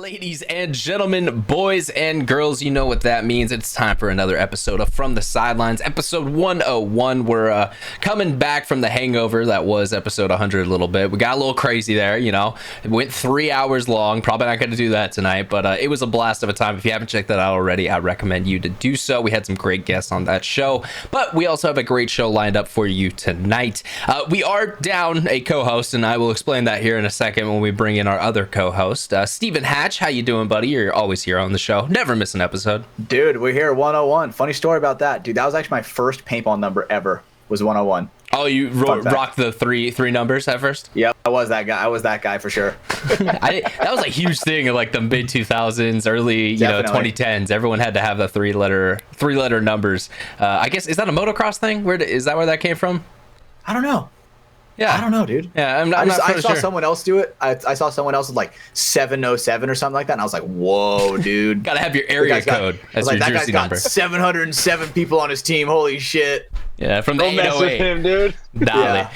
Ladies and gentlemen, boys and girls, you know what that means. It's time for another episode of From the Sidelines, episode 101. We're coming back from the hangover that was episode 100 a little bit. We got a little crazy there, you know. It went 3 hours long. Probably not going to do that tonight, but it was a blast of a time. If you haven't checked that out already, I recommend you to do so. We had some great guests on that show, but we also have a great show lined up for you tonight. We are down a co-host, and I will explain that here in a second when we bring in our other co-host, Stephen Hatch. How you doing, buddy? You're always here on the show. Never miss an episode. Dude, we're here 101. Funny story about that. Dude, that was actually my first paintball number ever, was 101. Oh, you rocked the three numbers at first? Yeah, I was that guy. I was that guy for sure. That was a huge thing in like the mid 2000s, early 2010s. Everyone had to have the three letter numbers. I guess, is that a motocross thing? Is that where that came from? I don't know. Yeah, I don't know, dude. Yeah, I saw someone else do it. I saw someone else with like 707 or something like that, and I was like, "Whoa, dude!" Gotta have your area code as your jersey number. 707 people on his team. Holy shit! Yeah, from the Don't mess with 808. him, dude. Yeah.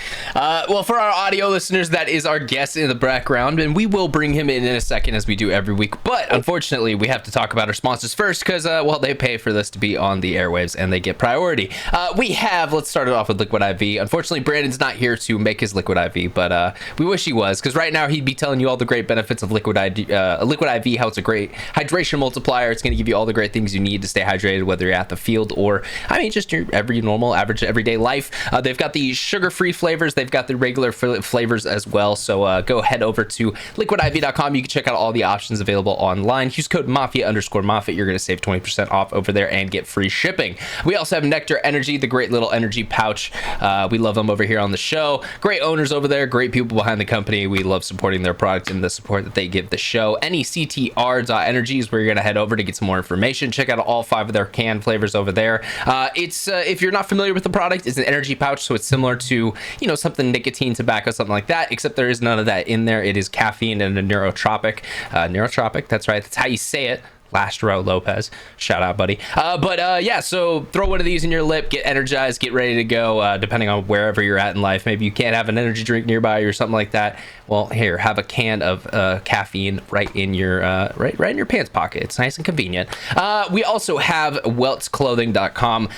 Well, for our audio listeners, that is our guest in the background, and we will bring him in a second as we do every week. But unfortunately, we have to talk about our sponsors first because, well, they pay for this to be on the airwaves and they get priority. Let's start it off with Liquid IV. Unfortunately, Brandon's not here to make his Liquid IV, but we wish he was, because right now he'd be telling you all the great benefits of Liquid IV, how it's a great hydration multiplier. It's going to give you all the great things you need to stay hydrated, whether you're at the field or, just your everyday life. They've got the sugar-free flavors. They've got the regular flavors as well. So go head over to liquidiv.com. You can check out all the options available online. Use code Mafia_Mafia. You're going to save 20% off over there and get free shipping. We also have NECTR Energy, the great little energy pouch. We love them over here on the show. Great owners over there. Great people behind the company. We love supporting their product and the support that they give the show. NECTR.energy is where you're going to head over to get some more information. Check out all 5 of their canned flavors over there. If you're not familiar with the product, it's an energy pouch, so it's similar to, something nicotine, tobacco, something like that, except there is none of that in there. It is caffeine and a neurotropic. That's right. That's how you say it. Last row Lopez, shout out, buddy. So throw one of these in your lip, get energized, get ready to go. Depending on wherever you're at in life, maybe you can't have an energy drink nearby or something like that. Well, here, have a can of caffeine right in your right in your pants pocket. It's nice and convenient. We also have weltsclothing.com.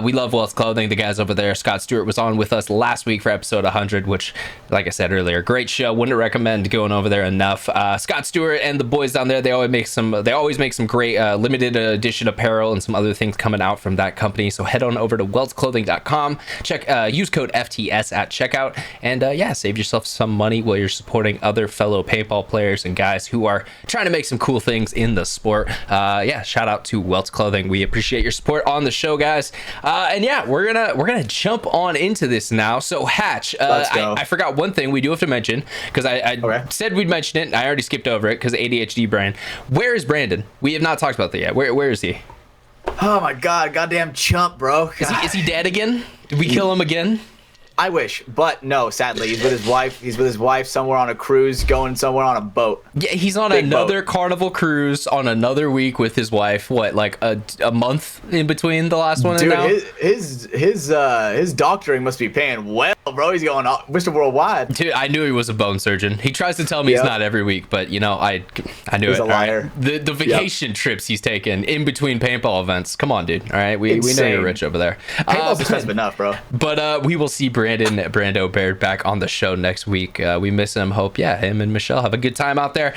We love Welts Clothing. The guys over there, Scott Stewart was on with us last week for episode 100, which, like I said earlier, great show. Wouldn't recommend going over there enough. Scott Stewart and the boys down there, they always make some great limited edition apparel and some other things coming out from that company. So head on over to weltsclothing.com. Use code FTS at checkout, and save yourself some money while you're supporting other fellow paintball players and guys who are trying to make some cool things in the sport. Shout out to Welts Clothing. We appreciate your support on the show, guys. We're gonna jump on into this now. So Hatch, I forgot one thing we do have to mention, because I said we'd mention it. I already skipped over it because ADHD brain. Where is Brandon? We have not talked about that yet. Where is he? Oh my god, goddamn chump, bro. Is he dead again? Did we kill him again? I wish, but no, sadly, he's with his wife. He's with his wife somewhere on a cruise, going somewhere on a boat. Yeah, he's on another Carnival cruise on another week with his wife. What, like a month in between the last one? Dude, and now? his doctoring must be paying well, bro. He's going Mr. Worldwide. Dude, I knew he was a bone surgeon. He tries to tell me he's not every week, but I knew he's it. A liar. Right. The vacation trips he's taken in between paintball events. Come on, dude. All right, we know you're rich over there. Paintball's expensive enough, bro. But we will see Brando Baird back on the show next week. We miss him. Hope him and Michelle have a good time out there.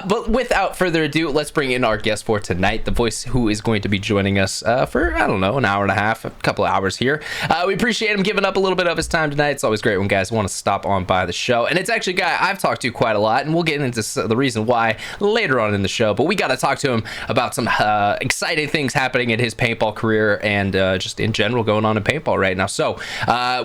But without further ado, let's bring in our guest for tonight, the voice who is going to be joining us for, an hour and a half, a couple of hours here. We appreciate him giving up a little bit of his time tonight. It's always great when guys want to stop on by the show, and it's actually a guy I've talked to quite a lot, and we'll get into the reason why later on in the show. But we got to talk to him about some exciting things happening in his paintball career and just in general going on in paintball right now. So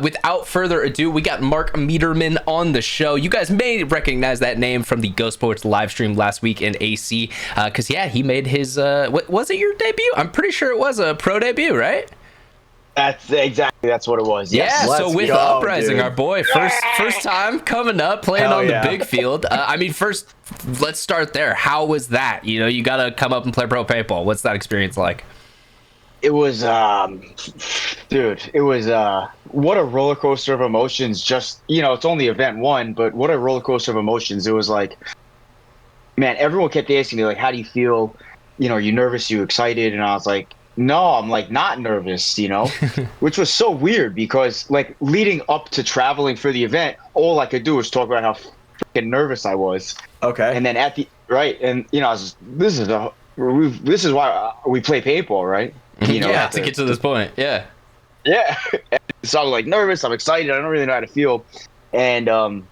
without further ado, we got Mark Meiterman on the show. You guys may recognize that name from the Ghost Sports live stream last week in AC, because he made his was it your debut? I'm pretty sure it was a pro debut, right? That's what it was. Yes. Yeah, so with Uprising, dude. Our boy, first time coming up, playing on the big field. First, let's start there. How was that? You got to come up and play pro paintball. What's that experience like? It was, dude, it was, what a roller coaster of emotions. Just, it's only event one, but what a roller coaster of emotions. It was like, man, everyone kept asking me like, how do you feel? Are you nervous? Are you excited? And I was like, no, I'm like not nervous, which was so weird because like leading up to traveling for the event, all I could do was talk about how freaking nervous I was. Okay. And then and I was this is why we play paintball, right? To get to this point. Yeah. Yeah. So I was like nervous, I'm excited, I don't really know how to feel. And so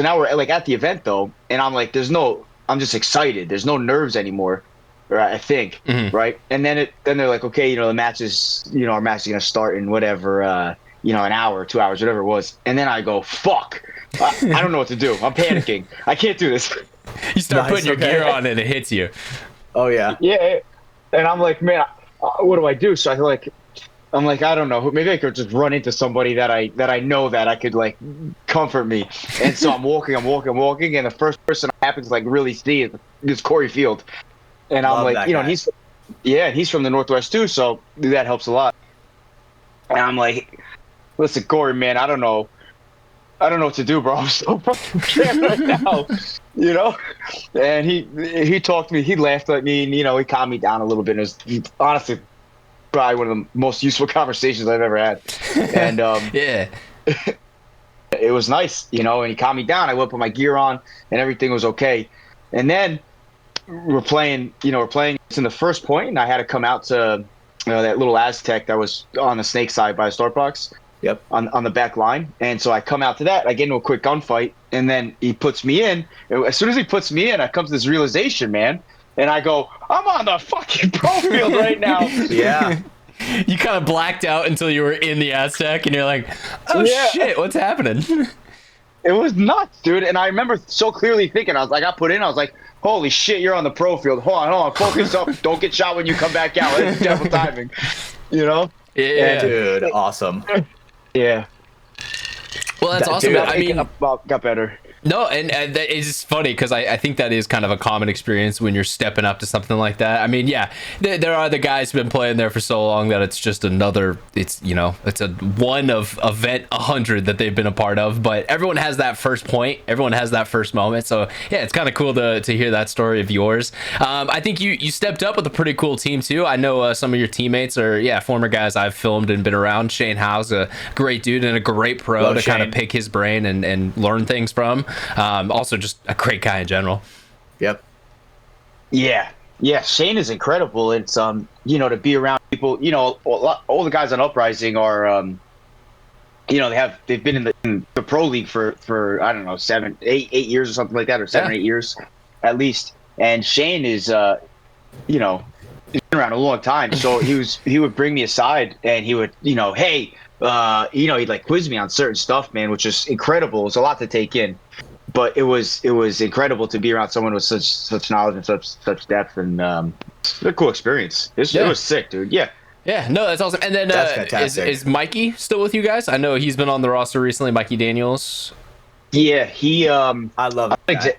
now we're like at the event though, and I'm like, I'm just excited. There's no nerves anymore, right? I think, right? And then they're like, okay, the match is, our match is gonna start in whatever, an hour, 2 hours, whatever it was. And then I go, fuck, I don't know what to do. I'm panicking. I can't do this. You start putting your gear on and it hits you. Oh yeah. Yeah. And I'm like, man, what do I do? So I'm like, I don't know. Maybe I could just run into somebody that I know that I could like comfort me. And so I'm walking, and the first person I happen to like really see is Corey Field. And I'm like, and he's from the Northwest too, so that helps a lot. And I'm like, listen, Corey, man, I don't know what to do, bro. I'm so fucking scared right now, And he talked to me, he laughed at me, and he calmed me down a little bit. It was honestly probably one of the most useful conversations I've ever had. And yeah, it was nice, and he calmed me down. I went put my gear on and everything was okay. And then we're playing it's in the first point, and I had to come out to that little Aztec that was on the snake side by the start box. Yep. On the back line. And so I come out to that, I get into a quick gunfight, and then he puts me in. As soon as he puts me in, I come to this realization, man. And I go, I'm on the fucking pro field right now. Yeah. You kind of blacked out until you were in the Aztec, and you're like, oh shit, what's happening? It was nuts, dude. And I remember so clearly thinking, I got put in, I was like, holy shit, you're on the pro field. Hold on, focus up. Don't get shot when you come back out. That's devil timing. Yeah. And, dude, awesome. Yeah. Well, that's awesome. Dude, I mean, got better. No, and that is funny because I think that is kind of a common experience when you're stepping up to something like that. I mean, yeah, there are the guys who've been playing there for so long that it's just it's a one of event 100 that they've been a part of. But everyone has that first point. Everyone has that first moment. So yeah, it's kind of cool to hear that story of yours. I think you stepped up with a pretty cool team too. I know some of your teammates are former guys I've filmed and been around. Shane Howe's a great dude and a great pro. Love to kind of pick his brain and learn things from. Also just a great guy in general. Yep. Yeah, Shane is incredible. It's to be around people, all the guys on Uprising are they've been in the pro league for I don't know 8 years or something like that, or 7 or 8 years at least. And Shane is he's been around a long time, so he would bring me aside and he would hey, he'd like quiz me on certain stuff, man, which is incredible. It's a lot to take in. But it was incredible to be around someone with such knowledge and such depth, and it's a cool experience. It was sick, dude. Yeah. Yeah, no, that's awesome. And then is Mikey still with you guys? I know he's been on the roster recently, Mikey Daniels. Yeah, he I love that.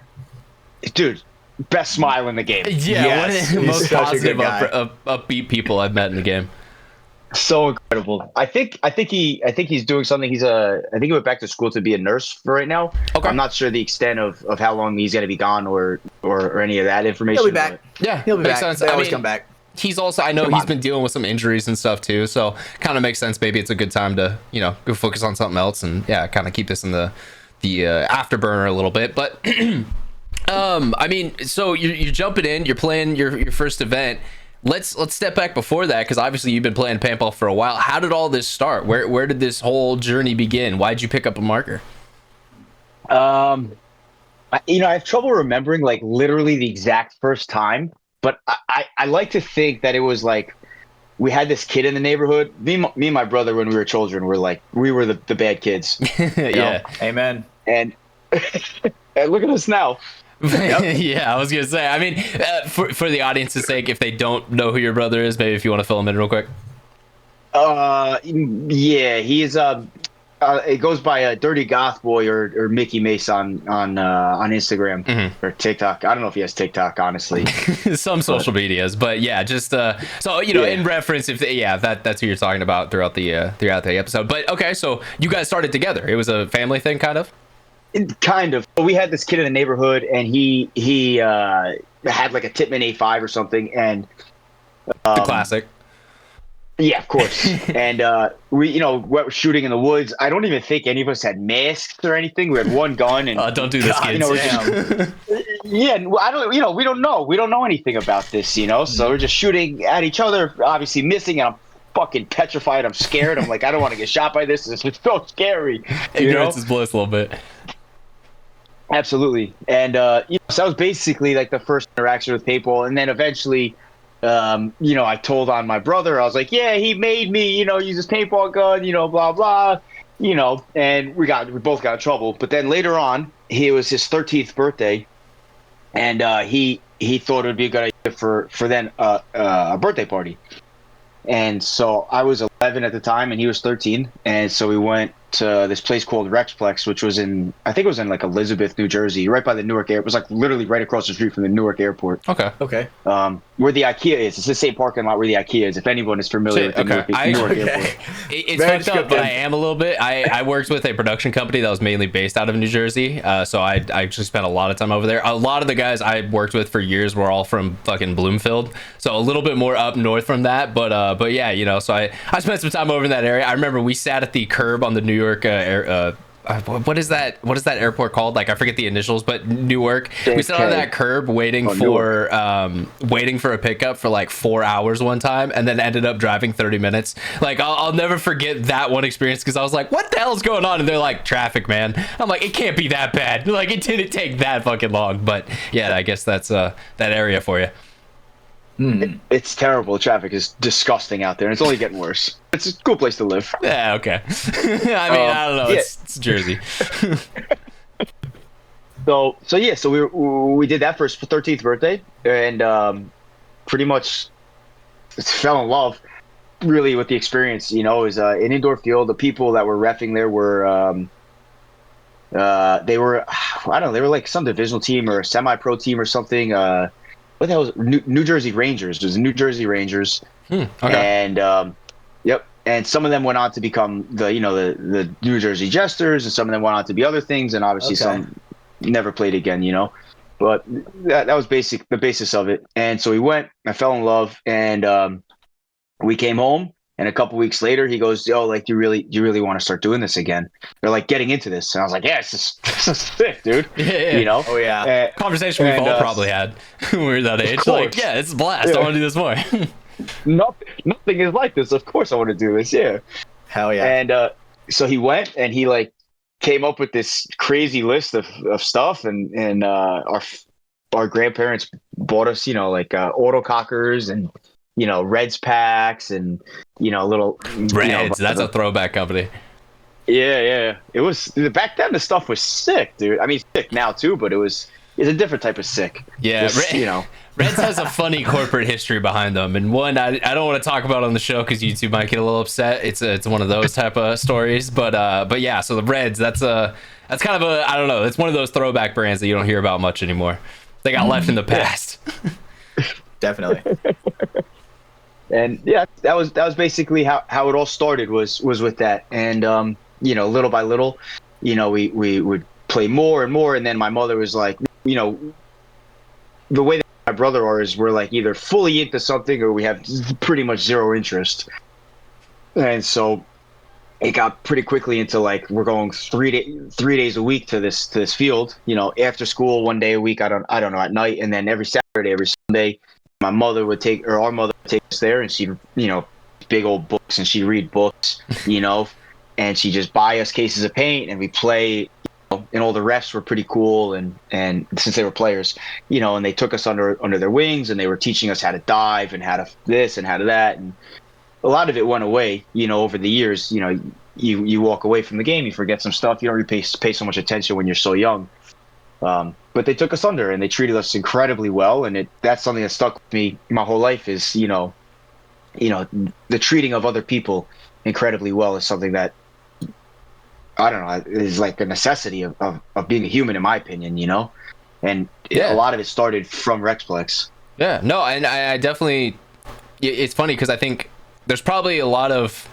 Dude, best smile in the game. Yeah, yes, one of the most positive upbeat people I've met in the game. So incredible. I think he's doing something. I think he went back to school to be a nurse for right now. Okay. I'm not sure the extent of how long he's going to be gone or any of that information. He'll be back. Yeah, he'll be back. Sense. They always come back. He's also, I know he's been dealing with some injuries and stuff too, so kind of makes sense. Maybe it's a good time to go focus on something else and kind of keep this in the afterburner a little bit. But I mean, so you're jumping in, you're playing your first event. Let's step back before that, because obviously you've been playing paintball for a while. How did all this start? Where did this whole journey begin? Why did you pick up a marker? I have trouble remembering like literally the exact first time, but I like to think that it was like we had this kid in the neighborhood. Me and my brother, when we were children, we were the bad kids. Yeah, amen. And look at us now. Yep. Yeah, I was gonna say. I mean, for the audience's sake, if they don't know who your brother is, maybe if you want to fill him in real quick. Yeah, he's it goes by Dirty Goth Boy or Mickey Mace on Instagram or TikTok. I don't know if he has TikTok, honestly. Some social medias, but yeah, just so in reference, if that's who you're talking about throughout the episode. But okay, so you guys started together. It was a family thing, kind of. Kind of. We had this kid in the neighborhood, and he had like a Titman A5 or something, and The classic. yeah, of course. And we were shooting in the woods. I don't even think any of us had masks or anything. We had one gun, and Don't do this, kids. we're just, yeah. I don't. We don't know. We don't know anything about this. So we're just shooting at each other, obviously missing, and I'm fucking petrified. I'm scared. I'm like, I don't want to get shot by this. This is so scary. Ignorance is bliss a little bit. Absolutely. And so that was basically like the first interaction with paintball, and then eventually. I told on my brother. I was like, yeah, he made me, use this paintball gun, blah blah, and we both got in trouble. But then later on, it was his 13th birthday, and he thought it would be a good idea for then a birthday party. And so I was 11 at the time, and he was 13, and so we went to this place called Rexplex, which was I think it was in like Elizabeth, New Jersey, right by the Newark airport. It was like literally right across the street from the Newark airport. Okay. Where the IKEA is. It's the same parking lot where the IKEA is, if anyone is familiar with the Newark airport. It's fucked up, but I am a little bit. I worked with a production company that was mainly based out of New Jersey, so I actually spent a lot of time over there. A lot of the guys I worked with for years were all from fucking Bloomfield, so a little bit more up north from that, but yeah, so I spent some time over in that area. I remember we sat at the curb on the New York what is that airport called? Like, I forget the initials, but Newark. We sat on that curb waiting for a pickup for like 4 hours one time, and then ended up driving 30 minutes. Like, I'll never forget that one experience, because I was like, what the hell's going on? And they're like, traffic, man. I'm like, it can't be that bad. Like, it didn't take that fucking long. But yeah, I guess that's that area for you. It's terrible. The traffic is disgusting out there, and it's only getting worse. It's a cool place to live. Yeah, okay. I mean, I don't know. Yeah. It's Jersey. So we did that for his 13th birthday, and pretty much fell in love really with the experience. It was an indoor field. The people that were reffing there were they were they were like some divisional team or a semi-pro team or something. What the hell was it? New Jersey Rangers? It was the New Jersey Rangers. Okay. And yep. And some of them went on to become the New Jersey Jesters, and some of them went on to be other things, and obviously some never played again. But that was the basis of it. And so we went. I fell in love, and we came home. And a couple weeks later, he goes, "Yo, like, do you really want to start doing this again? They're like getting into this." And I was like, "Yeah, this is sick, dude." Yeah. Oh yeah. Conversation we've all probably had when we were that age. Like, yeah, it's a blast. I want to do this more. Nothing is like this. Of course, I want to do this. Yeah. Hell yeah. And so he went, and he like came up with this crazy list of stuff, and our grandparents bought us, like autocockers and. Reds packs and little Reds. That's a throwback company. Yeah. It was back then. The stuff was sick, dude. I mean, sick now too, but it's a different type of sick. Yeah, Reds has a funny corporate history behind them, and one I don't want to talk about on the show because YouTube might get a little upset. It's one of those type of stories, but yeah. So the Reds, that's kind of I don't know. It's one of those throwback brands that you don't hear about much anymore. They got left in the past. Definitely. And yeah, that was basically how it all started was with that. And little by little, we would play more and more, and then my mother was like, the way that my brother is, we're like either fully into something or we have pretty much zero interest. And so it got pretty quickly into like we're going 3 days a week to this field, after school 1 day a week, I don't know, at night, and then every Saturday, every Sunday, our mother would take us there, and she'd, big old books, and she'd read books, and she'd just buy us cases of paint, and we play, and all the refs were pretty cool, and since they were players, and they took us under their wings, and they were teaching us how to dive and how to this and how to that, and a lot of it went away, over the years. You walk away from the game, you forget some stuff, you don't really pay so much attention when you're so young. But they took us under, and they treated us incredibly well, and that's something that stuck with me my whole life is, the treating of other people incredibly well is something that, I don't know, is like a necessity of being a human, in my opinion, and a lot of it started from Rexplex. Yeah, no, and I definitely, it's funny because I think there's probably a lot of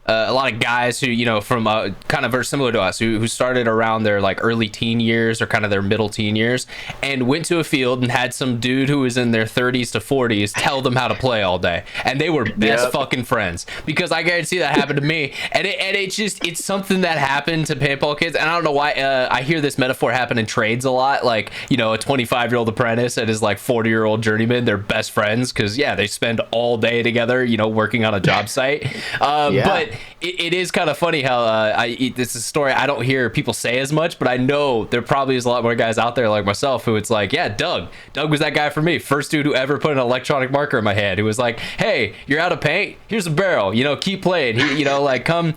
a lot of guys who, you know, from kind of very similar to us, who started around their like early teen years or kind of their middle teen years, and went to a field and had some dude who was in their 30s to 40s tell them how to play all day, and they were best fucking friends, because I guarantee that happened to me, and it's something that happened to paintball kids, and I don't know why. I hear this metaphor happen in trades a lot, like, you know, a 25-year-old apprentice and his like 40-year-old journeyman, they're best friends because they spend all day together, you know, working on a job site. But it is kind of funny how this is a story I don't hear people say as much, but I know there probably is a lot more guys out there like myself who it's like, yeah, Doug was that guy for me. First dude who ever put an electronic marker in my hand, who was like, hey, you're out of paint, here's a barrel, you know, keep playing. He, you know, like come,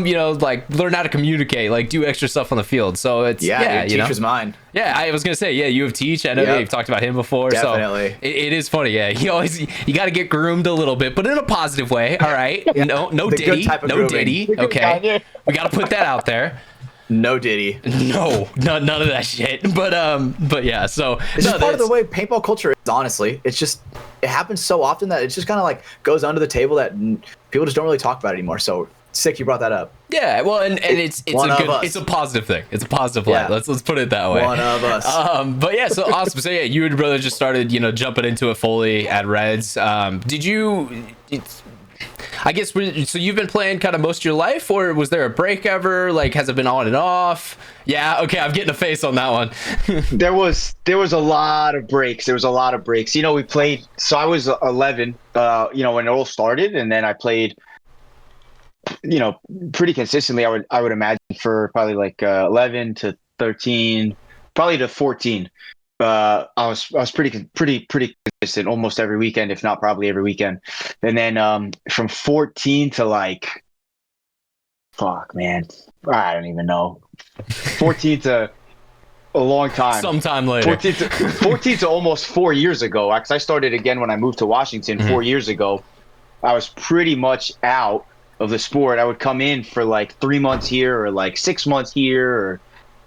you know, like learn how to communicate, like do extra stuff on the field. So it's dude, you know, teacher's mine. Yeah, I was gonna say, you have Teach. I know you've talked about him before. Definitely. So it is funny. Yeah, you got to get groomed a little bit, but in a positive way. All right. No Diddy. No Diddy. Okay. We got to put that out there. No Diddy. No, none of that shit. But yeah. So it's just part of the way paintball culture is. Honestly, it's just it happens so often that it just kind of like goes under the table that people just don't really talk about it anymore. So sick you brought that up. Yeah, well, and it's a positive thing. It's a positive light. Let's put it that way. One of us. But yeah, so awesome. So yeah, you and your brother just started, you know, jumping into it fully at Reds. Did you? I guess so. You've been playing kind of most of your life, or was there a break ever? Like, has it been on and off? Yeah. Okay, I'm getting a face on that one. There was a lot of breaks. You know, we played. So I was 11. You know, when it all started, and then I played, you know, pretty consistently. I would imagine for probably like 11 to 13, probably to 14. I was pretty consistent almost every weekend, if not probably every weekend. And then from 14 to like, fuck man, I don't even know. 14 to a long time. Sometime later. 14 to almost 4 years ago. Because I started again when I moved to Washington 4 years ago. I was pretty much out of the sport. I would come in for like 3 months here, or like 6 months here, or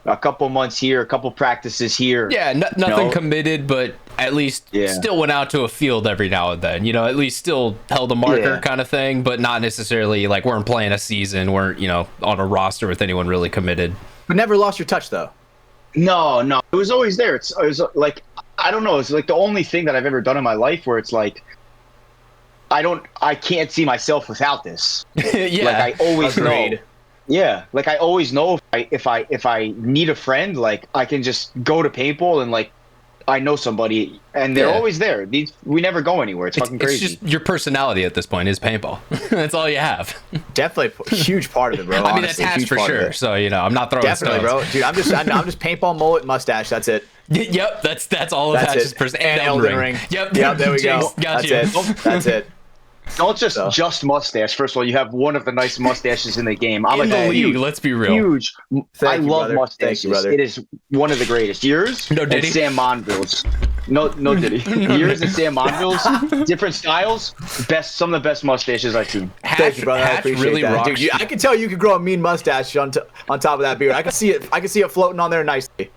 a couple months here, a couple practices here. Yeah, nothing committed, but at least still went out to a field every now and then. You know, at least still held a marker kind of thing, but not necessarily like weren't playing a season, weren't, you know, on a roster with anyone really committed. But never lost your touch though. No, it was always there. It was like, I don't know, it's like the only thing that I've ever done in my life where it's like, I can't see myself without this. Yeah. Like I always Agreed. know. Yeah. Like I always know if I need a friend, like I can just go to paintball and like I know somebody and they're always there. We never go anywhere. It's fucking crazy. It's just your personality at this point is paintball. That's all you have. Definitely a huge part of it, bro. I mean, that's Hatch for sure. So, you know, I'm not throwing Definitely, stones. bro. Dude, I'm just paintball, mullet, mustache. That's it. Yep, that's all of Hatch's person. And Elden Ring. Yep, there we go. Got That's you. it. That's it. Don't just mustache. First of all, you have one of the nice mustaches in the game. I'm in like the league, let's be real. Huge. I you, love brother. mustaches. Thank you, brother. It is one of the greatest. Yours No and Diddy. Sam Monville's. No Diddy. Yours and Sam Monville's. Different styles. Some of the best mustaches I've seen. Thank you, brother. I Hatch appreciate really that. rocks. Dude, I can tell you could grow a mean mustache on top of that beard. I can see it floating on there nicely.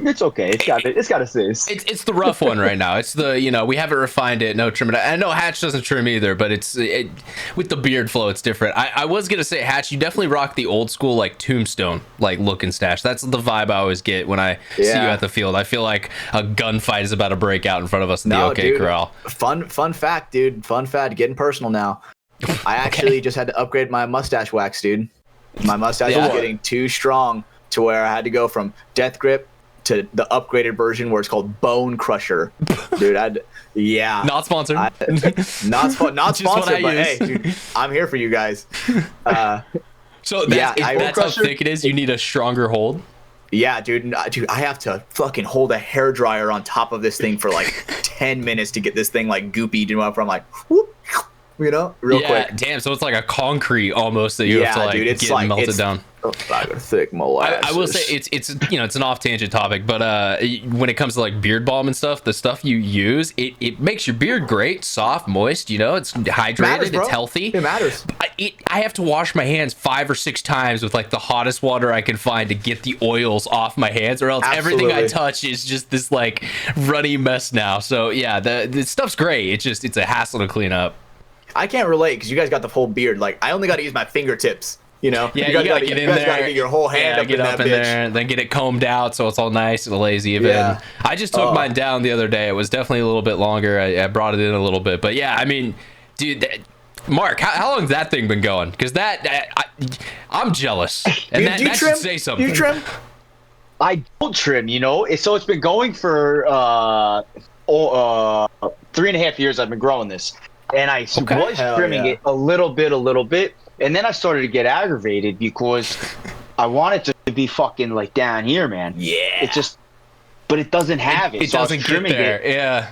It's okay. It's got a sis. It's the rough one right now. It's the, you know, we haven't refined it. No trim it. I know Hatch doesn't trim either, but with the beard flow, it's different. I was gonna say, Hatch, you definitely rock the old school like Tombstone like looking stash. That's the vibe I always get when I see you at the field. I feel like a gunfight is about to break out in front of us in the OK dude, Corral. Fun fact, dude. Fun fact. Getting personal now. I actually just had to upgrade my mustache wax, dude. My mustache was getting too strong to where I had to go from Death Grip to the upgraded version where it's called Bone Crusher, dude. Not sponsored. Not sponsored, but hey, dude, I'm here for you guys. So that's how thick it is. You need a stronger hold. Yeah, dude, I have to fucking hold a hairdryer on top of this thing for like 10 minutes to get this thing like goopy to up from like, whoop, you know, real quick. Damn. So it's like a concrete almost that you have to like dude, it's get like, melted down. Like a thick molasses. I will say it's you know, it's an off tangent topic, but when it comes to like beard balm and stuff, the stuff you use, it makes your beard great, soft, moist. You know, it's hydrated, it's healthy. It matters. I have to wash my hands 5 or 6 times with like the hottest water I can find to get the oils off my hands, or else everything I touch is just this like runny mess now. So yeah, the stuff's great. It's a hassle to clean up. I can't relate because you guys got the full beard. Like I only got to use my fingertips. You know, Yeah, you gotta get in there. Gotta get your whole hand up get in up that in bitch. there, and then get it combed out so it's all nice and lazy even. Yeah. I just took mine down the other day. It was definitely a little bit longer. I brought it in a little bit, but yeah, I mean, dude, Mark, how long's that thing been going? Because I'm jealous, and that should say something. You trim? I don't trim, you know. So it's been going for 3.5 years. I've been growing this, and I was trimming it a little bit, and then I started to get aggravated because I wanted to be fucking like down here, man. Yeah. But it doesn't have it. It doesn't get there. Yeah.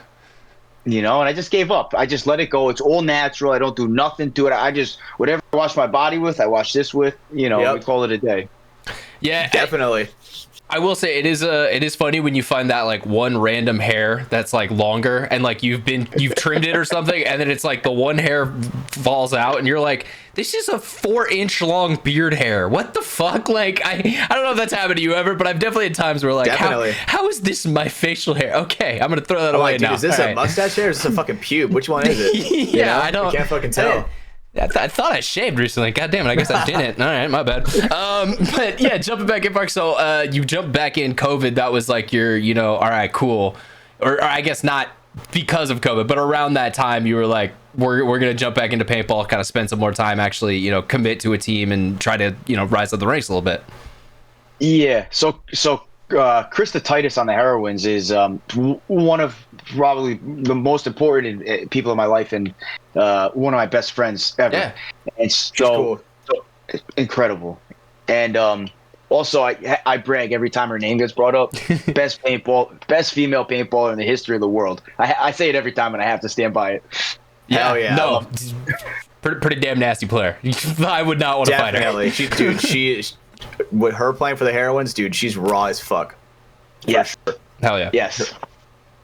You know, and I just gave up. I just let it go. It's all natural. I don't do nothing to it. I just whatever I wash my body with, I wash this with. You know, we call it a day. Yeah, definitely. I will say it is funny when you find that like one random hair that's like longer and like you've trimmed it or something, and then it's like the one hair falls out and you're like, this is a 4-inch long beard hair. What the fuck? Like I don't know if that's happened to you ever, but I've definitely had times where like how is this my facial hair? Okay, I'm gonna throw that away dude, now. Is this a mustache hair or is this a fucking pube? Which one is it? Yeah, I don't. I can't fucking tell. I thought I shaved recently. God damn it! I guess I didn't. All right, my bad. But yeah, jumping back in, Mark. So you jumped back in COVID. That was like your, all right, cool. Or I guess not because of COVID, but around that time you were like, we're gonna jump back into paintball, kind of spend some more time, actually, commit to a team and try to rise up the ranks a little bit. Yeah. So Krista Titus on the Heroines is one of probably the most important people in my life and one of my best friends ever. Yeah. And so incredible. And also I brag every time her name gets brought up. Best female paintballer in the history of the world. I say it every time and I have to stand by it. Yeah. Hell yeah. No. Pretty damn nasty player. I would not want to fight her. Definitely. She is. With her playing for the Heroines, dude, she's raw as fuck. Yes. Hell yeah. Yes.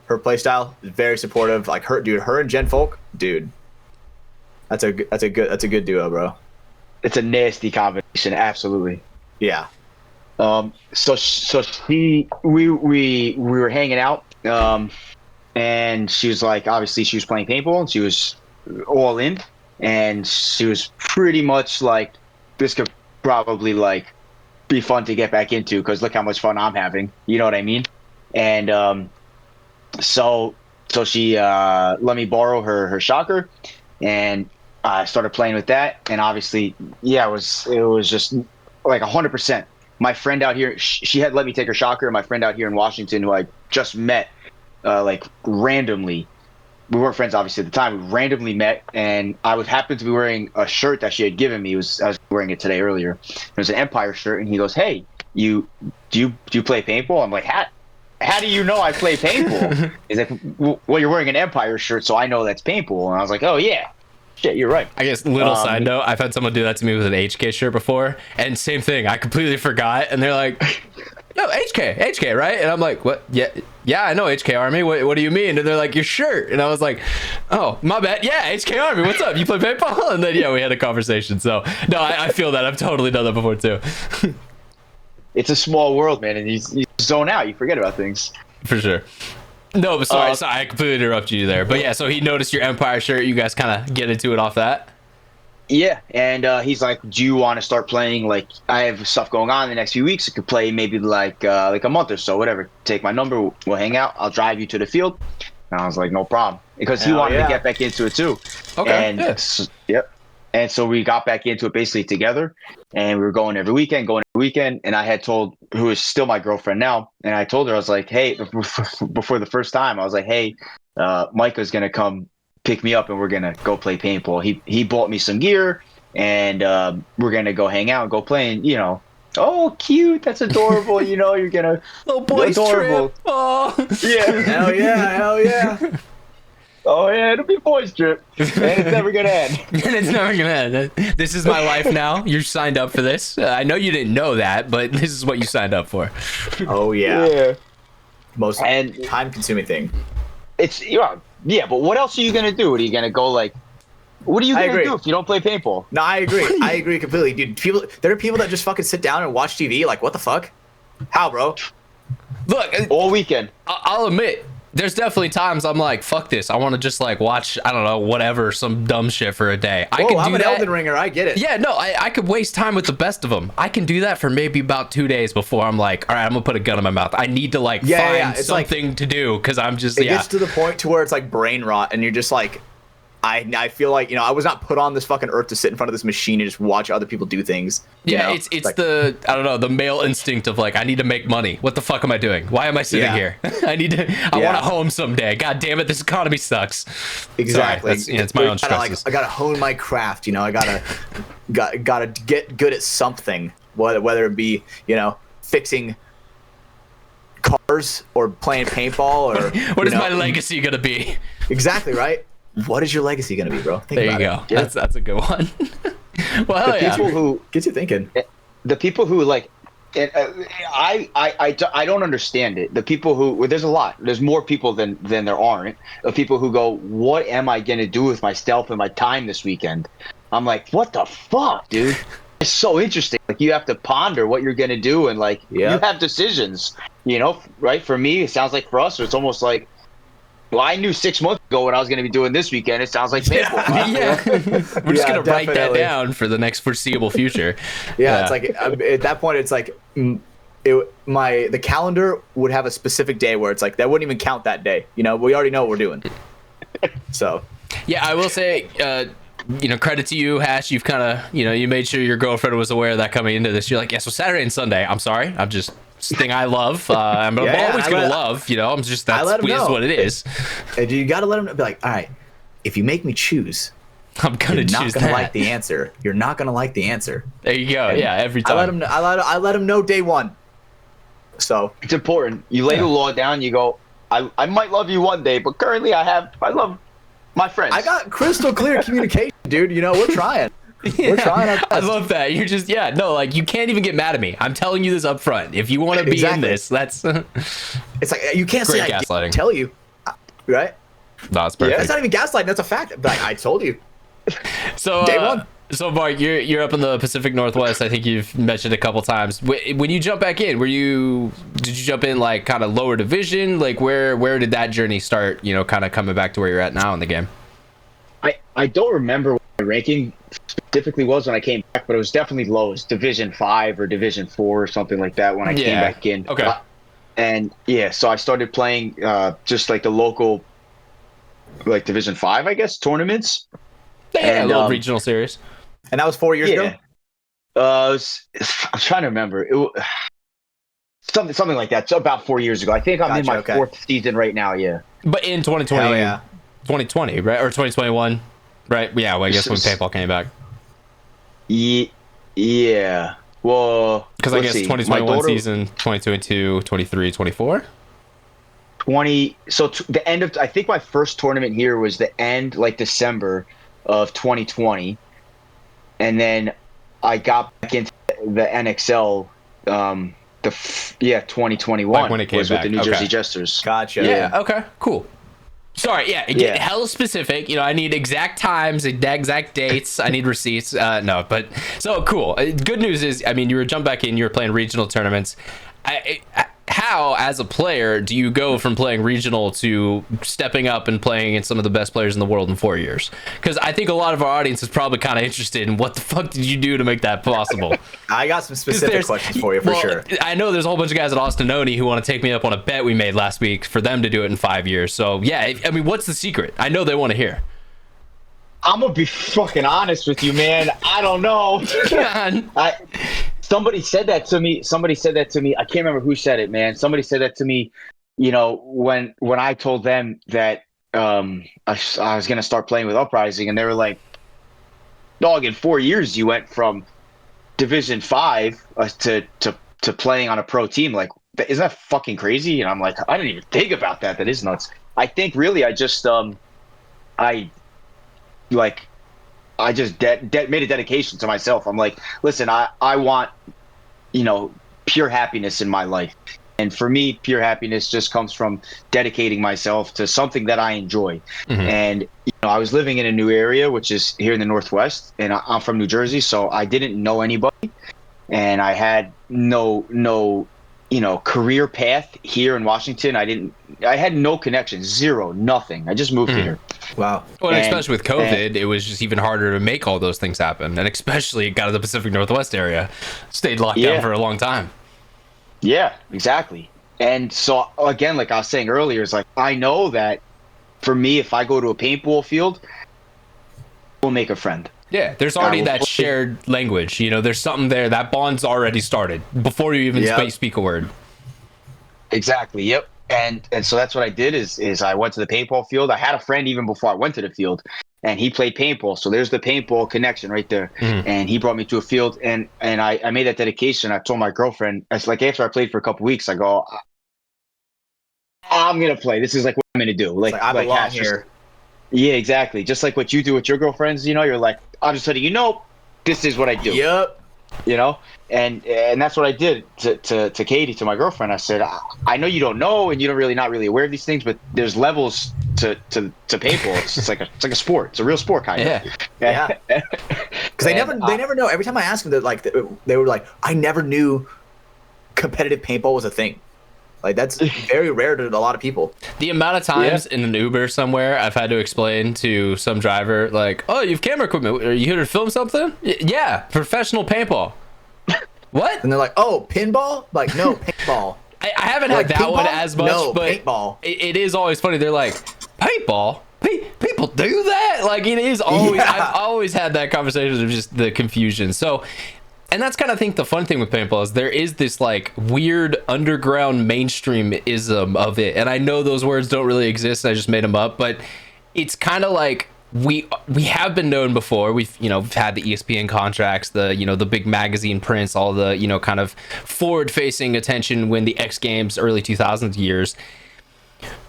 Her play style is very supportive. Like her and Jen Folk, dude. That's a good duo, bro. It's a nasty combination, absolutely. Yeah. So we were hanging out, and she was like, obviously she was playing paintball and she was all in, and she was pretty much like, this could probably like be fun to get back into because look how much fun I'm having. You know what I mean? And so she let me borrow her shocker, and I started playing with that. And obviously, yeah, it was just like 100%. My friend out here, she had let me take her shocker. And my friend out here in Washington, who I just met, like randomly. We weren't friends, obviously, at the time. We randomly met, and I happened to be wearing a shirt that she had given me. I was wearing it today earlier. It was an Empire shirt, and he goes, "Hey, do you play paintball?" I'm like, how do you know I play paintball? He's like, well, you're wearing an Empire shirt, so I know that's paintball. And I was like, oh yeah, shit, you're right. I guess little side note, I've had someone do that to me with an HK shirt before, and same thing. I completely forgot, and they're like, no, HK, right? And I'm like, what? Yeah, I know HK Army. What do you mean? And they're like, your shirt. And I was like, oh, my bad. Yeah, HK Army. What's up? You play paintball? And then yeah, we had a conversation. So no, I feel that. I've totally done that before too. It's a small world, man, and you zone out. You forget about things. For sure. No, but sorry, I completely interrupted you there. But yeah, so he noticed your Empire shirt. You guys kind of get into it off that. Yeah, and he's like, do you want to start playing? Like, I have stuff going on in the next few weeks. I could play maybe like a month or so, whatever. Take my number, we'll hang out. I'll drive you to the field. And I was like, no problem, because he wanted to get back into it too. Okay. And yep. And so we got back into it basically together, and we were going every weekend. And I had told, who is still my girlfriend now, and I told her, I was like, hey, before the first time, I was like, hey, Micah's gonna come pick me up and we're gonna go play paintball. He bought me some gear, and we're gonna go hang out and go play. And oh, cute, that's adorable. You're gonna little boys adorable. Trip. Oh yeah, hell yeah. Oh yeah, it'll be a boys trip, and it's never gonna end. And it's never gonna end. This is my life now. You're signed up for this. I know you didn't know that, but this is what you signed up for. Oh yeah. Yeah. Most time-consuming thing. It's yeah, but what else are you gonna do? Are you gonna go like? What are you gonna do if you don't play paintball? No, I agree. I agree completely, dude. There are people that just fucking sit down and watch TV. Like, what the fuck? How, bro? Look, all weekend. I'll admit, there's definitely times I'm like, fuck this. I want to just like watch, I don't know, whatever, some dumb shit for a day. I can do I'm an that. Elden Ringer. I get it. Yeah, no, I could waste time with the best of them. I can do that for maybe about 2 days before I'm like, all right, I'm gonna put a gun in my mouth. I need to like find something to do because I'm just it gets to the point to where it's like brain rot, and you're just like, I feel like, I was not put on this fucking earth to sit in front of this machine and just watch other people do things. Yeah, it's like, the, I don't know, the male instinct of like, I need to make money. What the fuck am I doing? Why am I sitting here? I want to home someday. God damn it, this economy sucks. Exactly. Sorry, it's my own stresses. I gotta hone my craft. I gotta get good at something. Whether it be fixing cars or playing paintball or what is my legacy gonna be? Exactly right. What is your legacy gonna be, bro? There you go. Yeah. That's a good one. Well, the people who gets you thinking. The people who like, I don't understand it. The people who there's more people than there aren't. Of people who go, what am I gonna do with myself and my time this weekend? I'm like, what the fuck, dude? It's so interesting. Like, you have to ponder what you're gonna do, and like you have decisions. Right? For me, it sounds like for us, it's almost like, well, I knew 6 months ago what I was going to be doing this weekend. It sounds like paintball. Yeah. We're just going to write that down for the next foreseeable future. It's like at that point, it's like the calendar would have a specific day where it's like that wouldn't even count that day. We already know what we're doing. So, yeah, I will say, credit to you, Hash. You've kind of, you made sure your girlfriend was aware of that coming into this. You're like, yeah, so Saturday and Sunday, I'm sorry, I'm just. Thing I love. I'm always gonna love. I'm just that's what it is. And you got to let them be like, all right, if you make me choose, I'm gonna choose. You're not gonna like the answer. You're not gonna like the answer. There you go. And every time. I let them know day one. So it's important. You lay the law down. You go. I might love you one day, but currently I love my friends. I got crystal clear communication, dude. We're trying. We're trying our best. I love that. You're just like you can't even get mad at me. I'm telling you this up front. If you want to be in this, that's it's like you can't say gaslighting. I didn't tell you, right? No, that's perfect. That's not even gaslighting. That's a fact. But I told you. So day one. So Mark, you're up in the Pacific Northwest. I think you've mentioned a couple times. When you jump back in, did you jump in like kind of lower division? Like where did that journey start? Kind of coming back to where you're at now in the game. I don't remember what my ranking specifically was when I came back, but it was definitely low. It was Division 5 or Division 4 or something like that when I came back in. Okay. So I started playing just like the local, like Division 5, I guess, tournaments. Yeah, a little regional series. And that was 4 years ago? I'm trying to remember. Something like that. So about 4 years ago. I think I'm in my fourth season right now, yeah. But in 2020, 2020, right? Or 2021, right? Yeah, well, I guess when PayPal came back. Yeah. Well, because I guess 2021 season, 2022, 23, 24? The end of, I think my first tournament here was the end, like December of 2020. And then I got back into the NXL, 2021 like when it came was back. with the New Jersey Jesters. Gotcha. Yeah. Okay. Cool. Sorry. Yeah. Get hella specific. I need exact times, exact dates. I need receipts. No, but so cool. Good news is, you were jumped back in. You were playing regional tournaments. How, as a player, do you go from playing regional to stepping up and playing against some of the best players in the world in 4 years? Because I think a lot of our audience is probably kind of interested in what the fuck did you do to make that possible? I got some specific questions for you, for sure. I know there's a whole bunch of guys at Austin Oni who want to take me up on a bet we made last week for them to do it in 5 years. So, yeah, what's the secret? I know they want to hear. I'm going to be fucking honest with you, man. I don't know. Somebody said that to me. I can't remember who said it, man. Somebody said that to me, when I told them that I was going to start playing with Uprising, and they were like, dog, in 4 years you went from Division 5 to playing on a pro team. Like, isn't that fucking crazy? And I'm like, I didn't even think about that. That is nuts. I think really I just made a dedication to myself. I'm like, listen, I want, pure happiness in my life. And for me, pure happiness just comes from dedicating myself to something that I enjoy. Mm-hmm. And, I was living in a new area, which is here in the Northwest, and I'm from New Jersey. So I didn't know anybody, and I had no career path here in Washington. I had no connection, zero, nothing. I just moved here. Wow. Well, and especially with COVID, it was just even harder to make all those things happen. And especially got to the Pacific Northwest area, stayed locked down for a long time. Yeah, exactly. And so again, like I was saying earlier, it's like, I know that for me, if I go to a paintball field, we'll make a friend. Yeah, there's already that shared language. There's something there. That bond's already started before you even speak a word. Exactly. Yep. And so that's what I did is I went to the paintball field. I had a friend even before I went to the field, and he played paintball. So there's the paintball connection right there. Mm-hmm. And he brought me to a field, and I made that dedication. I told my girlfriend, it's like after I played for a couple weeks, I go, I'm gonna play. This is like what I'm gonna do. Like I belong here. Yeah, exactly. Just like what you do with your girlfriends, you're like, I'm just letting you know, this is what I do. Yep. And that's what I did to Katie, to my girlfriend. I said, I know you don't know, and you're not really aware of these things, but there's levels to paintball. It's like a sport. It's a real sport, kind of. Yeah. Because they never know. Every time I ask them, they were like, I never knew competitive paintball was a thing. Like, that's very rare to a lot of people. The amount of times in an Uber somewhere I've had to explain to some driver, like, oh, you have camera equipment. Are you here to film something? Yeah, professional paintball. What? And they're like, oh, pinball? Like, no, paintball. I haven't had that one as much, but paintball. It is always funny. They're like, paintball? People do that? Like, it is always, I've always had that conversation of just the confusion. So, and that's kind of, I think, the fun thing with paintball is there is this like weird underground mainstream-ism of it. And I know those words don't really exist. I just made them up, but it's kind of like we have been known before. We've had the ESPN contracts, the big magazine prints, all the kind of forward-facing attention when the X Games early 2000s years.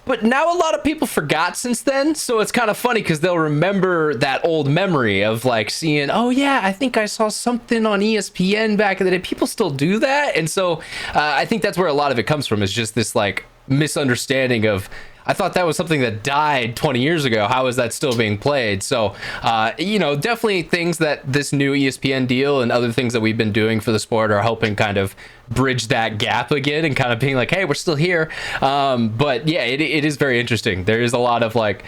But now a lot of people forgot since then, so it's kind of funny because they'll remember that old memory of like seeing, oh yeah, I think I saw something on ESPN back in the day. People still do that, and so I think that's where a lot of it comes from, is just this like misunderstanding of, I thought that was something that died 20 years ago. How is that still being played? So, definitely things that this new ESPN deal and other things that we've been doing for the sport are helping kind of bridge that gap again and kind of being like, hey, we're still here. But yeah, it is very interesting. There is a lot of like,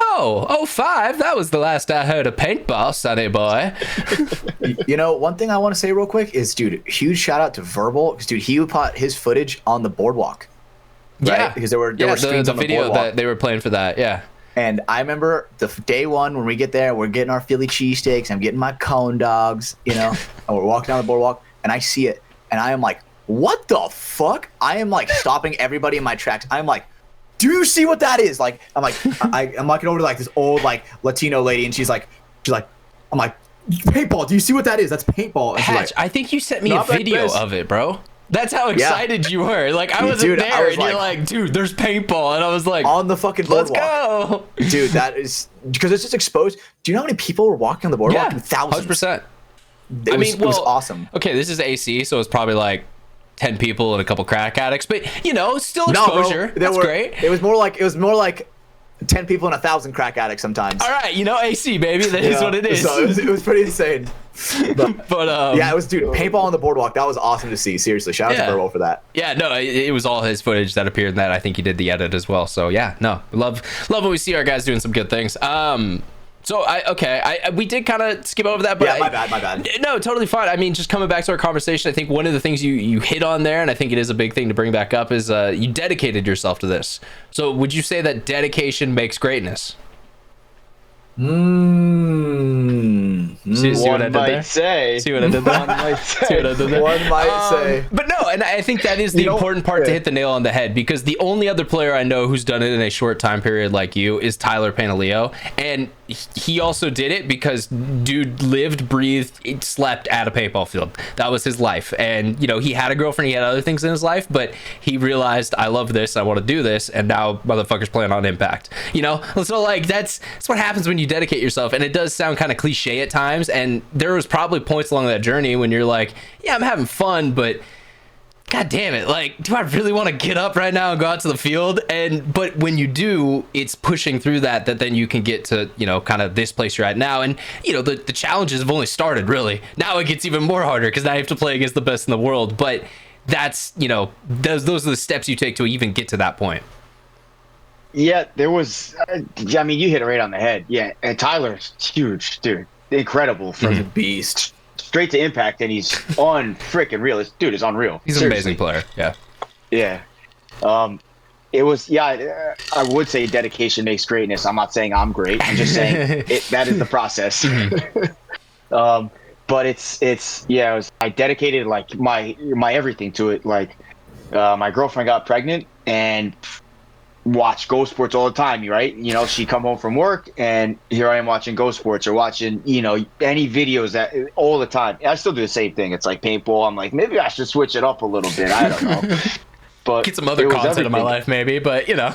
oh, 05, that was the last I heard of paintball, sonny boy. One thing I want to say real quick is, dude, huge shout out to Verbal, because, dude, he would put his footage on the boardwalk. Right? Yeah, because there were screens on the video boardwalk that they were playing for that. Yeah. And I remember the day one when we get there, we're getting our Philly cheesesteaks, I'm getting my cone dogs, and we're walking down the boardwalk, and I see it, and I am like, what the fuck? I am like stopping everybody in my tracks. I'm like, do you see what that is? Like, I'm like, I'm walking over to like this old like Latino lady, and she's like, I'm like, paintball. Do you see what that is? That's paintball. And Hatch, I think you sent me a video of it, bro. That's how excited you were. Like, I wasn't there, and you're like, dude, there's paintball. And I was like, on the fucking boardwalk. Let's go. Dude, that is, because it's just exposed. Do you know how many people were walking on the boardwalk? Yeah, thousands. 100%. It was awesome. Okay, this is AC, so it's probably like 10 people and a couple crack addicts, but, still exposure. That's great. It was more like 10 people and 1,000 crack addicts sometimes. All right, AC, baby. That is what it is. So it was pretty insane. But yeah, it was, dude, paintball on the boardwalk. That was awesome to see. Seriously, shout out to Burwell for that. Yeah, no, it was all his footage that appeared in that. I think he did the edit as well. So yeah, no, love when we see our guys doing some good things. So we did kind of skip over that, but yeah, my bad. No, totally fine. I mean, just coming back to our conversation, I think one of the things you hit on there, and I think it is a big thing to bring back up, is you dedicated yourself to this. So would you say that dedication makes greatness? See what I did there? See what I did there? One might say. But no, and I think that is the important part to hit the nail on the head, because the only other player I know who's done it in a short time period like you is Tyler Panaleo, and he also did it because dude lived, breathed, slept at a paintball field. That was his life. And he had a girlfriend, he had other things in his life, but he realized, I love this, I want to do this, and now motherfuckers playing on Impact. So like that's what happens when you dedicate yourself. And it does sound kind of cliche at times, and there was probably points along that journey when you're like, yeah, I'm having fun, but god damn it, like, do I really want to get up right now and go out to the field? But when you do, it's pushing through that then you can get to kind of this place you're at now. And the challenges have only started, really. Now it gets even more harder because now you have to play against the best in the world. But that's, you know, those are the steps you take to even get to that point. Yeah, there was. I mean, you hit it right on the head. Yeah, and Tyler's huge, dude. Incredible from He's a beast. Straight to impact, and he's on freaking real. This dude is unreal. He's an amazing player. Yeah. Yeah. It was, I would say dedication makes greatness. I'm not saying I'm great. I'm just saying that is the process. But I dedicated like my everything to it. Like, my girlfriend got pregnant and watched Go Sports all the time, right? You know, she'd come home from work and here I am watching Go Sports or watching, you know, any videos that all the time. I still do the same thing. It's like paintball. I'm like, maybe I should switch it up a little bit. I don't know. But get some other content in my life, maybe, but you know.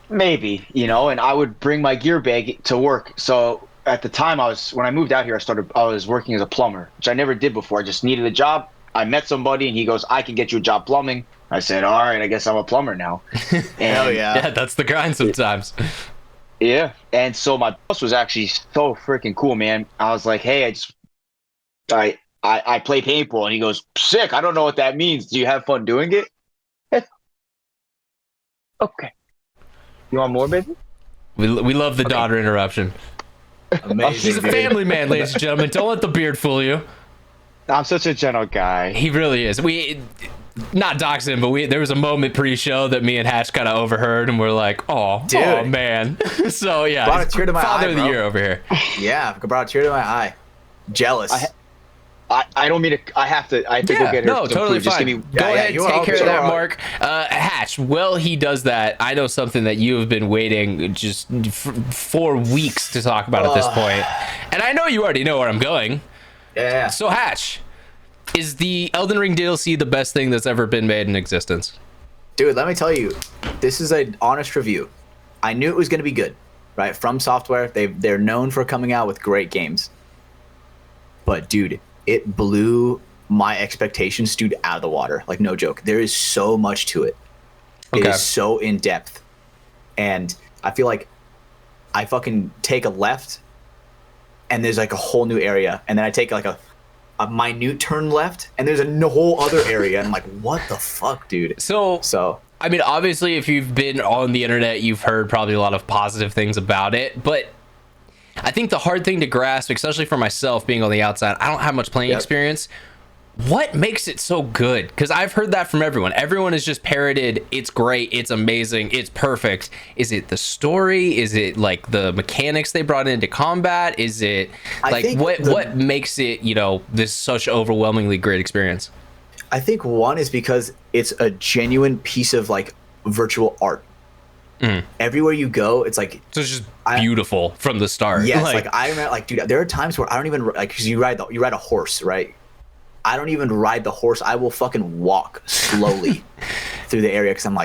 Maybe, you know, and I would bring my gear bag to work. So at the time when I moved out here, I was working as a plumber, which I never did before. I just needed a job. I met somebody and he goes, I can get you a job plumbing. I said, all right, I guess I'm a plumber now. And, Hell yeah. Yeah, that's the grind sometimes. Yeah. And so my boss was actually so freaking cool, man. I was like, hey, I play paintball. And he goes, sick. I don't know what that means. Do you have fun doing it? Okay. You want more, baby? We love the daughter interruption. Amazing. He's a family man, ladies and gentlemen. Don't let the beard fool you. I'm such a gentle guy. He really is. We not dox him, but there was a moment pre-show that me and Hatch kind of overheard, and we're like, oh man. So yeah, brought a tear to my father eye, of the bro. year over here. Yeah, brought a tear to my eye. Jealous. I don't mean to. I have to go get her. No, totally Just fine. give me, Go ahead, take care of that, all right. Mark. Hatch, well, he does that. I know something that you have been waiting just 4 weeks to talk about at this point. And I know you already know where I'm going. Yeah. So, Hatch, is the Elden Ring DLC the best thing that's ever been made in existence? Dude, let me tell you, this is an honest review. I knew it was going to be good, right? From Software, they're known for coming out with great games. But, dude, it blew my expectations, dude, out of the water. Like, no joke. There is so much to it. It is so in depth. And I feel like I fucking take a left and there's like a whole new area. And then I take like a minute turn left and there's a whole other area. And I'm like, what the fuck, dude? So I mean, obviously, if you've been on the internet, you've heard probably a lot of positive things about it. But I think the hard thing to grasp, especially for myself being on the outside, I don't have much playing experience. What makes it so good? Because I've heard that from everyone. Everyone has just parroted, it's great, it's amazing, it's perfect. Is it the story? Is it like the mechanics they brought into combat? Is it like what makes it, you know, this such overwhelmingly great experience? I think one is because it's a genuine piece of like virtual art. Everywhere you go, it's like, so it's just beautiful from the start. Yes, like I remember, like, dude, there are times where I don't even like, because you ride a horse, right? I don't even ride the horse. I will fucking walk slowly through the area because I'm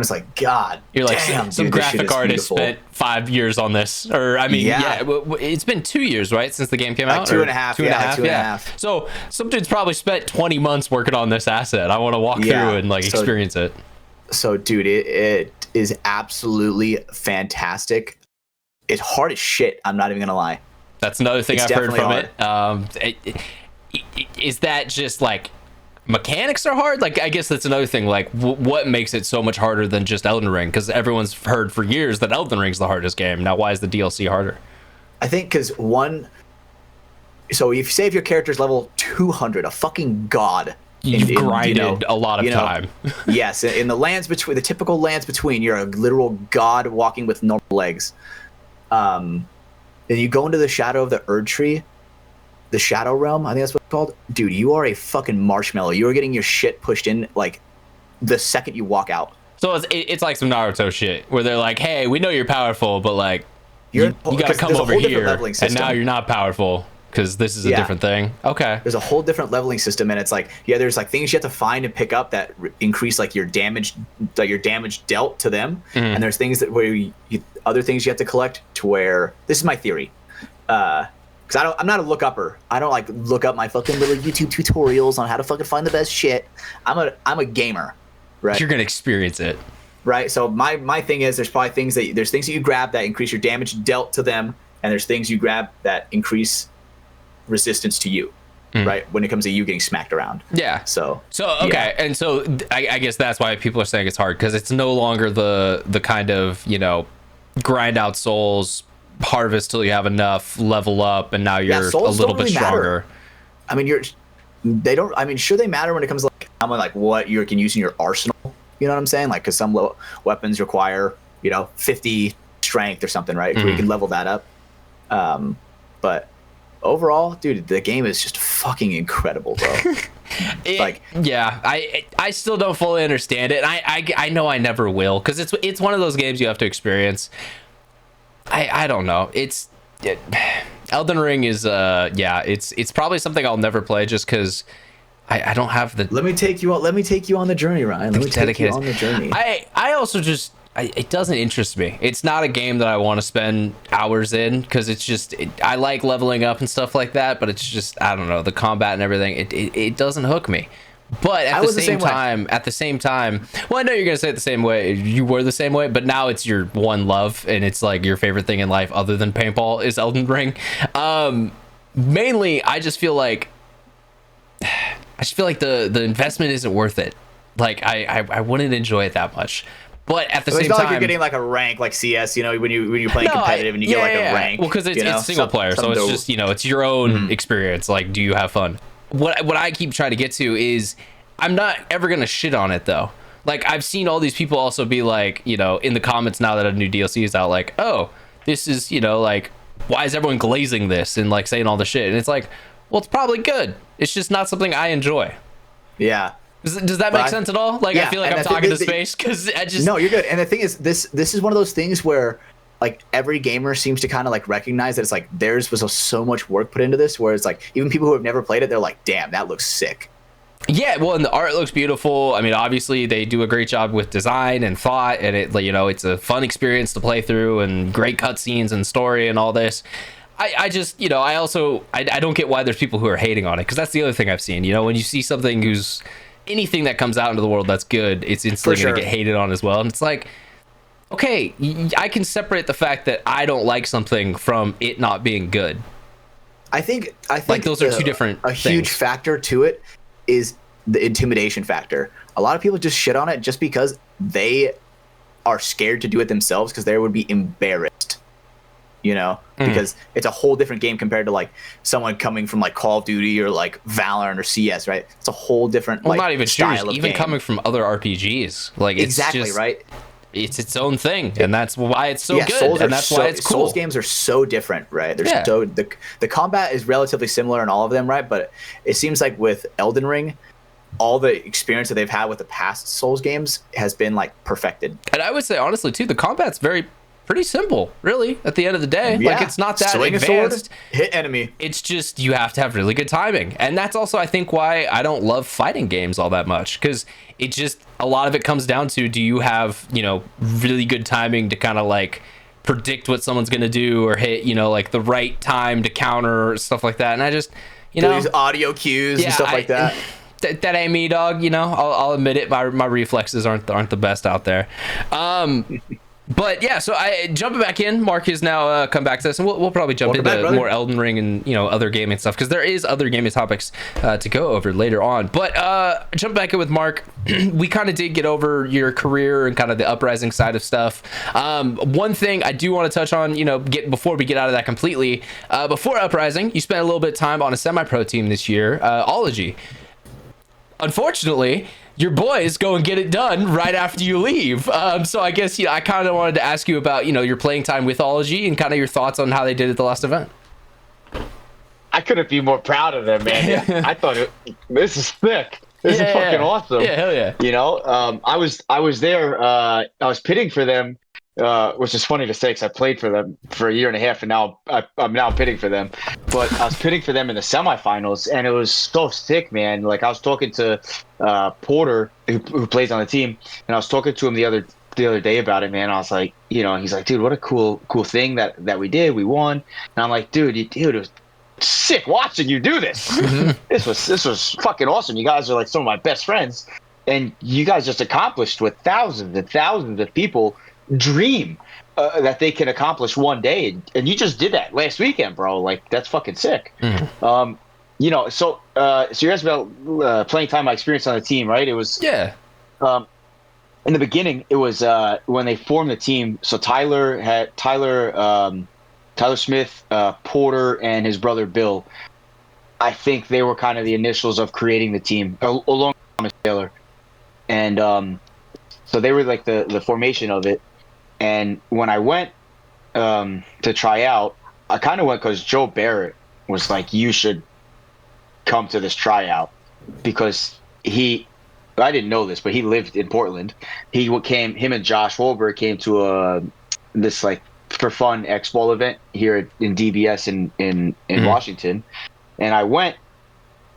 just like, God, you're like, damn, some dude, graphic artist spent 5 years on this, or I mean, it's been 2 years, right, since the game came out? 2.5, two and a half. So some dude's probably spent 20 months working on this asset. I want to walk through and like experience it. So, dude, it is absolutely fantastic. It's hard as shit. I'm not even gonna lie. That's another thing I've heard from it. Is that just like mechanics are hard? Like, I guess that's another thing. Like, what makes it so much harder than just Elden Ring? Because everyone's heard for years that Elden Ring's the hardest game. Now, why is the DLC harder? I think because so if you save your character's level 200, a fucking god. You've grinded a lot of time. Yes, in the lands between, the typical lands between, you're a literal god walking with normal legs. Then you go into the shadow of the Erd Tree, the Shadow Realm, I think that's what it's called. Dude, you are a fucking marshmallow. You are getting your shit pushed in like the second you walk out. So it's like some Naruto shit where they're like, hey, we know you're powerful, but like you gotta come over here, and now you're not powerful because this is a different thing. Okay. There's a whole different leveling system, and it's like, there's like things you have to find and pick up that increase like your damage dealt to them, and there's things that other things you have to collect to where, this is my theory, because I'm not a look-upper. I don't like look up my fucking little YouTube tutorials on how to fucking find the best shit. I'm a gamer, right? You're gonna experience it, right? So my thing is, there's things that you grab that increase your damage dealt to them, and there's things you grab that increase resistance to you. right? When it comes to you getting smacked around. Yeah. So okay, yeah. And so I guess that's why people are saying it's hard, because it's no longer the kind of, you know, grind out souls, harvest till you have enough, level up, and now you're a little bit stronger. I mean, they don't. I mean, sure they matter when it comes to like what you can use in your arsenal. You know what I'm saying? Like, because some weapons require 50 strength or something, right? Where you can level that up. But overall, dude, the game is just fucking incredible, bro. I still don't fully understand it. And I know I never will, because it's one of those games you have to experience. I don't know. Elden Ring is it's probably something I'll never play, just because I don't have the. Let me take you on the journey, Ryan. Let me take you on the journey. I also just. It doesn't interest me. It's not a game that I want to spend hours in, because it's just I like leveling up and stuff like that, but it's just, I don't know, the combat and everything, it doesn't hook me. But at the same time, well, I know you're gonna say it the same way. You were the same way, but now it's your one love, and it's like your favorite thing in life other than paintball is Elden Ring. Mainly, I just feel like the investment isn't worth it. Like I wouldn't enjoy it that much. But at the same time, like you're getting like a rank like CS, when you're playing competitive and you get like a rank. Well, because it's single player, so it's just it's your own experience. Like, do you have fun? What I keep trying to get to is, I'm not ever gonna shit on it though. Like, I've seen all these people also be like, in the comments now that a new DLC is out, like, oh, this is like, why is everyone glazing this and like saying all the shit? And it's like, well, it's probably good. It's just not something I enjoy. Yeah. Does that make sense at all? Like, yeah, I feel like I'm talking to space, because I just... No, you're good. And the thing is, this is one of those things where, like, every gamer seems to kind of, like, recognize that it's, like, theirs was so much work put into this, where it's, like, even people who have never played it, they're like, damn, that looks sick. Yeah, well, and the art looks beautiful. I mean, obviously, they do a great job with design and thought, and it's a fun experience to play through, and great cutscenes and story and all this. I just, I don't get why there's people who are hating on it, because that's the other thing I've seen. When you see something who's... anything that comes out into the world that's good, it's instantly going to get hated on as well. And it's like, okay, I can separate the fact that I don't like something from it not being good. I think like, those are two different things. Huge factor to it is the intimidation factor. A lot of people just shit on it just because they are scared to do it themselves, because they would be embarrassed. Because it's a whole different game compared to like someone coming from like Call of Duty or like Valorant or CS, right? It's a whole different not even style of even game. coming from other RPGs. Like, it's exactly just, right. It's its own thing, and that's why it's so good, and that's why it's cool. Souls games are so different, right? They're so the combat is relatively similar in all of them, right? But it seems like with Elden Ring, all the experience that they've had with the past Souls games has been like perfected. And I would say honestly too, the combat's pretty simple, really, at the end of the day. Yeah. Like, it's not that Swing advanced. A sword, hit enemy. It's just, you have to have really good timing. And that's also, I think, why I don't love fighting games all that much, because it just, a lot of it comes down to, do you have, really good timing to kind of like predict what someone's going to do, or hit, like the right time to counter, or stuff like that. And I just, these audio cues and stuff like that. That ain't me, dog. I'll admit it. My reflexes aren't the best out there. But yeah, so jumping back in, Mark has now come back to this, and we'll probably jump into more Elden Ring and other gaming stuff, because there is other gaming topics to go over later on. But jump back in with Mark. We kind of did get over your career and kind of the Uprising side of stuff. One thing I do want to touch on, before we get out of that completely, before Uprising, you spent a little bit of time on a semi-pro team this year, Ology. Unfortunately, your boys go and get it done right after you leave. So I guess I kind of wanted to ask you about your playing time with Ology and kind of your thoughts on how they did at the last event. I couldn't be more proud of them, man. I thought this is sick. This is fucking awesome. Yeah, hell yeah. I was there. I was pitting for them, which is funny to say because I played for them for a year and a half, and now I'm now pitting for them. But I was pitting for them in the semifinals, and it was so sick, man. Like, I was talking to Porter, who plays on the team, and I was talking to him the other day about it, man. I was like, he's like, dude, what a cool thing that we did. We won, and I'm like, dude, it was sick watching you do this. This was fucking awesome. You guys are like some of my best friends, and you guys just accomplished what thousands and thousands of people dream that they can accomplish one day, and you just did that last weekend, bro. Like, that's fucking sick. So you asked about playing time, my experience on the team, right? It was Yeah. In the beginning, it was when they formed the team. So Tyler Smith, Porter, and his brother Bill. I think they were kind of the initials of creating the team, along with Thomas Taylor, and so they were like the formation of it. And when I went to try out, I kind of went because Joe Barrett was like, "You should come to this tryout," because I didn't know this, but he lived in Portland. Him and Josh Wolberg came to this like for fun X-Ball event here in DBS in Washington, and I went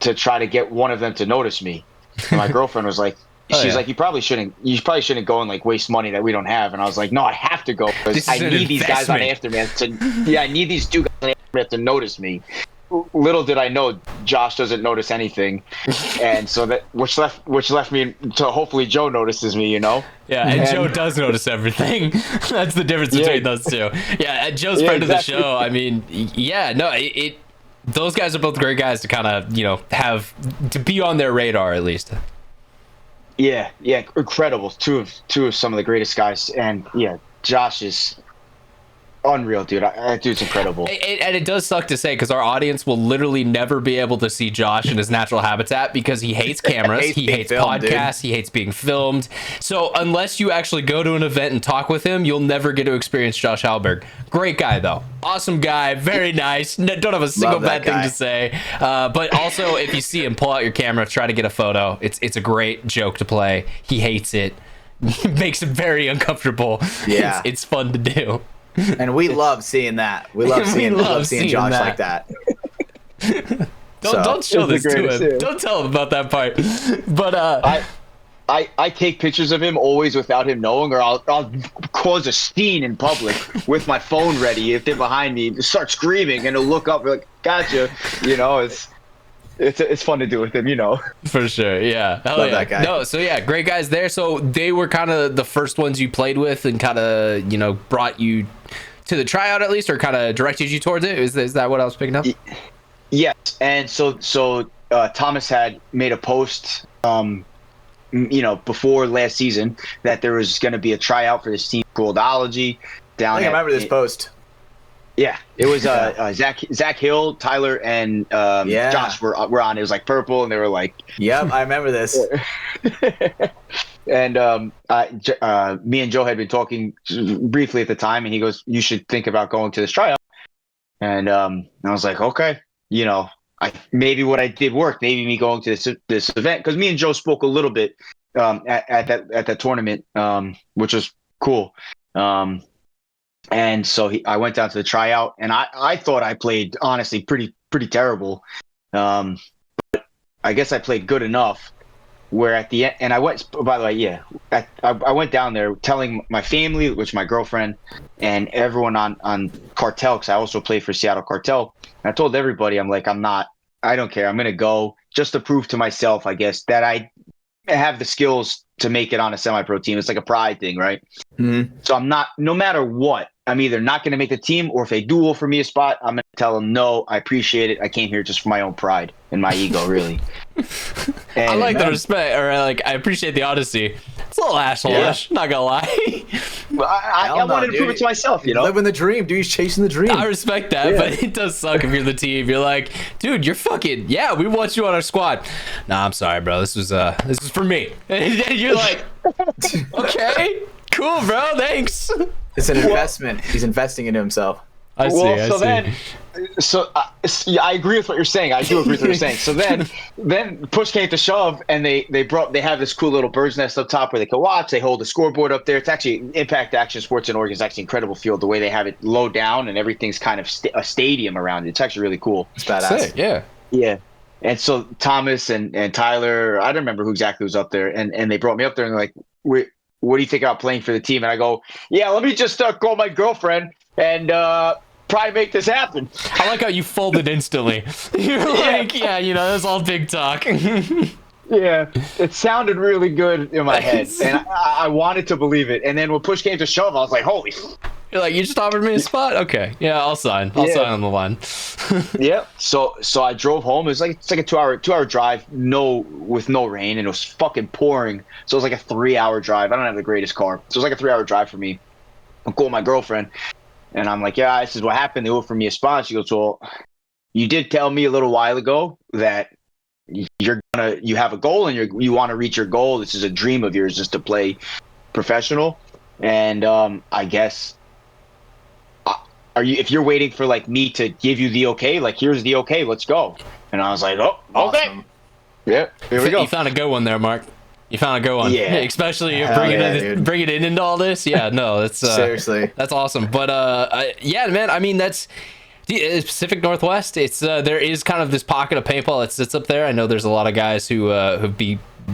to try to get one of them to notice me. And my girlfriend was like, like, you probably shouldn't go and like waste money that we don't have. And I was like, no, I have to go because I need these guys on Aftermath I need these two guys on Aftermath to notice me. Little did I know Josh doesn't notice anything, and so which left me to hopefully Joe notices me, Yeah, and Joe does notice everything. That's the difference between those two. Yeah, Joe's friend of the show. I mean, those guys are both great guys to kind of have to be on their radar at least. Yeah, incredible. Two of some of the greatest guys, and Josh is unreal, dude. That dude's incredible. And it does suck to say because our audience will literally never be able to see Josh in his natural habitat because he hates cameras, he hates podcasts, he hates being filmed. So unless you actually go to an event and talk with him, you'll never get to experience Josh Halberg. Great guy though, awesome guy, very nice. Don't have a single bad thing to say. But also, if you see him, pull out your camera, try to get a photo. It's a great joke to play. He hates it. It makes him very uncomfortable. Yeah, it's fun to do. And we love seeing that. We love seeing Josh like that. Don't show this to him. Yeah. Don't tell him about that part. But I take pictures of him always without him knowing, or I'll cause a scene in public with my phone ready. If they're behind me, start screaming, and he'll look up like, "Gotcha," It's fun to do with him, For sure, yeah. Hell Love yeah. that guy. No, so yeah, great guys there. So they were kind of the first ones you played with and kind of, brought you to the tryout at least, or kind of directed you towards it. Is that what I was picking up? Yes, and so Thomas had made a post, before last season that there was going to be a tryout for this team Goldology down. I remember this post. Yeah, it was Zach Hill, Tyler, and Josh were on. It was like purple, and they were like, "Yep, I remember this." And me and Joe had been talking briefly at the time, and he goes, "You should think about going to this tryout." And I was like, "Okay, maybe what I did worked. Maybe me going to this event, because me and Joe spoke a little bit at that tournament, which was cool." And so I went down to the tryout, and I thought I played honestly pretty terrible, but I guess I played good enough. Where at the end, and I went. By the way, I went down there telling my family, which my girlfriend, and everyone on Cartel, because I also played for Seattle Cartel. And I told everybody, I'm like, I don't care. I'm gonna go just to prove to myself, I guess, that I have the skills to make it on a semi-pro team. It's like a pride thing, right? Mm-hmm. So I'm not, no matter what, I'm either not going to make the team, or if they do offer me a spot, I'm going to tell them, no, I appreciate it. I came here just for my own pride and my ego, really. And, I like the respect, or I appreciate the honesty. It's a little asshole-ish, not gonna lie. I wanted to prove it to myself, Living the dream, dude. He's chasing the dream. I respect that, but it does suck if you're the team. You're like, dude, you're fucking, we want you on our squad. Nah, I'm sorry, bro. This was for me. And you're like, okay, cool, bro. Thanks. It's an investment. He's investing into himself. I see. I agree with what you're saying. I do agree with what you're saying. So then push came to shove, and they have this cool little bird's nest up top where they can watch. They hold a scoreboard up there. It's actually Impact Action Sports in Oregon is actually an incredible field. The way they have it low down and everything's kind of a stadium around it. It's actually really cool. It's badass. Sick, yeah. Yeah. And so Thomas and Tyler, I don't remember who exactly was up there, and they brought me up there and they're like, what do you think about playing for the team? And I go, let me just call my girlfriend and probably make this happen. I like how you folded instantly. You're like, that's all big talk. Yeah, it sounded really good in my head, and I wanted to believe it. And then when push came to shove, I was like, holy. You're like, you just offered me a spot? Okay. Yeah, I'll sign. I'll sign on the line. Yeah. So I drove home. It's like a 2-hour drive, with no rain, and it was fucking pouring. So it was like a 3-hour drive. I don't have the greatest car. So it was like a 3-hour drive for me. I'm cool with my girlfriend. And I'm like, yeah, this is what happened. They offered me a spot. She goes, well, you did tell me a little while ago that you have a goal and you want to reach your goal. This is a dream of yours, just to play professional. And I guess if you're waiting for like me to give you the okay, like here's the okay, let's go. And I was like, oh, okay. Awesome. Yeah, here we go. You found a good one there, Mark. You found a good one. Yeah. Especially bringing it into all this. Yeah, no, that's seriously, that's awesome. But yeah, man, I mean, that's the Pacific Northwest. It's there is kind of this pocket of paintball that sits up there. I know there's a lot of guys who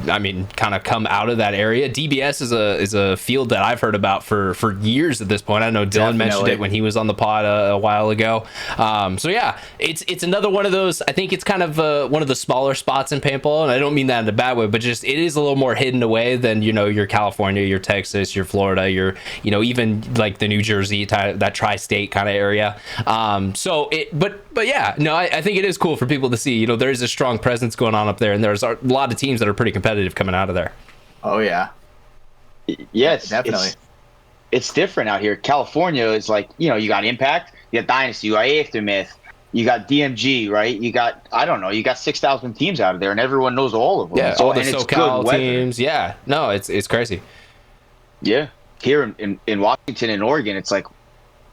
kind of come out of that area. DBS is a field that I've heard about for years at this point. I know Dylan mentioned it when he was on the pod a while ago. So yeah, it's another one of those. I think it's kind of one of the smaller spots in paintball, and I don't mean that in a bad way, but just it is a little more hidden away than your California, your Texas, your Florida, your even like the New Jersey, that tri-state kind of area. But yeah, no, I think it is cool for people to see. There is a strong presence going on up there, and there's a lot of teams that are pretty competitive coming out of there. Oh yeah. Yes, definitely. It's different out here. California is like, you got Impact, you got Dynasty, you got Aftermath, you got DMG, right? You got, I don't know, you got 6,000 teams out of there, and everyone knows all of them. Yeah, all the SoCal teams. Yeah, no, it's crazy. Yeah, here in Washington and Oregon, it's like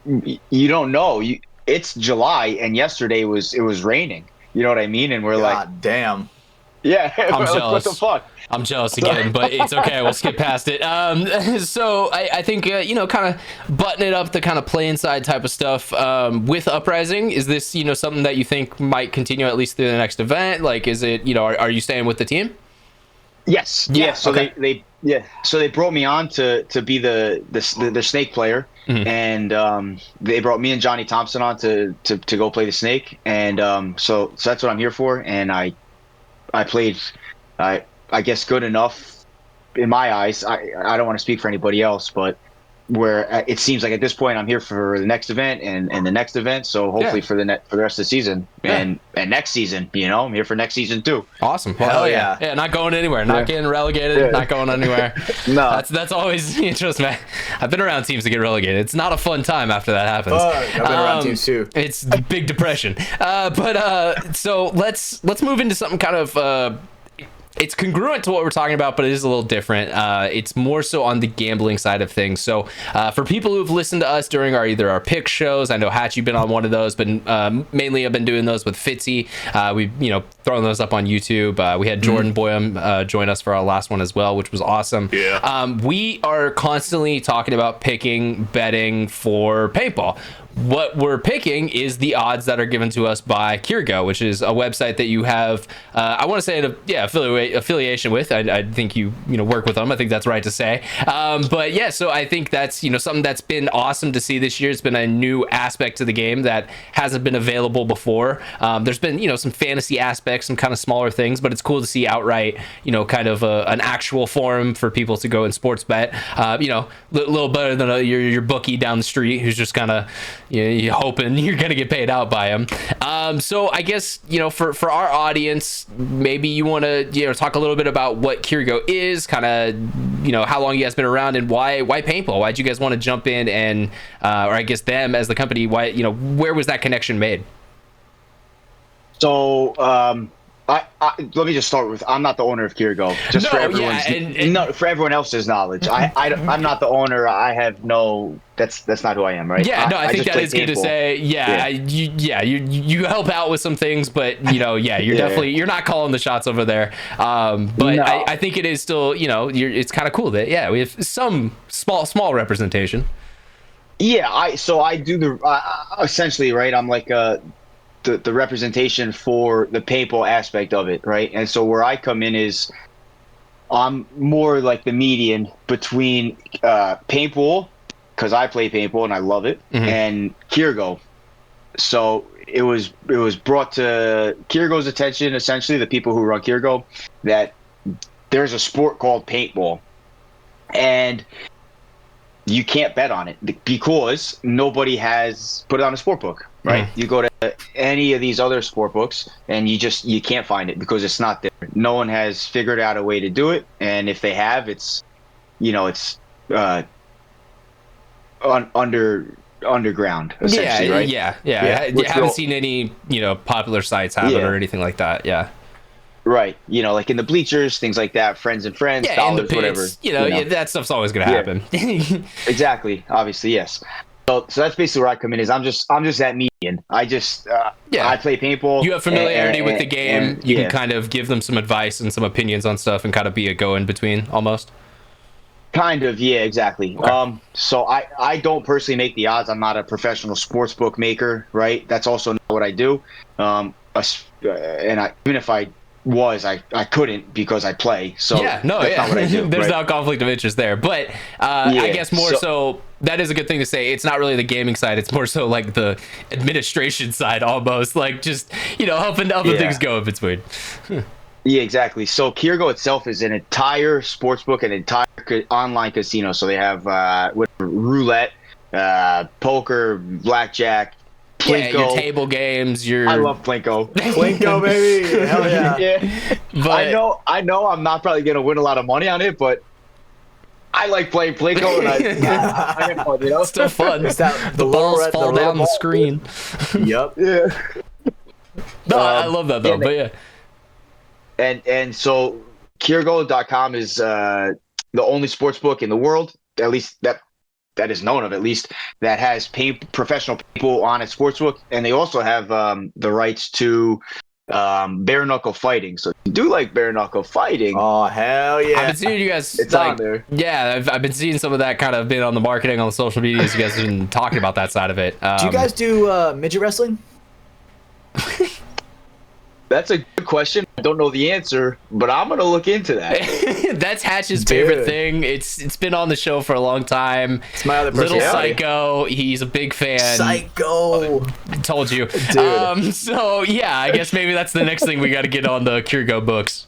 you don't know. It's July, and yesterday it was raining. You know what I mean? And we're God damn. Yeah, I'm jealous. What the fuck? I'm jealous again, but it's okay. We'll skip past it. So I think, kind of button it up, the kind of play inside type of stuff with Uprising. Is this, something that you think might continue at least through the next event? Like, is it, are you staying with the team? Yes. Yeah. So okay. So they brought me on to be the snake player, and they brought me and Johnny Thompson on to go play the snake, and so that's what I'm here for. And I played, I guess, good enough in my eyes. I don't want to speak for anybody else, but where it seems like at this point I'm here for the next event and the next event. So hopefully for the rest of the season and next season, I'm here for next season too. Awesome. Hell yeah. Yeah. Not going anywhere. Not getting relegated. Not going anywhere. No. That's always, trust me. I've been around teams that get relegated. It's not a fun time after that happens. I've been around teams too. It's big depression. So let's move into something kind of, it's congruent to what we're talking about, but it is a little different. It's more so on the gambling side of things. So for people who've listened to us during either our pick shows, I know Hatch, you've been on one of those, but mainly I've been doing those with Fitzy. We've thrown those up on YouTube. We had Jordan Boyum join us for our last one as well, which was awesome. Yeah. We are constantly talking about betting for paintball. What we're picking is the odds that are given to us by Kirgo, which is a website that you have, I want to say, affiliation with. I think you work with them. I think that's right to say. But yeah, so I think that's something that's been awesome to see this year. It's been a new aspect to the game that hasn't been available before. There's been some fantasy aspects, some kind of smaller things, but it's cool to see outright kind of an actual forum for people to go and sports bet. A little better than your bookie down the street who's just kind of you're hoping you're gonna get paid out by him. So I guess for our audience, maybe you want to talk a little bit about what Kirgo is, kind of how long you guys been around, and why paintball. Why'd you guys want to jump in and or I guess them as the company? Why where was that connection made? So let me just start with, I'm not the owner of Kirgo. Just for everyone's, for everyone else's knowledge. I'm not the owner. I have no. That's not who I am, right? Yeah, no, I think that is good to say. You help out with some things, but you're definitely you're not calling the shots over there. But I think it is still it's kind of cool that we have some small representation. Yeah, I do the essentially, right. I'm like the representation for the paintball aspect of it, right? And so where I come in is I'm more like the median between paintball, because I play paintball and I love it, and Kirgo. So it was brought to Kirgo's attention, essentially the people who run Kirgo, that there's a sport called paintball, and you can't bet on it because nobody has put it on a sport book, right? You go to any of these other sport books and you can't find it because it's not there. No one has figured out a way to do it, and if they have, it's underground, essentially, right? Yeah. I haven't seen any popular sites have it or anything like that. Right, like in the bleachers, things like that, friends and friends, dollars, whatever. That stuff's always gonna happen. Exactly, obviously, yes. So that's basically where I come in. Is I'm just that median. I play paintball. You have familiarity with the game. You can kind of give them some advice and some opinions on stuff, and kind of be a go in between, almost. Kind of, yeah, exactly. Okay. So I don't personally make the odds. I'm not a professional sports book maker, right? That's also not what I do. And even if I was, I couldn't because I play. So that's not what I do. There's no conflict of interest there. But I guess more so that is a good thing to say. It's not really the gaming side. It's more so like the administration side, almost like just helping things go in between. Yeah, exactly. So Kirgo itself is an entire sports book, an entire online casino. So they have roulette, poker, blackjack, Plinko. Your table games. I love Plinko. Plinko, baby. Hell yeah. But I know I'm not probably going to win a lot of money on it, but I like playing Plinko, and I get fun, It's still fun. The balls fall down the screen. Yep. Yeah. No, I love that, though. But yeah. And so Kirgo.com is the only sports book in the world, at least that is known of, at least, that has professional people on its sportsbook, and they also have the rights to bare knuckle fighting. So if you do like bare knuckle fighting, oh hell yeah! I've been seeing you guys. It's on there. Yeah, I've been seeing some of that kind of been on the marketing on the social medias. You guys have been talking about that side of it. Do you guys do midget wrestling? That's a good question. I don't know the answer, but I'm gonna look into that. That's Hatch's favorite thing. It's been on the show for a long time. It's my other Little Psycho. He's a big fan. Psycho. Told you. Dude. So yeah, I guess maybe that's the next thing we got to get on the Kirgo books.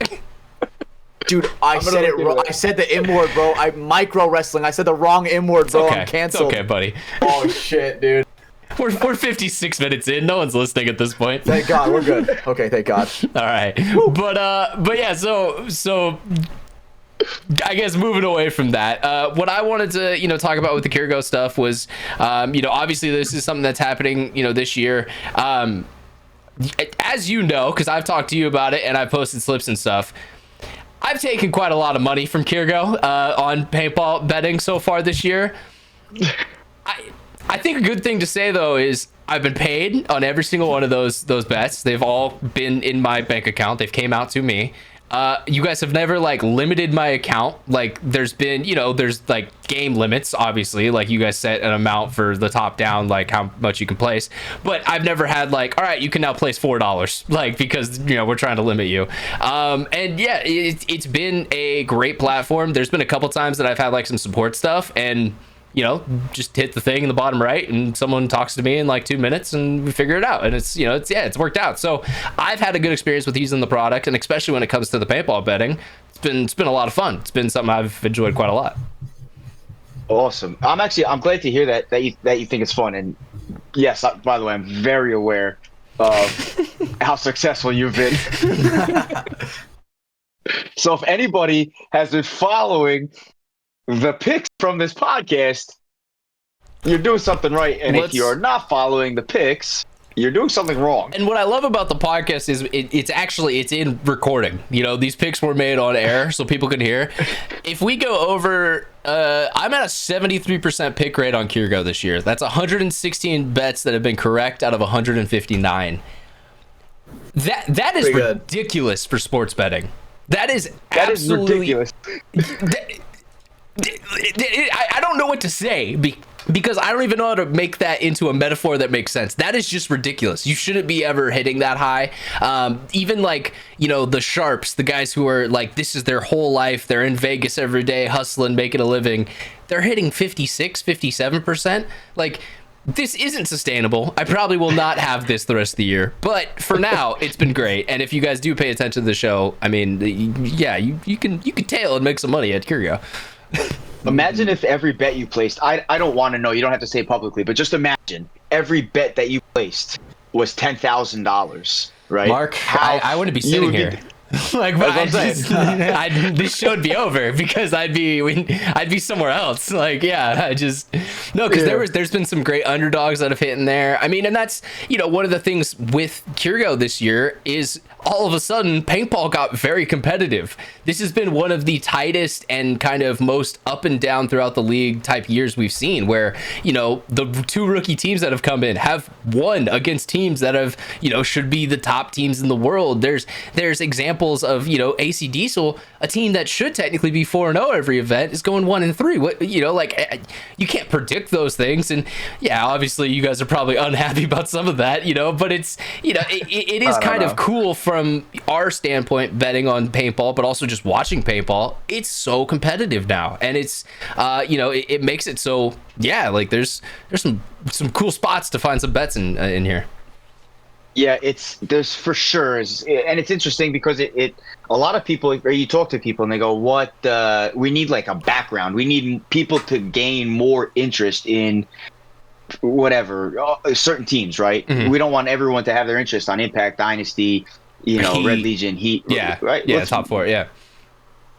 Dude, I said it wrong. I said the M word, bro. Micro wrestling. I said the wrong M word, bro. Okay. I'm canceled. It's okay, buddy. Oh shit, dude. We're 56 minutes in. No one's listening at this point. Thank God, we're good. Okay, thank God. All right, but yeah. So I guess moving away from that, what I wanted to talk about with the Kirgo stuff was obviously this is something that's happening this year. As you know, because I've talked to you about it and I've posted slips and stuff. I've taken quite a lot of money from Kirgo on paintball betting so far this year. I think a good thing to say though is I've been paid on every single one of those bets. They've all been in my bank account. They've came out to me. You guys have never limited my account. There's been, there's game limits, obviously. You guys set an amount for the top down, how much you can place. But I've never had all right, you can now place $4, because we're trying to limit you. And yeah, it's been a great platform. There's been a couple times that I've had some support stuff and just hit the thing in the bottom right and someone talks to me in 2 minutes and we figure it out. And it's worked out. So I've had a good experience with using the product, and especially when it comes to the paintball betting, it's been a lot of fun. It's been something I've enjoyed quite a lot. Awesome. I'm glad to hear that you think it's fun. And yes, by the way, I'm very aware of how successful you've been. So if anybody has been following the picks from this podcast, you're doing something right. And if you're not following the picks, you're doing something wrong. And what I love about the podcast is it's in recording. These picks were made on air so people can hear. If we go over, I'm at a 73% pick rate on Kirgo this year. That's 116 bets that have been correct out of 159. That is ridiculous for sports betting. That is absolutely ridiculous. I don't know what to say because I don't even know how to make that into a metaphor that makes sense. That is just ridiculous. You shouldn't be ever hitting that high. Even the sharps, the guys who are this is their whole life. They're in Vegas every day, hustling, making a living. They're hitting 56, 57%. This isn't sustainable. I probably will not have this the rest of the year, but for now it's been great. And if you guys do pay attention to the show, I mean, yeah, you can tail and make some money at Kirgo. Imagine if every bet you placed, I don't want to know, you don't have to say it publicly, but just imagine every bet that you placed was $10,000, right? Mark, I wouldn't be sitting here. Like, but this show would be over because I'd be somewhere else. Like, yeah, because there's been some great underdogs that have hit in there. I mean, and that's, one of the things with Kirgo this year is all of a sudden paintball got very competitive. This has been one of the tightest and kind of most up and down throughout the league type years we've seen, where, the two rookie teams that have come in have won against teams that have, should be the top teams in the world. There's examples of, AC Diesel, a team that should technically be 4-0 every event, is going 1-3. What, you can't predict those things. And yeah, obviously you guys are probably unhappy about some of that, but it's, it is kind of cool from our standpoint, betting on paintball, but also just watching paintball. It's so competitive now, and it's, it makes it so, yeah, like there's some cool spots to find some bets in here. Yeah, there's for sure, and it's interesting because it a lot of people, or you talk to people and they go, what, we need like a background. We need people to gain more interest in whatever, certain teams, right? Mm-hmm. We don't want everyone to have their interest on Impact, Dynasty, Red Legion, Heat. Yeah, right? Yeah, top four, yeah.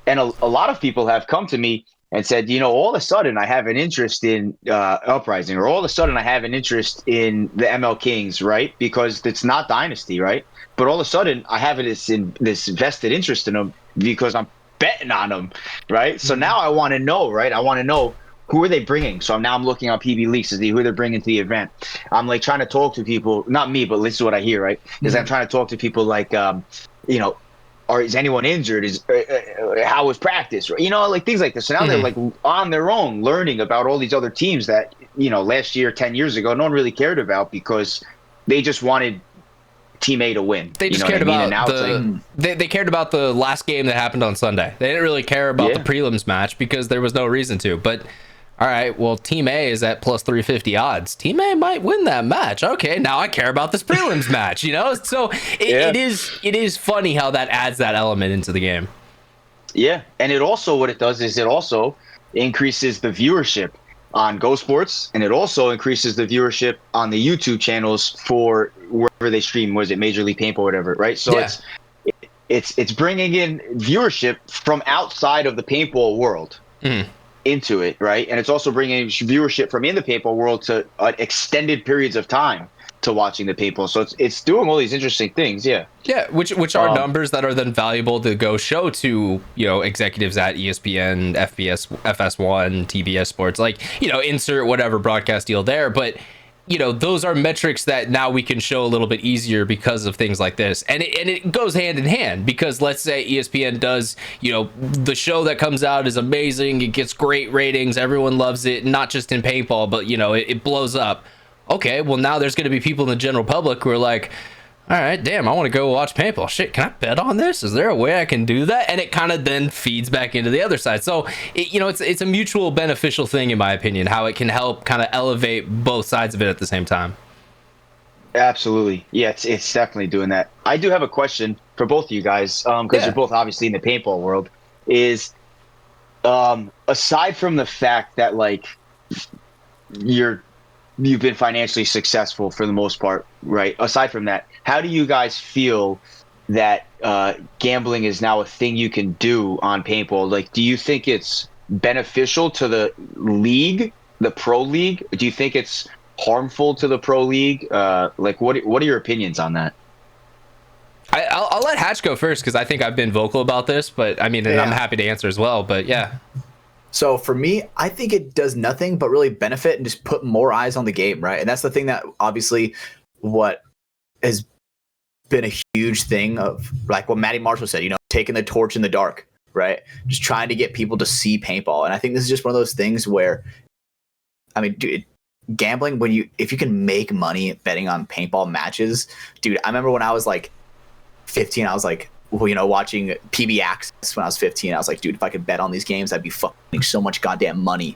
And a lot of people have come to me and said, all of a sudden I have an interest in Uprising, or all of a sudden I have an interest in the ML Kings, right? Because it's not Dynasty, right? But all of a sudden I have this vested interest in them because I'm betting on them, right? So now I want to know, right? I want to know, who are they bringing? So now I'm looking on PB Leaks to see who they're bringing to the event. I'm like trying to talk to people, not me, but this is what I hear, right? Is I'm trying to talk to people like, or is anyone injured? How was practice? Like things like this. So now they're like on their own learning about all these other teams that, last year, 10 years ago, no one really cared about because they just wanted Team A to win. They just cared about they cared about the last game that happened on Sunday. They didn't really care about the prelims match because there was no reason to. But all right, well, Team A is at plus 350 odds. Team A might win that match. Okay, now I care about this prelims match, So it is funny how that adds that element into the game. Yeah, and it also, what it does is it also increases the viewership on Go Sports, and it also increases the viewership on the YouTube channels for wherever they stream. Was it Major League Paintball or whatever, right? So it's bringing in viewership from outside of the paintball world. Into it, right? And it's also bringing viewership from in the paintball world to extended periods of time to watching the paintball. So it's doing all these interesting things. Yeah, which are numbers that are then valuable to go show to executives at ESPN, FBS, FS1, TBS Sports, insert whatever broadcast deal there. But those are metrics that now we can show a little bit easier because of things like this. And it goes hand in hand because let's say ESPN does, the show that comes out is amazing. It gets great ratings. Everyone loves it, not just in paintball, but, it blows up. Okay, well, now there's going to be people in the general public who are like, all right, damn, I want to go watch paintball. Shit, can I bet on this? Is there a way I can do that? And it kind of then feeds back into the other side. So, it's a mutual beneficial thing, in my opinion, how it can help kind of elevate both sides of it at the same time. Absolutely. Yeah, it's definitely doing that. I do have a question for both of you guys, because you're both obviously in the paintball world, is aside from the fact that, you've been financially successful for the most part, right? Aside from that, how do you guys feel that gambling is now a thing you can do on paintball? Do you think it's beneficial to the league, the pro league? Do you think it's harmful to the pro league? What are your opinions on that? I'll let Hatch go first because I think I've been vocal about this, but I mean, and I'm happy to answer as well. But yeah. So for me, I think it does nothing but really benefit and just put more eyes on the game, right? And that's the thing that obviously what has been a huge thing of like what Matty Marshall said, taking the torch in the dark, right? Just trying to get people to see paintball. And I think this is just one of those things where, I mean, dude, gambling, if you can make money betting on paintball matches, dude, I remember when I was like 15, I was like, watching PB Access when I was 15. I was like, dude, if I could bet on these games, I'd be fucking so much goddamn money,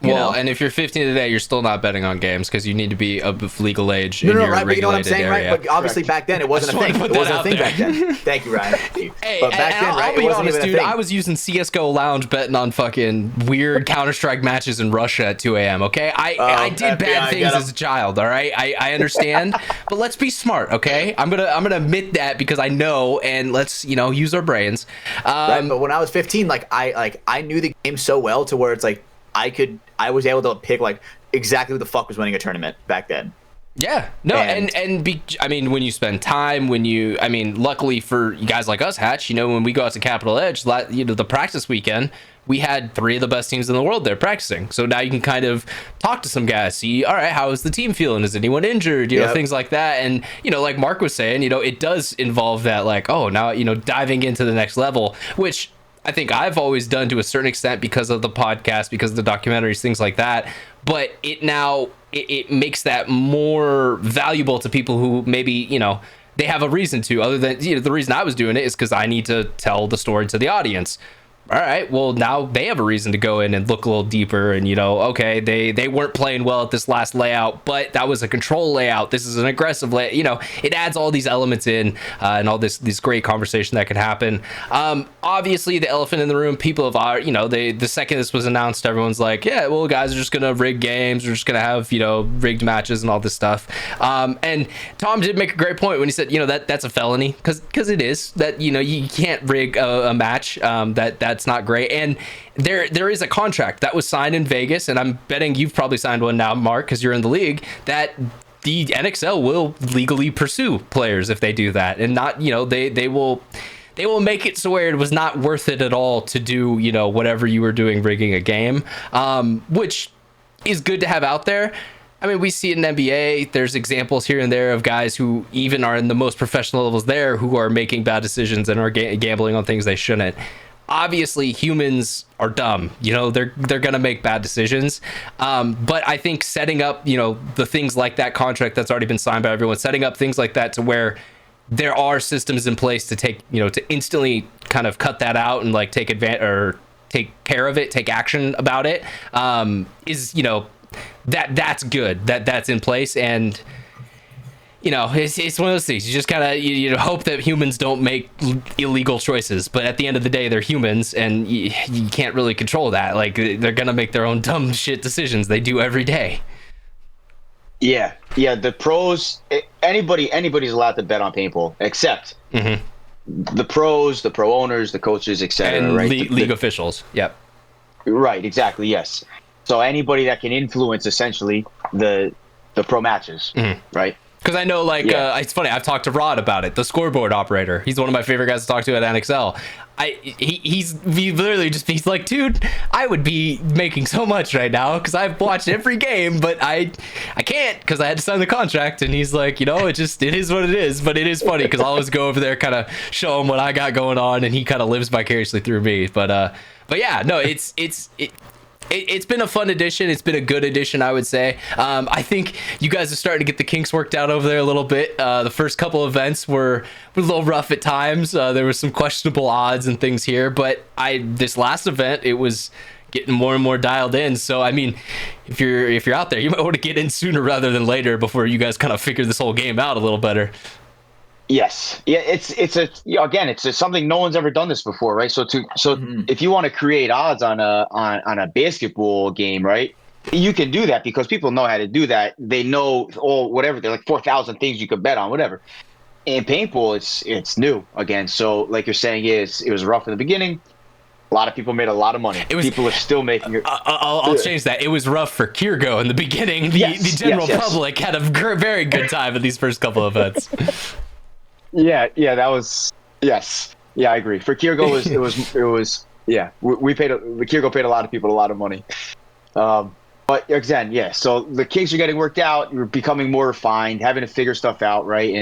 Well, and if you're 15 today, you're still not betting on games because you need to be of legal age in your right, but you know what I'm saying, area. right? But obviously back then it wasn't a thing. It wasn't a thing back then. Thank you, Ryan. Hey, but back then, right, I'll be honest, dude, I I was using CSGO Lounge betting on fucking weird Counter-Strike matches in Russia at 2 a.m., okay? I did bad things as a child, all right? I understand, but let's be smart, okay? I'm gonna admit that because I know, and let's, use our brains. Right, but when I was 15, I knew the game so well to where it's like I was able to pick like exactly who the fuck was winning a tournament back then. Yeah, no, I mean, when you spend time, luckily for guys like us, Hatch, when we go out to Capital Edge, the practice weekend, we had 3 of the best teams in the world there practicing. So now you can kind of talk to some guys, see, all right, how is the team feeling? Is anyone injured? Things like that. And, like Mark was saying, it does involve that, like, oh, now, diving into the next level, which I think I've always done to a certain extent because of the podcast, because of the documentaries, things like that. But it makes that more valuable to people who maybe, they have a reason to, other than, the reason I was doing it is because I need to tell the story to the audience. All right, well, now they have a reason to go in and look a little deeper and, okay, they weren't playing well at this last layout, but that was a control layout. This is an aggressive layout. It adds all these elements in and all this great conversation that can happen. Obviously, the elephant in the room, people have, the second this was announced, everyone's like, yeah, well, guys are just going to rig games. We're just going to have, rigged matches and all this stuff. And Tom did make a great point when he said, that's a felony because it is that, you can't rig a match that's not great. And there is a contract that was signed in Vegas, and I'm betting you've probably signed one now, Mark, because you're in the league, that the NXL will legally pursue players if they do that, and not, they will make it so where it was not worth it at all to do, whatever you were doing rigging a game, which is good to have out there. I mean, we see it in NBA. There's examples here and there of guys who even are in the most professional levels there who are making bad decisions and are gambling on things they shouldn't. Obviously, humans are dumb. They're gonna make bad decisions. But I think setting up, the things like that contract that's already been signed by everyone, setting up things like that to where there are systems in place to take, to instantly kind of cut that out and like take advantage or take care of it, take action about it, is, that's good. That's in place. And it's one of those things. You just gotta you hope that humans don't make illegal choices, but at the end of the day, they're humans, and you can't really control that. Like, they're gonna make their own dumb shit decisions. They do every day. Yeah. The pros, anybody's allowed to bet on paintball, except the pros, the pro owners, the coaches, etc. And right? league officials. Yep. Right. Exactly. Yes. So anybody that can influence essentially the pro matches, right? Because I know, it's funny, I've talked to Rod about it, the scoreboard operator. He's one of my favorite guys to talk to at NXL. He's literally he's like, dude, I would be making so much right now because I've watched every game, but I can't because I had to sign the contract. And he's like, it is what it is. But it is funny because I'll always go over there, kind of show him what I got going on, and he kind of lives vicariously through me. But yeah, no, it's been a fun edition. It's been a good edition, I would say. I think you guys are starting to get the kinks worked out over there a little bit. The first couple events were a little rough at times. There was some questionable odds and things here, but this last event, it was getting more and more dialed in. So, I mean, if you're out there, you might want to get in sooner rather than later before you guys kind of figure this whole game out a little better. Yes. Yeah. It's something no one's ever done this before, right? So if you want to create odds on a basketball game, right, you can do that because people know how to do that. They know whatever. They're like 4,000 things you could bet on, whatever. In paintball, it's new again. So like you're saying, it was rough in the beginning. A lot of people made a lot of money. People are still making it. I'll change that. It was rough for Kirgo in the beginning. The general public had a very good time at these first couple of events. Yeah, that was yes. Yeah, I agree. For Kirgo, it was yeah. Kirgo paid a lot of people a lot of money. But again, yeah. So the kinks are getting worked out. You're becoming more refined, having to figure stuff out, right,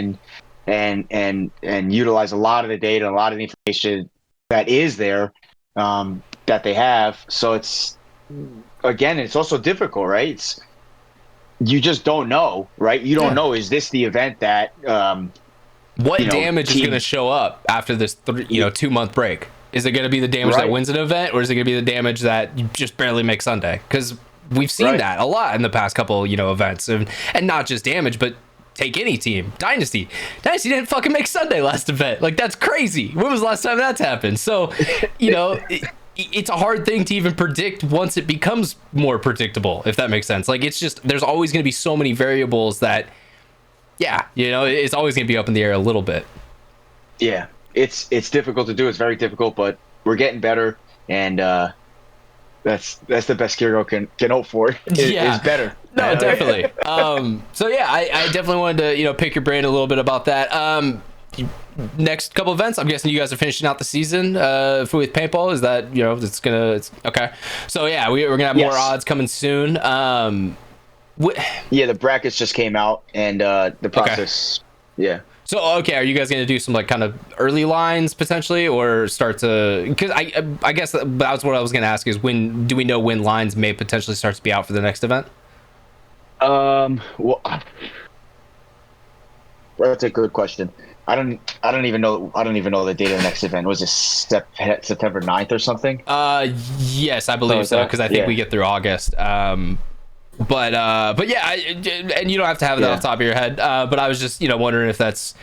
and utilize a lot of the data, a lot of the information that is there that they have. So it's also difficult, right? You just don't know, right? You don't know. Is this the event that what damage is going to show up after this 2-month break? Is it going to be the damage that wins an event, or is it going to be the damage that you just barely make Sunday? Because we've seen Right. that a lot in the past couple, events, and not just damage, but take any team. Dynasty didn't fucking make Sunday last event. Like, that's crazy. When was the last time that's happened? So, it's a hard thing to even predict once it becomes more predictable, if that makes sense. Like, it's just, there's always going to be so many variables that, it's always going to be up in the air a little bit. Yeah, it's difficult to do. It's very difficult, but we're getting better, and that's the best Kirgo can hope for. Is better. No, definitely. So yeah, I definitely wanted to pick your brain a little bit about that. Next couple events, I'm guessing you guys are finishing out the season with paintball. Is that it's okay? So yeah, we're gonna have more odds coming soon. Yeah, the brackets just came out, and the process. Okay. Yeah. So okay, are you guys gonna do some like kind of early lines potentially, or start to? Because I guess that's what I was gonna ask is do we know when lines may potentially start to be out for the next event? Well, that's a good question. I don't even know the date of the next event. Was it September 9th or something? Yes, I believe so, because I think we get through August. But yeah, and you don't have to have that off the top of your head. But I was just wondering if that's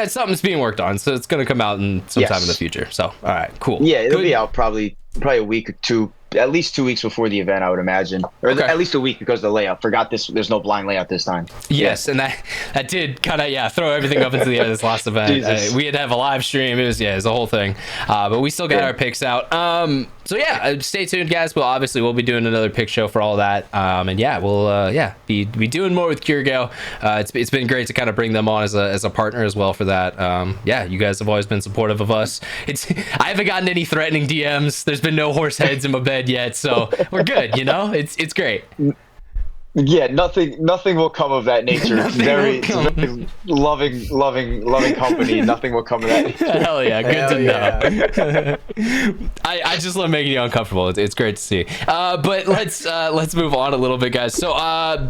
something's being worked on, so it's going to come out in sometime in the future. So all right, cool. Yeah, it'll be out probably a week or two, at least 2 weeks before the event, I would imagine, or at least a week, because of the layout. Forgot this. There's no blind layout this time. Yes, and that did kind of throw everything up into the air this last event. We had to have a live stream. It was a whole thing, but we still got our picks out. So yeah, stay tuned, guys. We'll be doing another pick show for all that, and yeah, we'll be doing more with Kirgo. It's been great to kind of bring them on as a partner as well for that. Yeah, you guys have always been supportive of us. I haven't gotten any threatening DMs. There's been no horse heads in my bed yet, so we're good. It's great. Yeah, nothing will come of that nature. It's very loving company. Nothing will come of that. Hell yeah, good to know. I just love making you uncomfortable. It's great to see. But let's move on a little bit, guys. So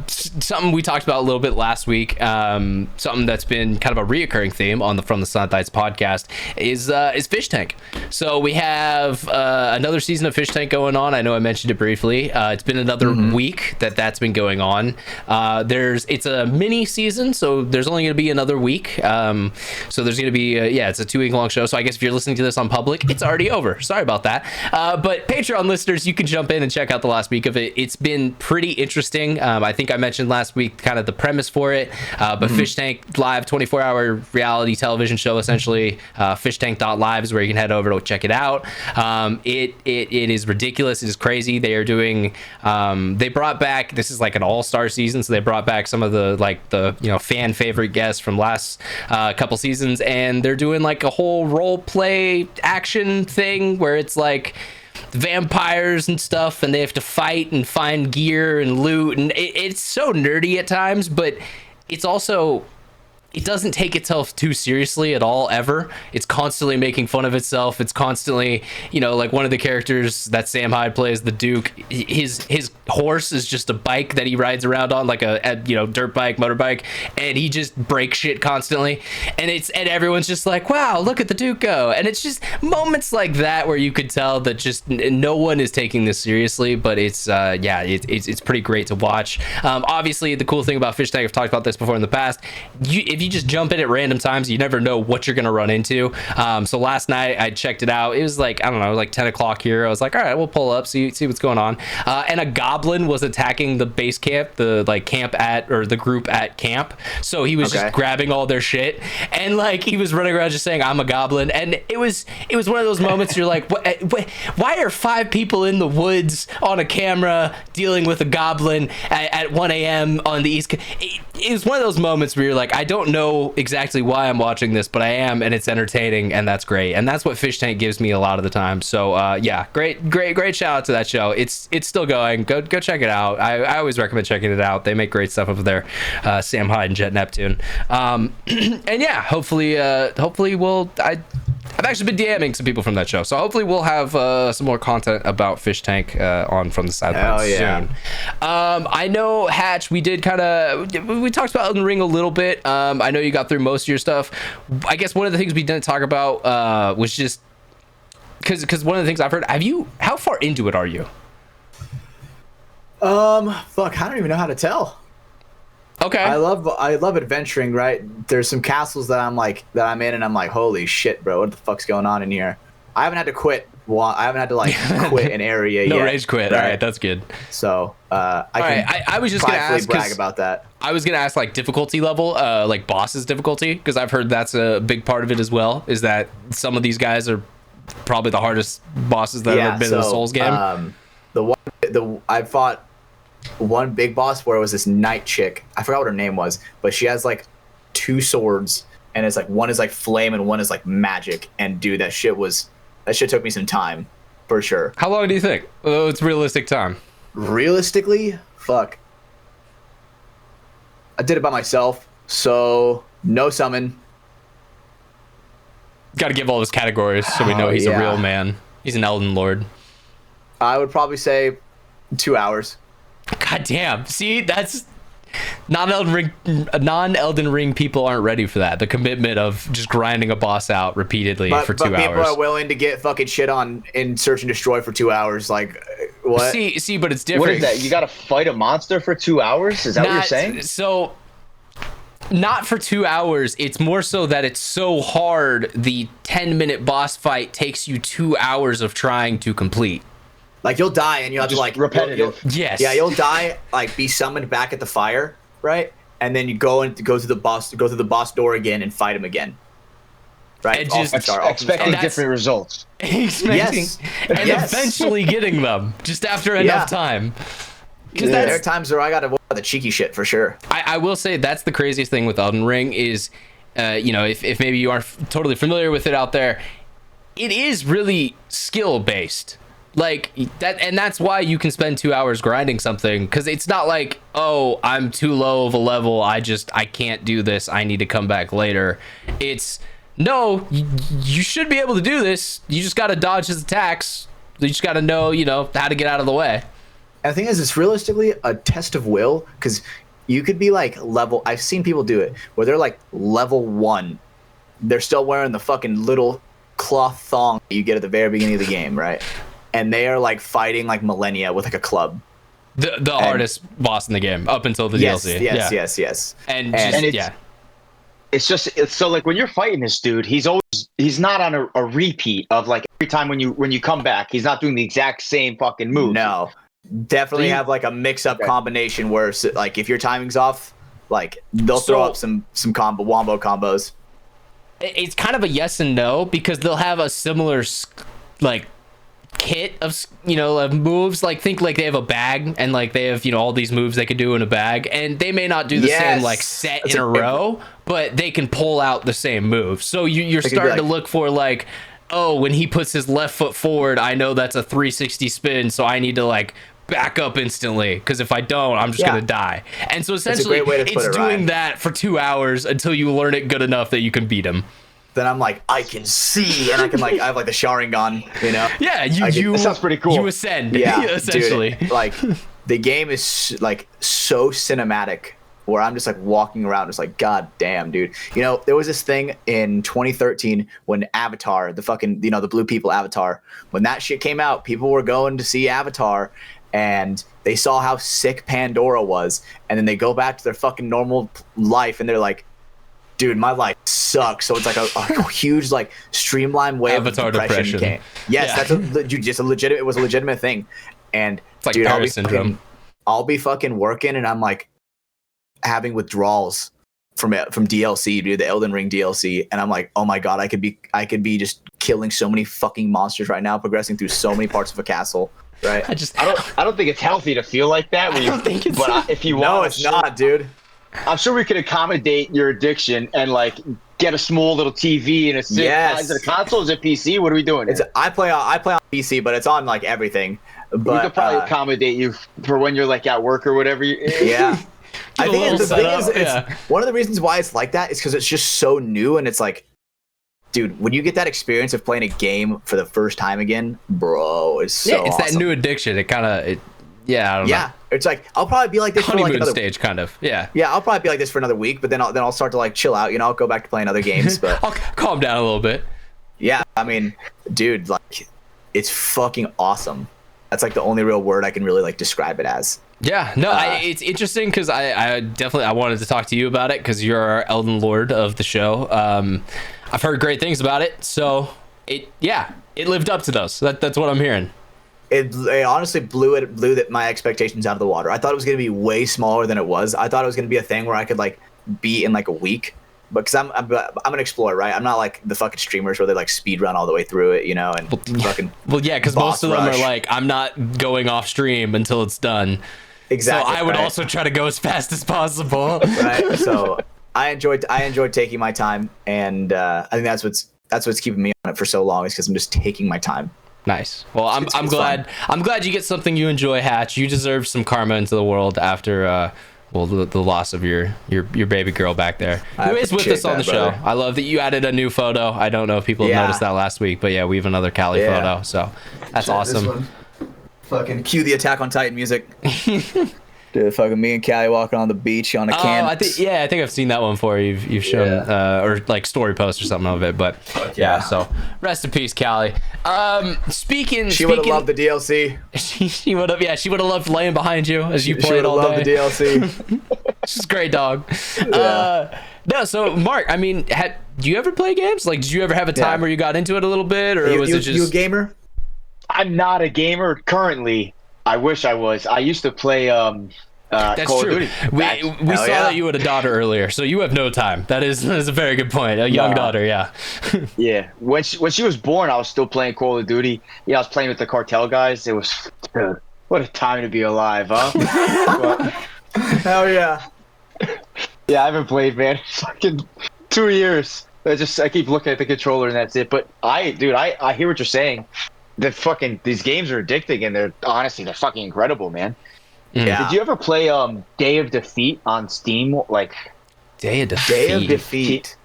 something we talked about a little bit last week, something that's been kind of a reoccurring theme on the From the Sunlights podcast is Fish Tank. So we have another season of Fish Tank going on. I know I mentioned it briefly. It's been another week that's been going on. It's a mini season, so there's only going to be another week. So there's going to be it's a 2 week long show. So I guess if you're listening to this on public, it's already over. Sorry about that. But Patreon listeners, you can jump in and check out the last week of it. It's been pretty interesting. I think I mentioned last week kind of the premise for it. But Fish Tank live 24-hour reality television show, essentially. Fishtank.live is where you can head over to check it out. It is ridiculous. It is crazy. They are doing. They brought back. This is like an all-star season, so they brought back some of the fan favorite guests from last couple seasons, and they're doing like a whole role play action thing where it's like vampires and stuff, and they have to fight and find gear and loot, and it's so nerdy at times, but it's also, it doesn't take itself too seriously at all, ever. It's constantly making fun of itself. It's constantly, like one of the characters that Sam Hyde plays, the Duke, his horse is just a bike that he rides around on, like a dirt bike, motorbike, and he just breaks shit constantly. And everyone's just like, wow, look at the Duke go. And it's just moments like that where you could tell that just no one is taking this seriously, but it's pretty great to watch. Obviously, the cool thing about Fish Tank, I've talked about this before in the past, if you just jump in at random times, you never know what you're gonna run into. So last night I checked it out. It was like, I don't know, like 10 o'clock here. I was like, all right, we'll pull up, see what's going on. And a goblin was attacking the base camp, the group at camp. So he was just grabbing all their shit, and like he was running around just saying, I'm a goblin. And it was one of those moments you're like, why are 5 people in the woods on a camera dealing with a goblin at 1 a.m. on the East Coast? It was one of those moments where you're like, I don't know exactly why I'm watching this, but I am, and it's entertaining, and that's great. And that's what Fish Tank gives me a lot of the time. So great shout out to that show. It's still going. Go check it out. I always recommend checking it out. They make great stuff over there. Sam Hyde and Jet Neptune. And yeah, hopefully I've actually been DMing some people from that show, so hopefully we'll have some more content about Fish Tank on From the Sidelines soon. I know, Hatch, we talked about Elden Ring a little bit. I know you got through most of your stuff. I guess one of the things we didn't talk about was just because one of the things I've heard, how far into it are you? Fuck, I don't even know how to tell. Okay. I love adventuring, right? There's some castles that I'm in and I'm like, holy shit, bro, what the fuck's going on in here? I haven't had to quit. I haven't had to like quit an area no yet. rage quit. Right? All right, that's good. So I was just gonna ask brag about that. I was gonna ask like difficulty level, like bosses difficulty, because I've heard that's a big part of it as well. Is that some of these guys are probably the hardest bosses that have ever been in a Souls game. I fought one big boss where it was this knight chick. I forgot what her name was, but she has like 2 swords, and it's like one is like flame and one is like magic. And dude, that shit took me some time, for sure. How long do you think? It's realistic time. Realistically, fuck. I did it by myself, so no summon. Got to give all his categories so we know he's a real man. He's an Elden Lord. I would probably say 2 hours. God damn. See, that's non-Elden Ring people aren't ready for that. The commitment of just grinding a boss out repeatedly for 2 hours. But people are willing to get fucking shit on in Search and Destroy for 2 hours. Like, what? See, but it's different. What is that? You got to fight a monster for 2 hours? Is that what you're saying? So, not for 2 hours. It's more so that it's so hard. The 10-minute boss fight takes you 2 hours of trying to complete. Like, you'll die and you'll have to like repetitive. Yes. Yeah, you'll die, like be summoned back at the fire, right? And then you go through the boss door again and fight him again. Right? And just expecting different results. Expecting and eventually getting them just after enough time. Because there are times where I got to work the cheeky shit for sure. I will say that's the craziest thing with Elden Ring is, if maybe you aren't totally familiar with it out there, it is really skill based. Like that, and that's why you can spend 2 hours grinding something, because it's not like, oh, I'm too low of a level, I can't do this, I need to come back later. It's no, you should be able to do this, you just got to dodge his attacks, you just got to know how to get out of the way. And the thing is, it's realistically a test of will, because you could be like I've seen people do it where they're like level 1, they're still wearing the fucking little cloth thong that you get at the very beginning of the game, right? And they are like fighting like millennia with like a club. The hardest boss in the game up until the DLC. Yes. And it's so like when you're fighting this dude, he's not on a repeat of like every time when you come back, he's not doing the exact same fucking move. No, definitely have like a mix-up combination where like if your timing's off, like they'll throw up some wombo combos. It's kind of a yes and no, because they'll have a similar like kit of of moves. Like think like they have a bag and like they have all these moves they could do in a bag, and they may not do the same like set in a row, but they can pull out the same move. So you're starting to look for like, oh, when he puts his left foot forward, I know that's a 360 spin, so I need to like back up instantly, because if I don't, I'm just gonna die. And so essentially it's doing that for 2 hours until you learn it good enough that you can beat him. Then I'm like, I can see, and I can like, I have like the Sharingan, Yeah, that sounds pretty cool. You ascend, essentially. Dude, like the game is like so cinematic, where I'm just like walking around, just like, god damn, dude. There was this thing in 2013 when Avatar, the fucking, the Blue People Avatar, when that shit came out, people were going to see Avatar, and they saw how sick Pandora was, and then they go back to their fucking normal life, and they're like, dude, my life sucks. So it's like a huge like streamlined way Avatar of depression. Yes, yeah. That's it was a legitimate thing. And it's like, dude, Paris syndrome. I'll be fucking working, and I'm like having withdrawals from DLC, dude, the Elden Ring DLC, and I'm like, oh my god, I could be just killing so many fucking monsters right now, progressing through so many parts of a castle. Right. I don't think it's healthy to feel like that. I don't think it's. But if you want, no, it's not, dude. I'm sure we could accommodate your addiction and like get a small little TV and a size of the console. Is it PC? What are we doing? I play on PC, but it's on like everything. But we could probably accommodate you for when you're like at work or whatever. Yeah. I think the thing is, one of the reasons why it's like that is because it's just so new, and it's like, dude, when you get that experience of playing a game for the first time again, bro, it's so it's awesome. that new addiction. I don't know. It's like I'll probably be like this honeymoon for like another stage, kind of. Yeah, I'll probably be like this for another week, but then I'll start to like chill out. I'll go back to playing other games, but I'll calm down a little bit. Yeah, I mean, dude, like it's fucking awesome. That's like the only real word I can really like describe it as. Yeah, no, it's interesting because I definitely I wanted to talk to you about it because you're our Elden Lord of the show. I've heard great things about it, so it lived up to those. That's what I'm hearing. It honestly blew my expectations out of the water. I thought it was going to be way smaller than it was. I thought it was going to be a thing where I could like beat in like a week. But because I'm an explorer, right? I'm not like the fucking streamers where they like speed run all the way through it, you know, and fucking. Well, yeah, because most of them are like, I'm not going off stream until it's done. Exactly. So I would also try to go as fast as possible. Right. So I enjoyed taking my time, and I think that's what's keeping me on it for so long is because I'm just taking my time. Nice. Well, I'm glad fun. I'm glad you get something you enjoy, Hatch. You deserve some karma into the world after the loss of your baby girl back there, who is with us on the show. I love that you added a new photo. I don't know if people have noticed that last week, but yeah, we have another Cali photo, so that's awesome. Fucking cue the Attack on Titan music. Dude, fucking me and Callie walking on the beach on a canvas. I think I've seen that one before. You've shown or like story post or something of it, but yeah. So rest in peace, Callie. She would have loved the DLC. She would have. Yeah, she would have loved laying behind you as you played all day. Loved the DLC. She's a great dog. No, so Mark, I mean, do you ever play games? Like, did you ever have a time where you got into it a little bit, or was it just you a gamer? I'm not a gamer currently. I wish I was. I used to play that's Call true. of Duty. We saw that you had a daughter earlier, so you have no time. That is a very good point. A young daughter, yeah. Yeah. When she was born, I was still playing Call of Duty. Yeah, I was playing with the cartel guys. It was what a time to be alive, huh? Hell yeah. Yeah, I haven't played, man. Fucking 2 years. I keep looking at the controller and that's it. But I hear what you're saying. These games are addicting, and they're fucking incredible, man. Yeah. Did you ever play Day of Defeat on Steam? Like Day of Defeat. Day of Defeat.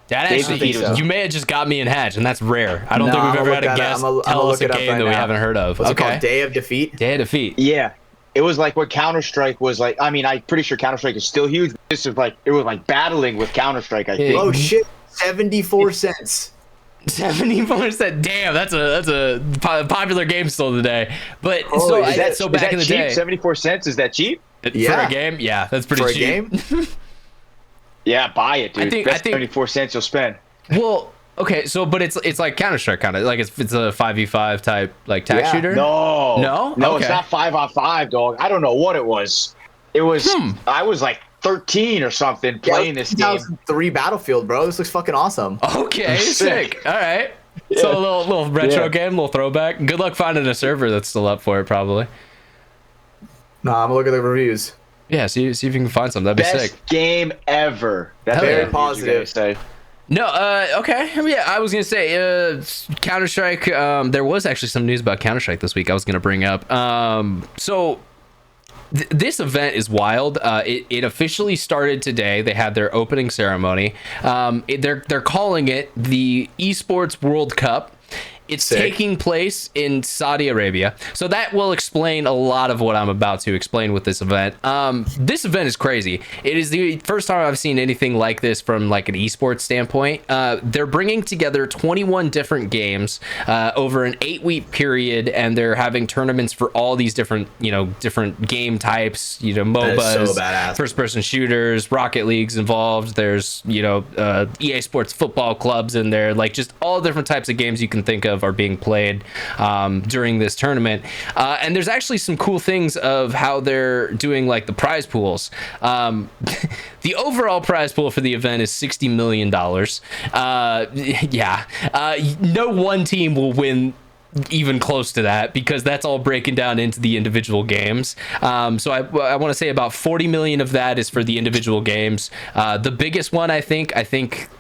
That actually, you may have just got me in Hatch, and that's rare. I don't think we've ever had a guest tell us a game that we haven't heard of. What's it called? Day of Defeat? Day of Defeat. Yeah. It was like what Counter-Strike was like. I mean, I'm pretty sure Counter-Strike is still huge. This is like, it was like battling with Counter-Strike, I think. Oh shit, 74 cents. 74%. Damn, that's a popular game still today. But so back in the day, 74 cents, is that cheap? For a game? Yeah, that's pretty cheap. For a game? Yeah, buy it, dude. I think 74 cents you'll spend. Well, okay, so but it's like Counter-Strike kind of like it's a 5v5 type like tag shooter. No, okay. It's not 5on5, dog. I don't know what it was. It was I was like 13 or something playing this game. 2003 Battlefield, bro. This looks fucking awesome. Okay, sick. All right. Yeah. So a little retro game, little throwback. Good luck finding a server that's still up for it, probably. Nah, I'm gonna look at the reviews. Yeah, see if you can find some. That'd be sick. Best game ever. That's very positive. No, okay. Yeah, I was gonna say Counter-Strike. There was actually some news about Counter-Strike this week I was gonna bring up. So this event is wild. It officially started today. They had their opening ceremony. They're calling it the Esports World Cup. It's taking place in Saudi Arabia. So that will explain a lot of what I'm about to explain with this event. This event is crazy. It is the first time I've seen anything like this from like an esports standpoint. They're bringing together 21 different games over an 8-week period, and they're having tournaments for all these different game types, MOBAs, first-person shooters, Rocket League's involved. There's, EA Sports football clubs in there, like just all different types of games you can think of are being played during this tournament, and there's actually some cool things of how they're doing like the prize pools. The overall prize pool for the event is $60 million. No one team will win even close to that because that's all breaking down into the individual games. So I want to say about 40 million of that is for the individual games. The biggest one, I think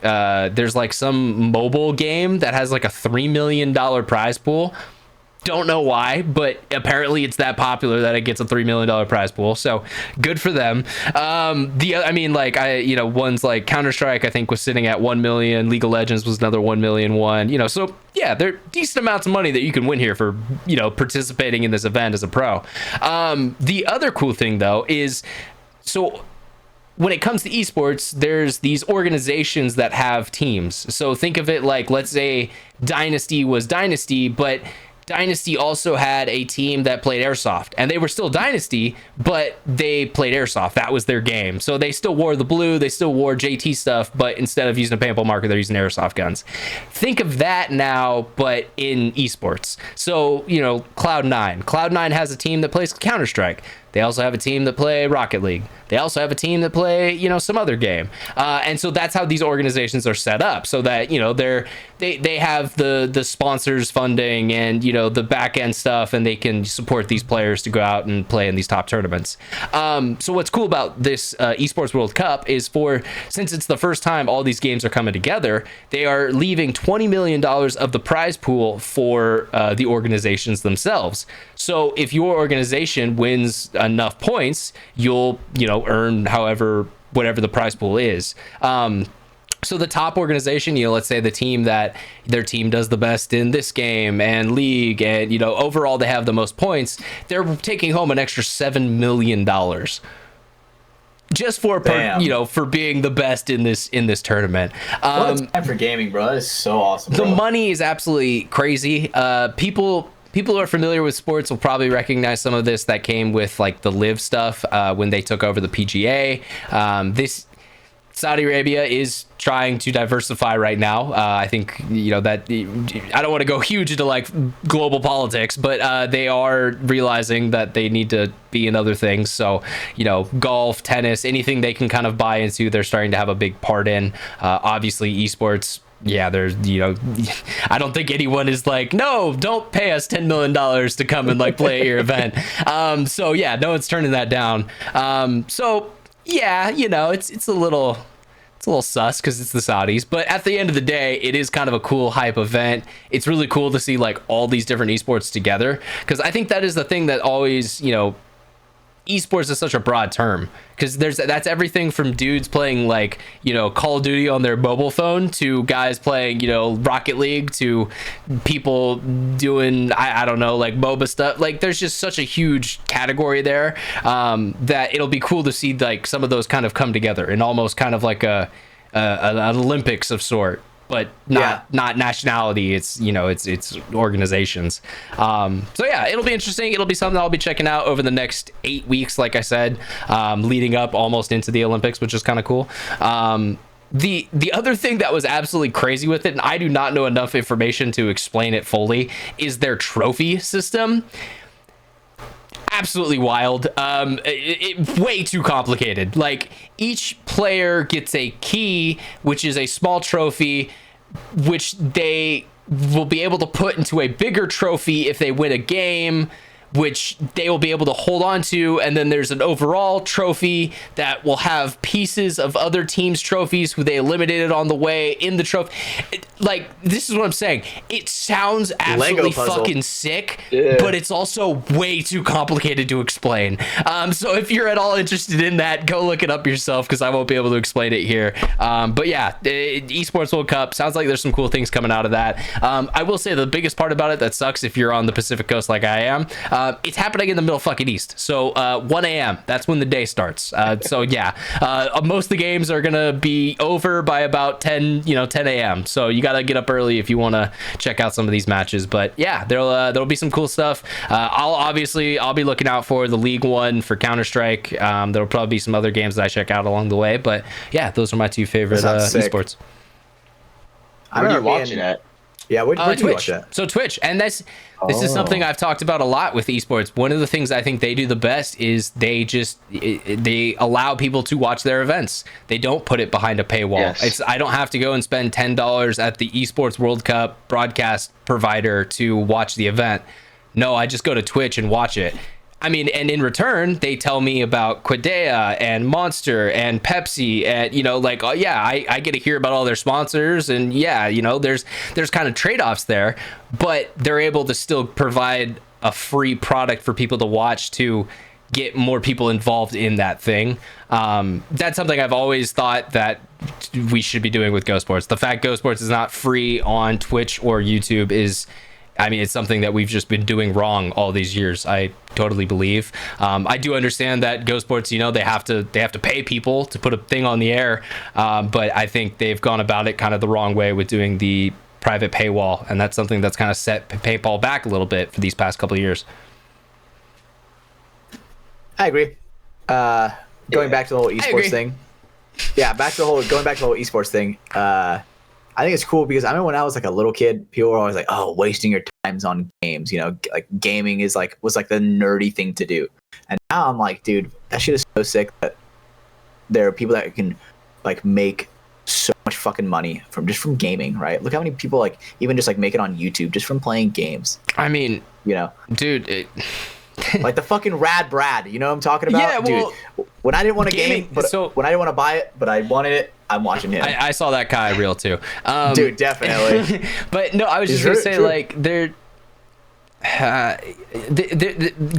there's like some mobile game that has like a $3 million prize pool. Don't know why, but apparently it's that popular that it gets a $3 million prize pool. So good for them. Ones like Counter-Strike, I think was sitting at 1 million. League of Legends was another 1 million one. So yeah, there are decent amounts of money that you can win here for, participating in this event as a pro. The other cool thing though is, so when it comes to esports, there's these organizations that have teams. So think of it like, let's say Dynasty was Dynasty, but Dynasty also had a team that played Airsoft, and they were still Dynasty, but they played Airsoft. That was their game. So they still wore the blue, they still wore JT stuff, but instead of using a paintball marker, they're using Airsoft guns. Think of that now, but in esports. So, you know, Cloud9. Cloud9 has a team that plays Counter-Strike. They also have a team that play Rocket League. They also have a team that play, you know, some other game. And so that's how these organizations are set up, so that, you know, they have the sponsors funding and, you know, the back end stuff, and they can support these players to go out and play in these top tournaments. So what's cool about this Esports World Cup is, since it's the first time all these games are coming together, they are leaving $20 million of the prize pool for the organizations themselves. So if your organization wins enough points, you'll, you know, earn whatever the prize pool is. So the top organization, you know, let's say the team that their team does the best in this game and league, and, you know, overall they have the most points, they're taking home an extra $7 million just for you know, for being the best in this tournament. What a time for gaming, bro. That is so awesome, bro. The money is absolutely crazy. People who are familiar with sports will probably recognize some of this that came with like the Live stuff when they took over the PGA. This Saudi Arabia is trying to diversify right now. I think, you know, that I don't want to go huge into like global politics, but they are realizing that they need to be in other things. So, you know, golf, tennis, anything they can kind of buy into, they're starting to have a big part in. Obviously, esports. Yeah, there's, you know, I don't think anyone is like, no, don't pay us $10 million to come and like play at your event. So yeah, no one's turning that down. So yeah, you know, it's a little sus because it's the Saudis, but at the end of the day, it is kind of a cool hype event. It's really cool to see like all these different esports together, because I think that is the thing that always, you know, esports is such a broad term, because that's everything from dudes playing like, you know, Call of Duty on their mobile phone to guys playing, you know, Rocket League to people doing I don't know, like MOBA stuff. Like there's just such a huge category there that it'll be cool to see like some of those kind of come together in almost kind of like an Olympics of sort, but not nationality. It's, you know, it's organizations. So yeah, it'll be interesting. It'll be something I'll be checking out over the next 8 weeks, like I said, leading up almost into the Olympics, which is kind of cool. The other thing that was absolutely crazy with it, and I do not know enough information to explain it fully, is their trophy system. Absolutely wild. Way too complicated. Like each player gets a key, which is a small trophy, which they will be able to put into a bigger trophy if they win a game, which they will be able to hold on to. And then there's an overall trophy that will have pieces of other teams' trophies who they eliminated on the way in the trophy. Like, this is what I'm saying. It sounds absolutely fucking sick, but it's also way too complicated to explain. So if you're at all interested in that, go look it up yourself, because I won't be able to explain it here. But yeah, Esports World Cup sounds like there's some cool things coming out of that. I will say the biggest part about it that sucks if you're on the Pacific Coast like I am, it's happening in the middle fucking east. So 1 a.m. that's when the day starts. So yeah, most of the games are gonna be over by about 10 a.m. So you gotta get up early if you want to check out some of these matches. But yeah, there'll be some cool stuff. I'll be looking out for the League One for Counter-Strike. There'll probably be some other games that I check out along the way. But yeah, those are my two favorite esports. Where are you watching it? Yeah, where do you watch Twitch. that? So Twitch, and this is something I've talked about a lot with esports. One of the things I think they do the best is they allow people to watch their events. They don't put it behind a paywall. Yes. I don't have to go and spend $10 at the Esports World Cup broadcast provider to watch the event. No, I just go to Twitch and watch it. I mean, and in return, they tell me about Quidea and Monster and Pepsi, and, you know, like, oh yeah, I get to hear about all their sponsors, and yeah, you know, there's kind of trade-offs there, but they're able to still provide a free product for people to watch to get more people involved in that thing. That's something I've always thought that we should be doing with Go Sports. The fact Go Sports is not free on Twitch or YouTube is, I mean, it's something that we've just been doing wrong all these years. I totally believe. I do understand that Go Sports, you know, they have to pay people to put a thing on the air, but I think they've gone about it kind of the wrong way with doing the private paywall, and that's something that's kind of set paintball back a little bit for these past couple of years. I agree. Going back to the whole esports thing. Yeah, going back to the whole esports thing. I think it's cool because I remember when I was like a little kid, people were always like, "Oh, wasting your times on games." You know, like gaming was like the nerdy thing to do. And now I'm like, dude, that shit is so sick that there are people that can like make so much fucking money from gaming, right? Look how many people like even just like make it on YouTube just from playing games. I mean, you know, dude, like the fucking Rad Brad, you know what I'm talking about? Yeah, well, dude, when I didn't want to game, but when I didn't want to buy it, but I wanted it, I'm watching him. I saw that guy real too. Dude, definitely. But no, I was just gonna say, like, the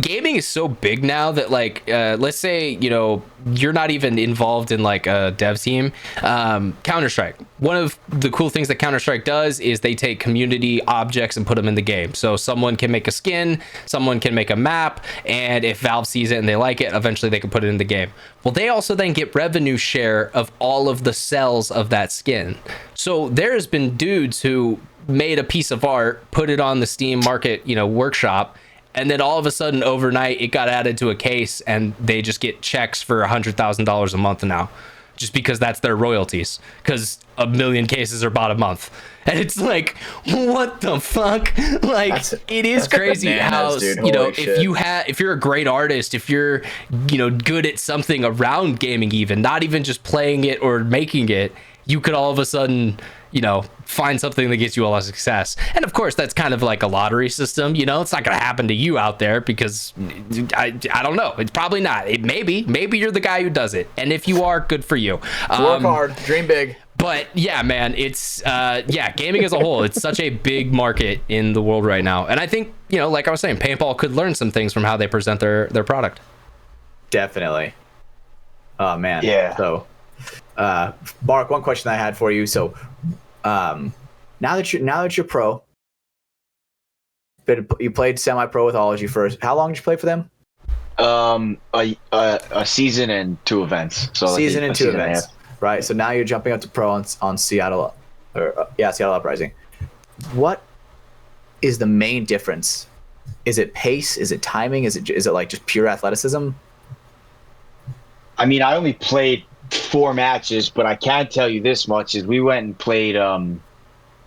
gaming is so big now that like let's say, you know, you're not even involved in like a dev team. Counter-Strike, one of the cool things that Counter-Strike does is they take community objects and put them in the game. So someone can make a skin, someone can make a map, and if Valve sees it and they like it, eventually they can put it in the game. Well, they also then get revenue share of all of the sales of that skin. So there's been dudes who made a piece of art, put it on the Steam Market, you know, workshop, and then all of a sudden overnight it got added to a case and they just get checks for $100,000 a month now, just because that's their royalties, because 1 million cases are bought a month. And it's like, what the fuck? Like, it is crazy how, you know, if you're a great artist, if you're, you know, good at something around gaming, even not even just playing it or making it, you could all of a sudden, you know, find something that gets you a lot of success. And of course, that's kind of like a lottery system. You know, it's not going to happen to you out there because I don't know. It's probably not. Maybe you're the guy who does it. And if you are, good for you. Work hard, dream big. But yeah, man, it's gaming as a whole, it's such a big market in the world right now. And I think, you know, like I was saying, paintball could learn some things from how they present their product. Definitely. Oh man. Yeah. So Mark, one question I had for you. So, now that you're pro, you played semi-pro with Ology first. How long did you play for them? A season and 2 events. So season and 2 events, right? So now you're jumping up to pro on Seattle, Seattle Uprising. What is the main difference? Is it pace? Is it timing? Is it like just pure athleticism? I mean, I only played 4 matches, but I can tell you this much: is we went and played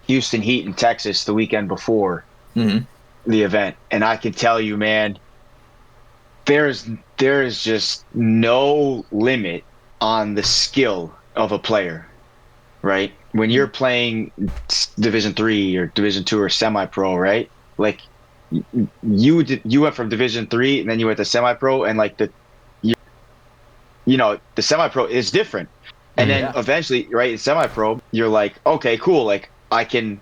Houston Heat in Texas the weekend before the event, and I can tell you, man, there is just no limit on the skill of a player, right? When you're playing Division 3 or Division 2 or semi-pro, right? Like you went from Division 3 and then you went to semi-pro, and like the semi-pro is different. And then eventually, right, in semi-pro, you're like, okay, cool. Like I can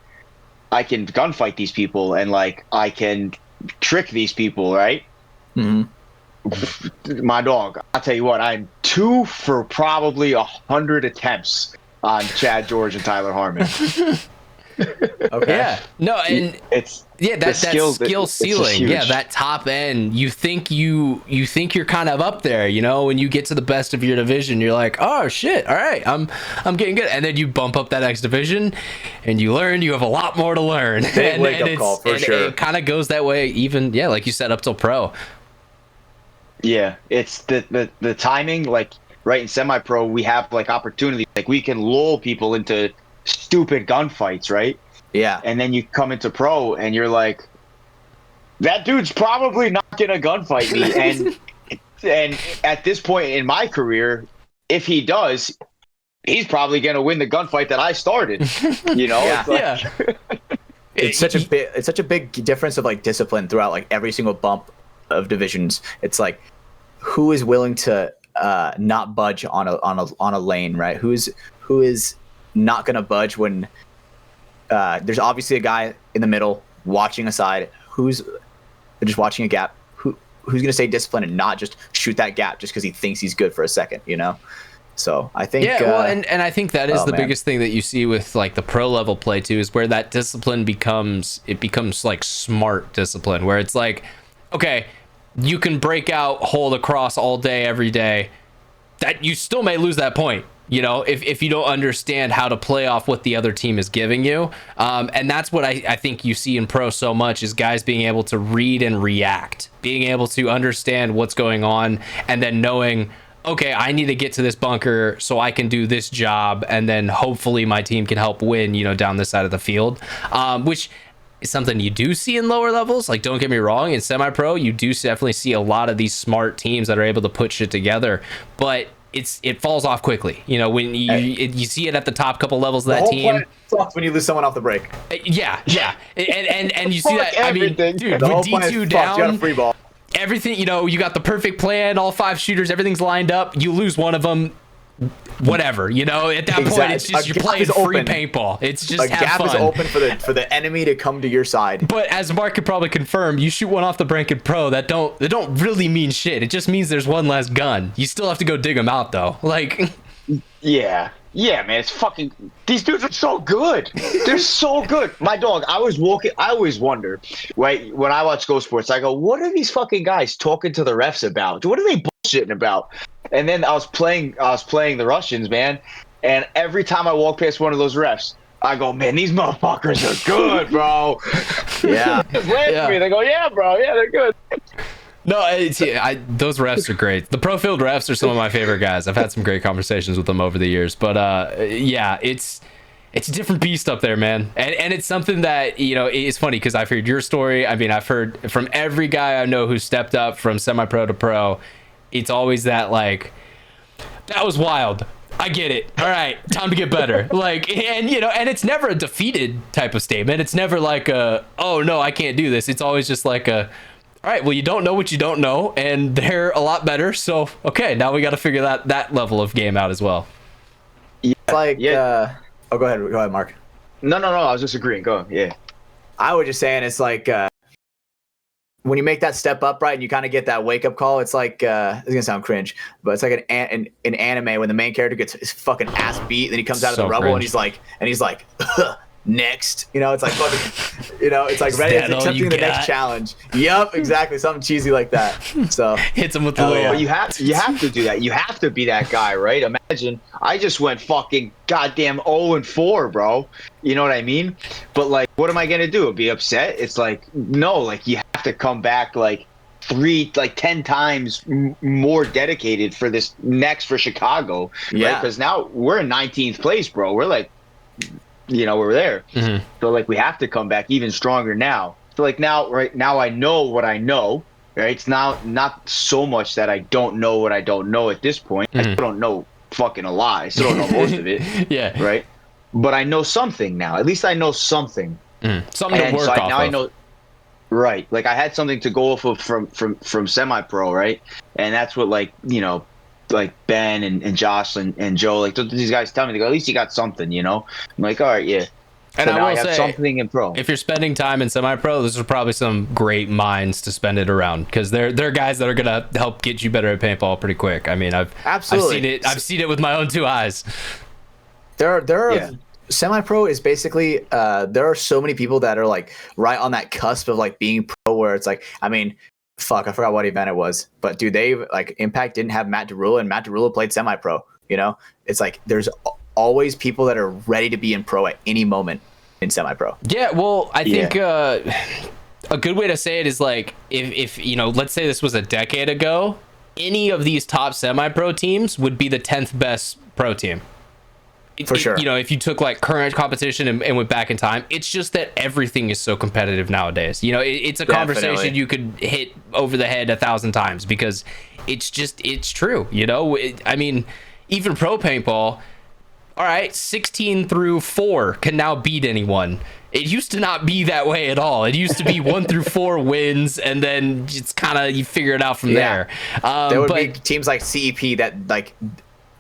gunfight these people and like I can trick these people, right? My dog, I'll tell you what, I'm 2 for probably 100 attempts on Chad George and Tyler Harmon. Okay. Yeah. No, and it's that skill ceiling. Yeah, that top end. You think you're kind of up there, you know, when you get to the best of your division, you're like, oh shit, all right, I'm getting good. And then you bump up that X division and you learn you have a lot more to learn. Big wake-up call for sure. It kind of goes that way even, like you said, up till pro. Yeah, it's the timing, like right in semi-pro, we have like opportunity, like we can lull people into stupid gunfights, right? Yeah. And then you come into pro and you're like, that dude's probably not gonna gunfight me. and at this point in my career, if he does, he's probably gonna win the gunfight that I started. You know? Yeah. It's such a big difference of like discipline throughout like every single bump of divisions. It's like, who is willing to not budge on a lane, right? Who is not going to budge when there's obviously a guy in the middle watching a side who's just watching a gap, who's going to stay disciplined and not just shoot that gap just because he thinks he's good for a second, you know? So I think and I think that is the biggest thing that you see with like the pro level play too, is where that discipline becomes like smart discipline, where it's like, okay, you can break out, hold across all day, every day, that you still may lose that point. you know, if you don't understand how to play off what the other team is giving you. And that's what I think you see in pro so much, is guys being able to read and react, being able to understand what's going on, and then knowing, okay, I need to get to this bunker so I can do this job, and then hopefully my team can help win, you know, down this side of the field, which is something you do see in lower levels. Like, don't get me wrong, in semi-pro, you do definitely see a lot of these smart teams that are able to put shit together, but it falls off quickly. You know, when you see it at the top couple levels of that team. Sucks when you lose someone off the break. Yeah, and you see that. I mean, dude, with D2 down, you got a free ball. Everything, you know, you got the perfect plan, all 5 shooters, everything's lined up. You lose one of them, whatever, you know. At that point, it's just you're playing free paintball. It's just a gap is open for the enemy to come to your side. But as Mark could probably confirm, you shoot one off the break in pro, that don't really mean shit. It just means there's one less gun. You still have to go dig them out though. Like, yeah, man, it's fucking. These dudes are so good. They're so good. My dog. I always wonder, right, when I watch Go Sports, I go, what are these fucking guys talking to the refs about? What are they bullshitting about? And then I was playing the Russians, man, and every time I walk past one of those refs, I go, man, these motherfuckers are good, bro. Yeah. Me. They go, yeah, bro, yeah, they're good. No, those refs are great. The pro field refs are some of my favorite guys. I've had some great conversations with them over the years. But yeah, it's a different beast up there, man. And it's something that, you know, it's funny because I've heard your story. I mean, I've heard from every guy I know who stepped up from semi-pro to pro. It's always that, like, that was wild. I get it. All right, time to get better. Like, and you know, and it's never a defeated type of statement. It's never like a, oh no, I can't do this. It's always just like a, all right, well, you don't know what you don't know, and they're a lot better. So, okay, now we got to figure that level of game out as well. Yeah, like, go ahead, Mark. No, I was just agreeing. Go, yeah. I was just saying, it's like, when you make that step up, right, and you kind of get that wake up call, it's like, it's gonna sound cringe, but it's like an anime when the main character gets his fucking ass beat, then he comes out of the rubble cringe. and he's like, next, you know, it's like fucking, you know, it's like ready to accepting the next challenge. Yep, exactly, something cheesy like that. So hits him with the little. But you have to do that. You have to be that guy, right? Imagine I just went fucking goddamn 0-4, bro. You know what I mean? But like, what am I gonna do? Be upset? It's like, no, like you have to come back like 10 times more dedicated for this next for Chicago. Yeah. Right? Because now we're in 19th place, bro. We're like, you know, we're there. Mm-hmm. So like we have to come back even stronger now. So like now, right now I know what I know, right? It's now not so much that I don't know what I don't know at this point. Mm-hmm. I still don't know fucking a lot. I still don't know most of it. Yeah. Right. But I know something now. At least I know something. Something to work off now of. I know. Right. Like I had something to go off of from semi-pro, right? And that's what, like, you know, like Ben and Josh and Joe, like these guys tell me, they go, at least you got something, you know? I'm like, all right, yeah. And so now I I will have say, something in pro. if you're spending time in semi-pro, those are probably some great minds to spend it around, because they're guys that are gonna help get you better at paintball pretty quick. I mean, I've seen it with my own 2 eyes. Semi-pro is basically, there are so many people that are like right on that cusp of like being pro, where it's like, I mean, fuck, I forgot what event it was, but dude, they like Impact didn't have Matt Derula, and Matt Derula played semi-pro. You know, it's like there's always people that are ready to be in pro at any moment in semi-pro. Yeah, well, I think a good way to say it is like, if you know, let's say this was a decade ago, any of these top semi-pro teams would be the 10th best pro team. For sure. You know, if you took like current competition and went back in time, it's just that everything is so competitive nowadays. You know, it's a conversation you could hit over the head 1,000 times, because it's true. You know, I mean, even pro paintball, all right, 16 through 4 can now beat anyone. It used to not be that way at all. It used to be 1 through 4 wins, and then it's kind of, you figure it out from there. There would be teams like CEP that like,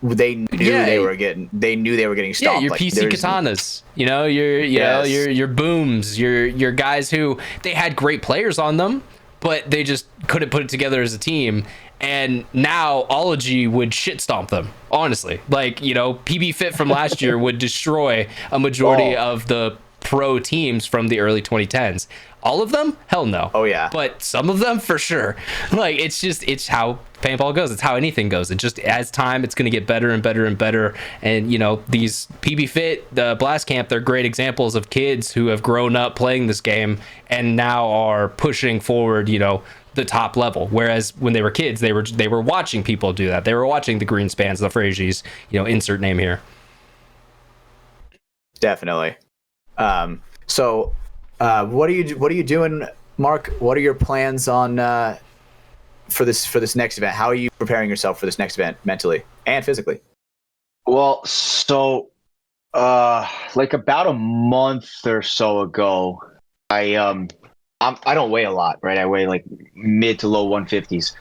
they knew they were getting stomped. Yeah, your like, PC katanas, you know, your booms, your guys who they had great players on them, but they just couldn't put it together as a team. And now Ology would shit stomp them, honestly. Like, you know, PB Fit from last year would destroy a majority of the pro teams from the early 2010s. All of them? Hell no. Oh, yeah. But some of them, for sure. Like, it's how paintball goes. It's how anything goes. It just, as time, it's going to get better and better and better. And, you know, these PB Fit, the Blast Camp, they're great examples of kids who have grown up playing this game and now are pushing forward, you know, the top level. Whereas when they were kids, they were watching people do that. They were watching the Greenspans, the Frazies, you know, insert name here. Definitely. So what are you doing, Mark? What are your plans on for this next event? How are you preparing yourself for this next event mentally and physically? Well, so like about a month or so ago, I don't weigh a lot, right? I weigh like mid to low 150s.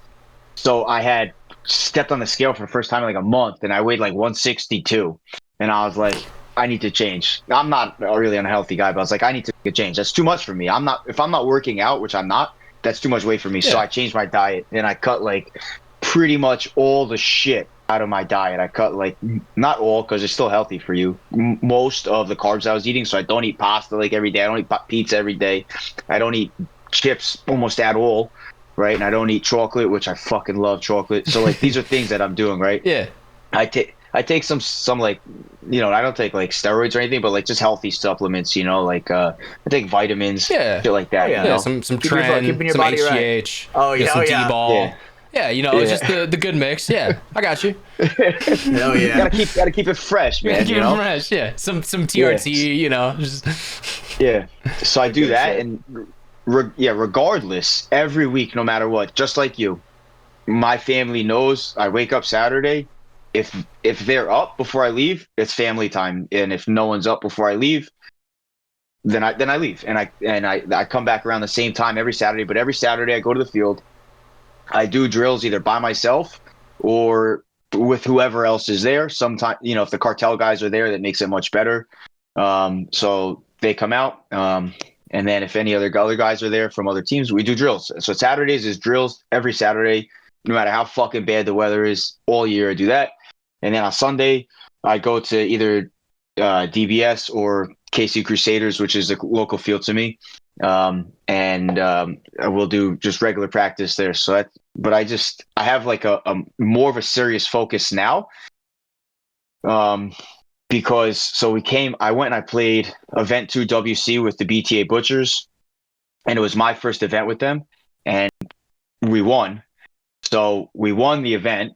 So I had stepped on the scale for the first time in like a month, and I weighed like 162, and I was like, I need to change. I'm not a really unhealthy guy, but I was like, I need to make a change. That's too much for me. If I'm not working out, which I'm not, that's too much weight for me. Yeah. So I changed my diet, and I cut like pretty much all the shit out of my diet. I cut like, not all, because it's still healthy for you, most of the carbs I was eating. So I don't eat pasta like every day. I don't eat pizza every day. I don't eat chips almost at all, right? And I don't eat chocolate, which I fucking love chocolate. So like these are things that I'm doing, right? Yeah. I take some like, you know, I don't take like steroids or anything, but like just healthy supplements, you know, like I take vitamins, shit like that. Yeah, you know? some Tren, keeping your some body HGH, right. Oh yeah, some yeah. D-ball. Yeah. Yeah, you know, it's just the good mix. Yeah, I got you. Hell yeah. gotta keep it fresh, man. Keep it fresh. Yeah, some TRT. Yeah. You know, just yeah. So I do that, and regardless, every week, no matter what, just like you, my family knows I wake up Saturday. If they're up before I leave, it's family time, and if no one's up before I leave, then I leave, and I come back around the same time every Saturday. But every Saturday I go to the field. I do drills either by myself or with whoever else is there. Sometimes, you know, if the cartel guys are there, that makes it much better. So they come out, and then if any other guys are there from other teams, we do drills. So Saturdays is drills every Saturday, no matter how fucking bad the weather is. All year I do that. And then on Sunday, I go to either DBS or KC Crusaders, which is a local field to me. And we'll do just regular practice there. So but I have like a more of a serious focus now. Because I went and I played Event 2 WC with the BTA Butchers, and it was my first event with them, and we won. So we won the event,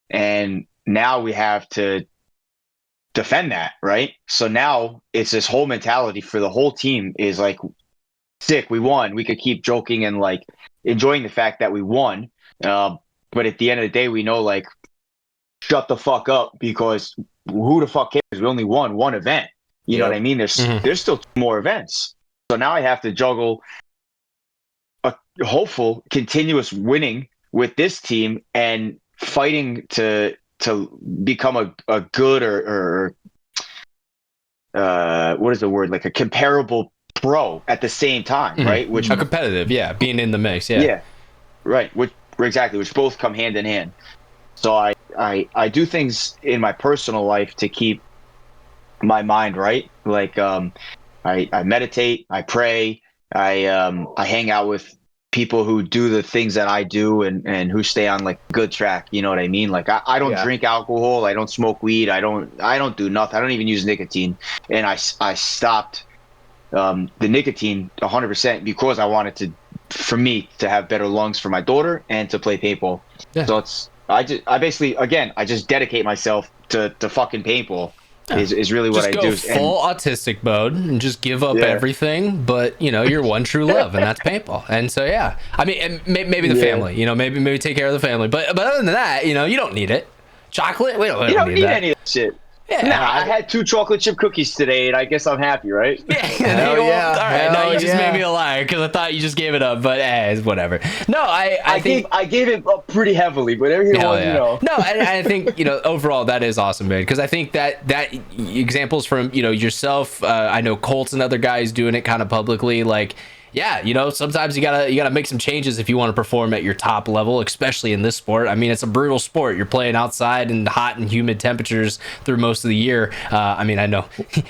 and now we have to defend that, right? So now it's this whole mentality for the whole team is like, sick, we won. We could keep joking and like enjoying the fact that we won. But at the end of the day, we know like, shut the fuck up, because who the fuck cares? We only won one event. You know what I mean? There's still 2 more events. So now I have to juggle a hopeful continuous winning with this team and fighting to become a good or what is the word? Like a comparable pro at the same time, right? Which a competitive, being in the mix, yeah, right. Which both come hand in hand. So I do things in my personal life to keep my mind right. Like I meditate, I pray, I hang out with people who do the things that I do and who stay on like good track. You know what I mean? Like I don't drink alcohol, I don't smoke weed, I don't do nothing. I don't even use nicotine, and I stopped the nicotine 100% because I wanted for me to have better lungs for my daughter and to play paintball. Yeah. So I just dedicate myself to fucking paintball. Is really what I do. Just go full autistic mode and just give up everything, but you know, your one true love, and that's paintball. And so I mean, and maybe the family, you know, maybe take care of the family, but other than that, you know, you don't need it. Chocolate, we don't need that. Any of that shit. Yeah, nah, I had 2 chocolate chip cookies today, and I guess I'm happy, right? Hell yeah. All right, now you just made me a liar because I thought you just gave it up, but it's whatever. No, I think I gave it up pretty heavily, but everyone, you know. No, and I think, you know, overall that is awesome, man, because I think that examples from, you know, yourself, I know Colt's another guy who's doing it kind of publicly, like yeah, sometimes you gotta make some changes if you want to perform at your top level, especially in this sport. I mean, it's a brutal sport. You're playing outside in hot and humid temperatures through most of the year. I mean, I know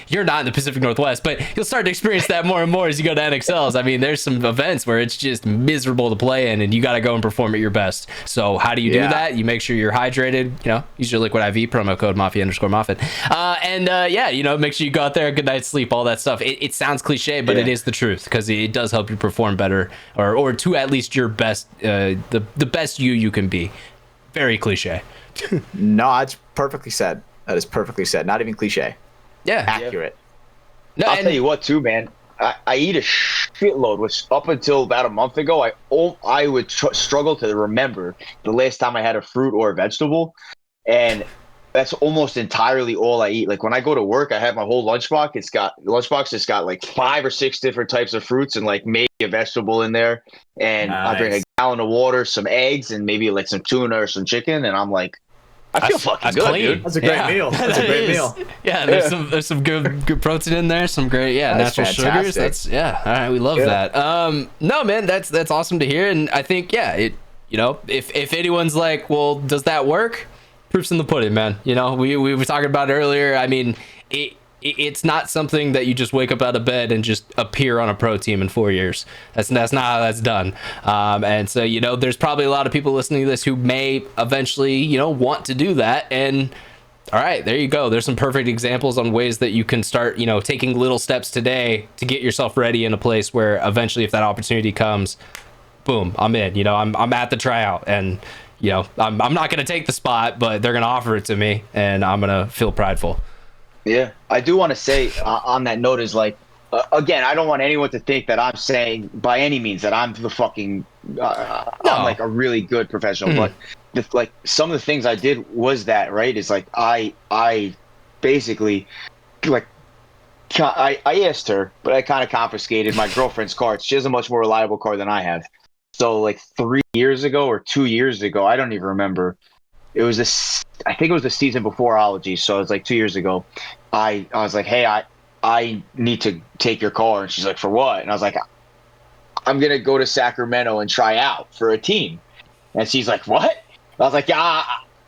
you're not in the Pacific Northwest, but you'll start to experience that more and more as you go to NXLs. I mean, there's some events where it's just miserable to play in, and you got to go and perform at your best. So how do you do that? You make sure you're hydrated. Use your Liquid IV, promo code Mafia_Muffin, and make sure you go out there, a good night's sleep, all that stuff. It sounds cliche, but it is the truth, because it does help you perform better, or to at least your best, the best you can be. Very cliche. No, it's perfectly said. That is perfectly said. Not even cliche. Yeah, accurate. No, I'll tell you what, too, man. I eat a shitload, which up until about a month ago, I would struggle to remember the last time I had a fruit or a vegetable, and that's almost entirely all I eat. Like when I go to work, I have my whole lunchbox. It's got like 5 or 6 different types of fruits and like maybe a vegetable in there. And I bring a gallon of water, some eggs, and maybe like some tuna or some chicken. And I'm like, I feel fucking good, dude. That's a great meal. That's a great meal. Yeah, there's some good protein in there, some great natural sugars. That's all right. We love that. No, man, that's awesome to hear. And I think if anyone's like, well, does that work? Proof's in the pudding, man. We were talking about it earlier. I mean, it's not something that you just wake up out of bed and just appear on a pro team in 4 years. That's not how that's done. And so, there's probably a lot of people listening to this who may eventually, want to do that. And all right, there you go. There's some perfect examples on ways that you can start, taking little steps today to get yourself ready in a place where eventually, if that opportunity comes, boom, I'm in. I'm at the tryout, and I'm not going to take the spot, but they're going to offer it to me, and I'm going to feel prideful. Yeah, I do want to say on that note is like, again, I don't want anyone to think that I'm saying by any means that I'm the fucking, I'm like a really good professional, but like some of the things I did was that, right? It's like, I basically like, I asked her, but I kind of confiscated my girlfriend's car. She has a much more reliable car than I have. So like 3 years ago or 2 years ago, I don't even remember. It was I think it was the season before Ology. So it was like 2 years ago. I was like, hey, I need to take your car. And she's like, for what? And I was like, I'm going to go to Sacramento and try out for a team. And she's like, what? I was like, yeah,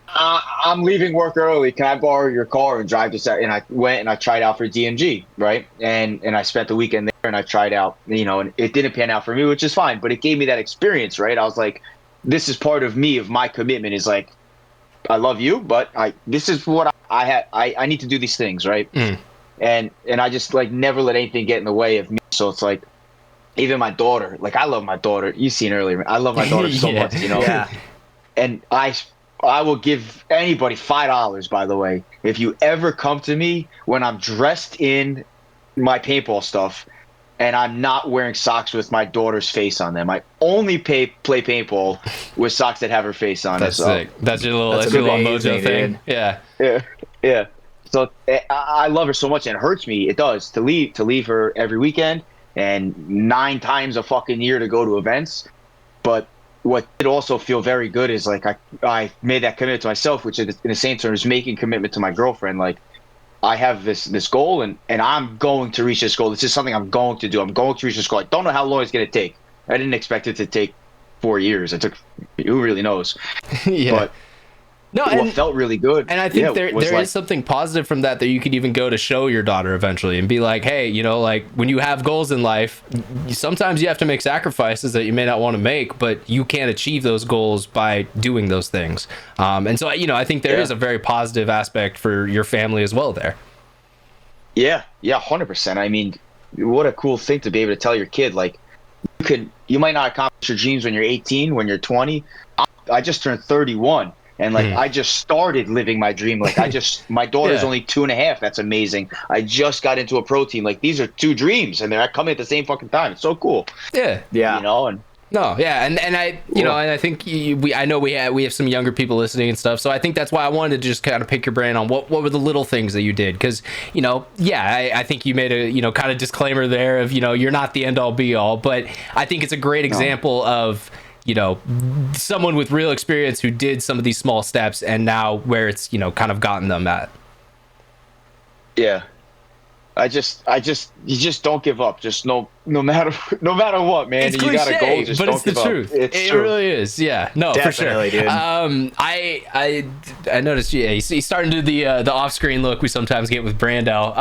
I'm leaving work early. Can I borrow your car and drive to Sacramento? And I went and I tried out for DMG, right? And I spent the weekend there and I tried out, and it didn't pan out for me, which is fine. But it gave me that experience, right? I was like, this is part of me, of my commitment is like, I love you, but this is what I need to do these things, right? And I just like never let anything get in the way of me. So it's like, even my daughter, like I love my daughter. You seen earlier, I love my daughter so much, Yeah. And I will give anybody $5, by the way, if you ever come to me when I'm dressed in my paintball stuff and I'm not wearing socks with my daughter's face on them. I only play paintball with socks that have her face on. That's sick. That's your little mojo thing. Dude. Yeah. So I love her so much, and it hurts me. It does to leave her every weekend and 9 times a fucking year to go to events. But what did also feel very good is like I made that commitment to myself, which in the same term is making commitment to my girlfriend. Like, I have this goal and I'm going to reach this goal. This is something I'm going to do. I'm going to reach this goal. I don't know how long it's going to take. I didn't expect it to take 4 years. It took, who really knows? Yeah. But what felt really good. And I think there is something positive from that you could even go to show your daughter eventually and be like, hey, like when you have goals in life, sometimes you have to make sacrifices that you may not want to make, but you can't achieve those goals by doing those things. And so, I think there is a very positive aspect for your family as well there. Yeah, 100%. I mean, what a cool thing to be able to tell your kid, like, you might not accomplish your dreams when you're 18, when you're 20. I just turned 31. And like, I just started living my dream. Like my daughter's only 2.5. That's amazing. I just got into a pro team. Like, these are 2 dreams and they're coming at the same fucking time. It's so cool. Yeah. And no, yeah, and I, and I think I know we have some younger people listening and stuff, so I think that's why I wanted to just kind of pick your brain on what were the little things that you did, because I think you made a kind of disclaimer there of you're not the end all be all, but I think it's a great example of someone with real experience who did some of these small steps and now where it's kind of gotten them at. Yeah. You just don't give up. Just no no matter what, man. It's you gotta cliche, go. Just but don't it's the give up. truth. It's It true. really is. Yeah, no, Definitely, for sure. dude. I noticed. Yeah, he's starting to do the off-screen look we sometimes get with Brando.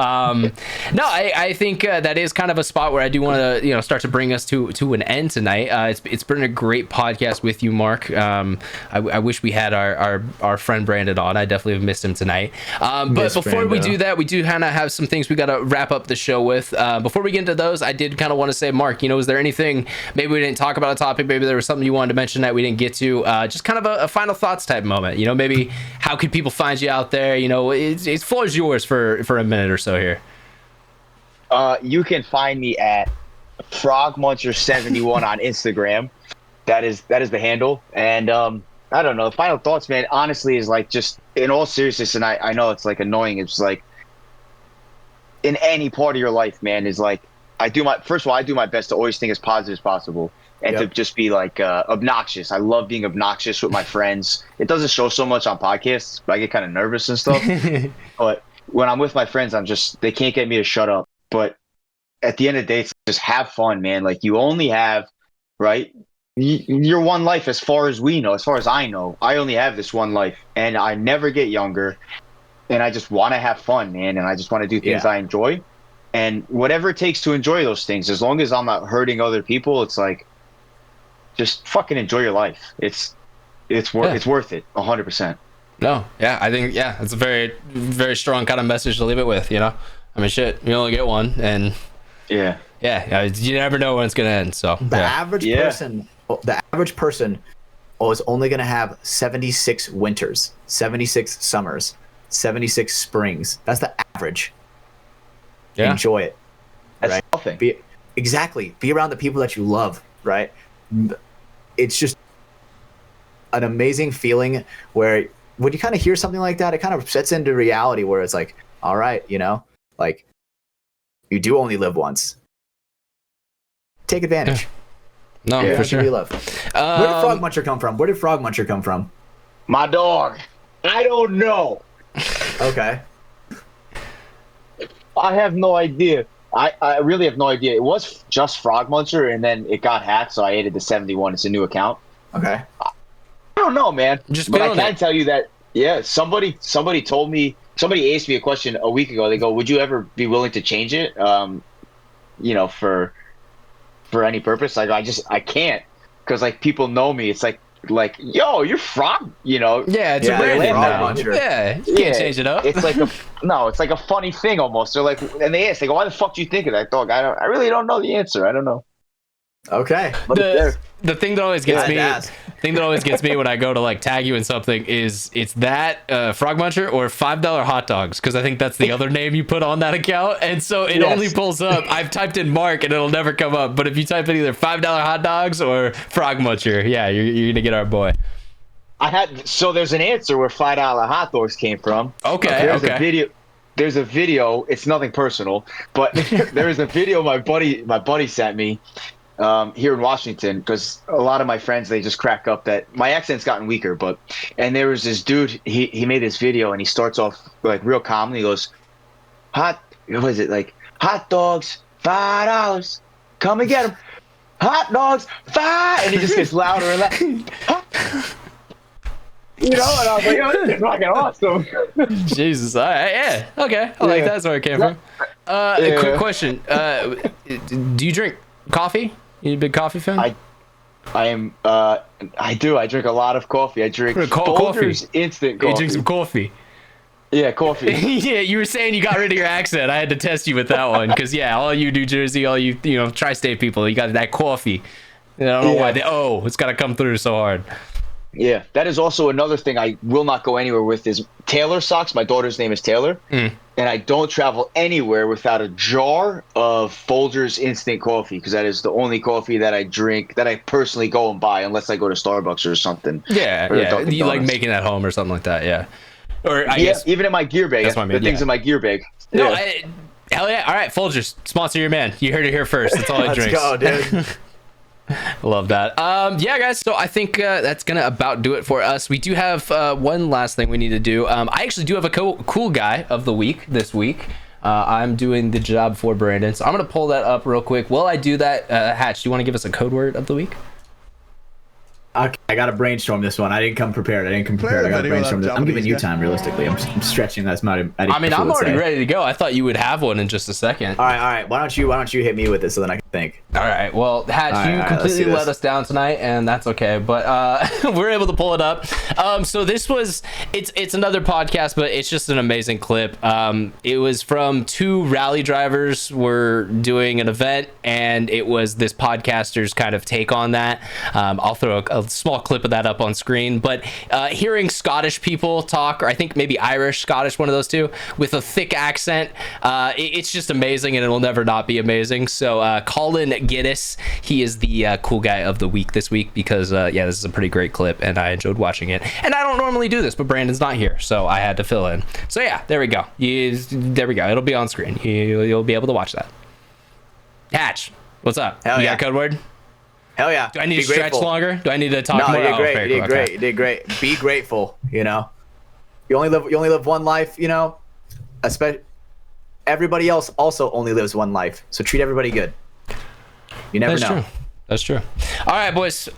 No, I think that is kind of a spot where I do want to start to bring us to an end tonight. It's been a great podcast with you, Mark. I wish we had our friend Brandon on. I definitely have missed him tonight. But before we do that, we do kind of have some things we got to wrap up the show with. Before we get into those, I did kind of want to say, Mark, is there anything maybe we didn't talk about a topic, maybe there was something you wanted to mention that we didn't get to, just kind of a final thoughts type moment, maybe how could people find you out there? It's floor is yours for a minute or so here. You can find me at frogmuncher71 on Instagram. That is the handle. And I don't know, final thoughts, man, honestly, is like, just in all seriousness, and I know it's like annoying, it's like in any part of your life, man, is like, first of all, I do my best to always think as positive as possible, and to just be like obnoxious. I love being obnoxious with my friends. It doesn't show so much on podcasts, but I get kind of nervous and stuff. But when I'm with my friends, they can't get me to shut up. But at the end of the day, it's just have fun, man. Like, you only have, right, your one life, as far as I know. I only have this one life, and I never get younger. And I just want to have fun, man. And I just want to do things I enjoy. And whatever it takes to enjoy those things, as long as I'm not hurting other people, it's like, just fucking enjoy your life. It's worth it, 100%. No, yeah, I think, it's a very, very strong kind of message to leave it with, I mean, shit, you only get one, and you never know when it's going to end, so. The average person is only going to have 76 winters, 76 summers, 76 springs. That's the average. Yeah. Enjoy it. That's nothing. Be around the people that you love, right? It's just an amazing feeling where when you kind of hear something like that, it kind of sets into reality where it's like, all right, like, you do only live once. Take advantage. No, for sure. You love. Where did Frog Muncher come from? My dog. I don't know. Okay. I have no idea. I really have no idea. It was just Frog Muncher, and then it got hacked, so I added the 71. It's a new account. Okay. I don't know, man. But I can tell you that, somebody told me, somebody asked me a question a week ago. They go, would you ever be willing to change it, for any purpose? Like, I can't, because, like, people know me. It's like, yo, you're Frog, Yeah, it's a brand now. Yeah, you can't change it up. It's like it's like a funny thing almost. They're like, and they go, why the fuck do you think of that, dog? I really don't know the answer. I don't know. Okay. The thing that always gets me when I go to like tag you in something is it's that Frog Muncher or $5 hot dogs, because I think that's the other name you put on that account, and so it only pulls up. I've typed in Mark and it'll never come up, but if you type in either $5 hot dogs or Frog Muncher, you're gonna get our boy. So there's an answer where $5 hot dogs came from. Okay. There's a video. It's nothing personal, but there is a video my buddy sent me. Here in Washington, because a lot of my friends, they just crack up that my accent's gotten weaker, and there was this dude, he made this video, and he starts off like real calmly. He goes, hot dogs, $5, come and get them, hot dogs, $5, and he just gets louder and louder. And I was like, oh, this is fucking awesome. Jesus, all right, yeah, okay, I like that's where it came from. A quick question, do you drink coffee? You a big coffee fan? I am. I do. I drink a lot of coffee. I drink Folgers instant coffee. You drink some coffee. Yeah, coffee. Yeah, you were saying you got rid of your accent. I had to test you with that one because all you New Jersey, all you tri-state people, you got that coffee. I don't know why it's got to come through so hard. Yeah, that is also another thing I will not go anywhere with is Taylor socks. My daughter's name is Taylor, and I don't travel anywhere without a jar of Folgers instant coffee, because that is the only coffee that I drink that I personally go and buy, unless I go to Starbucks or something. Yeah. You like making that home or something like that, Or I guess even in my gear bag. That's what I mean. The things in my gear bag. No, hell yeah! All right, Folgers, sponsor your man. You heard it here first. That's all I drink. Let's go, dude. Love that. Guys, so I think that's gonna about do it for us. We do have one last thing we need to do. I actually do have a cool guy of the week this week. I'm doing the job for Brandon. So I'm going to pull that up real quick. While I do that, Hatch, do you want to give us a code word of the week? Okay, I got to brainstorm this one. I didn't come prepared. I got to brainstorm this. I'm giving you time, realistically. I'm stretching that amount. I mean, I'm already ready to go. I thought you would have one in just a second. All right. Why don't you hit me with it so then I can think? All right. Well, Hatch, you completely let us down tonight, and that's okay. But we're able to pull it up. So this was it's another podcast, but it's just an amazing clip. It was from two rally drivers were doing an event, and it was this podcaster's kind of take on that. I'll throw a small clip of that up on screen. But hearing Scottish people talk, or I think maybe Irish, Scottish, one of those two, with a thick accent, it's just amazing, and it will never not be amazing. So Colin Giddis, he is the cool guy of the week this week because this is a pretty great clip and I enjoyed watching it. And I don't normally do this, but Brandon's not here, so I had to fill in. So yeah, there we go. There we go. It'll be on screen. You'll be able to watch that. Hatch, what's up? Hell you yeah. got a code word? Hell yeah. Do I need to stretch longer? Do I need to talk more? No, you did great. You did great. Be grateful. You know, you only live one life. You know, especially everybody else also only lives one life. So treat everybody good. You never know. True. That's true. All right, boys. Just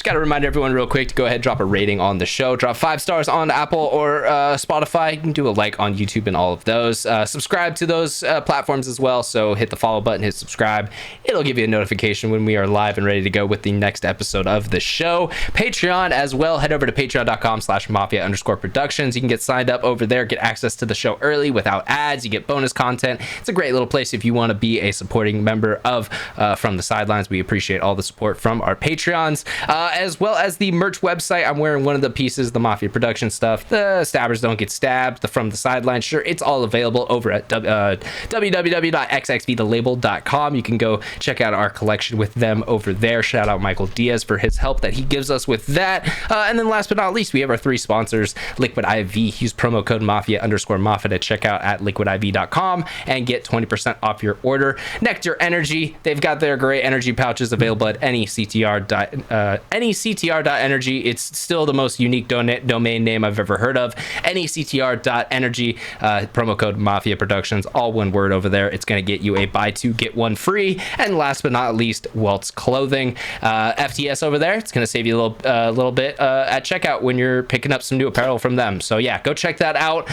got to remind everyone real quick to go ahead and drop a rating on the show. Drop 5 stars on Apple or Spotify. You can do a like on YouTube and all of those. Subscribe to those platforms as well. So hit the follow button, hit subscribe. It'll give you a notification when we are live and ready to go with the next episode of the show. Patreon as well. Head over to patreon.com/Mafia_Productions. You can get signed up over there, get access to the show early without ads. You get bonus content. It's a great little place if you want to be a supporting member of From the Sidelines. We appreciate all the support from our Patreons, as well as the merch website. I'm wearing one of the pieces, the Mafia production stuff. The stabbers don't get stabbed. The From the Sidelines shirt. It's all available over at www.xxvthelabel.com. You can go check out our collection with them over there. Shout out Michael Diaz for his help that he gives us with that. And then last but not least, we have our 3 sponsors, Liquid IV. Use promo code Mafia_Mafia to check out at liquidiv.com and get 20% off your order. NECTR Energy, they've got their great energy pouches available at NECTR.energy. It's still the most unique domain name I've ever heard of. NECTR.energy, promo code MafiaProductions, all one word over there. It's going to get you a buy 2 get 1 free. And last but not least, Welt's Clothing, FTS over there. It's going to save you a little bit at checkout when you're picking up some new apparel from them. So yeah, go check that out.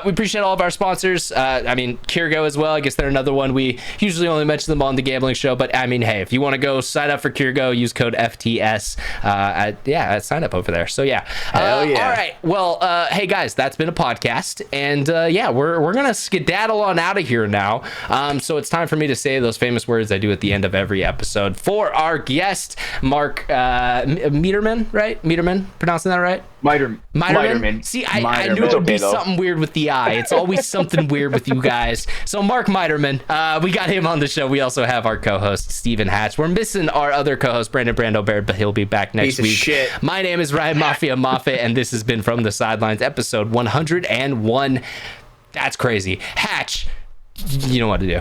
We appreciate all of our sponsors. I mean, Kirgo as well. I guess they're another one. We usually only mention them on the gambling show, but I mean, hey, if you want to go sign up for Kirgo, use code FTS at sign up over there. So yeah. Hell yeah. All right. Well, hey guys, that's been a podcast, and we're gonna skedaddle on out of here now. So it's time for me to say those famous words I do at the end of every episode for our guest, Mark Meiterman, right? Meiterman, pronouncing that right? Meiterman. See, I knew it would be something weird with the I. It's always something weird with you guys. So Mark Meiterman, we got him on the show. We also have our co-host Stephen Hatch. We're missing our other co-host Brandon Baird, but he'll be back next week. Shit. My name is Ryan Mafia Moffat, and this has been From the Sidelines, episode 101. That's crazy. Hatch, you know what to do.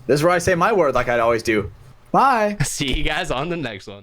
This is where I say my word like I'd always do. Bye. See you guys on the next one.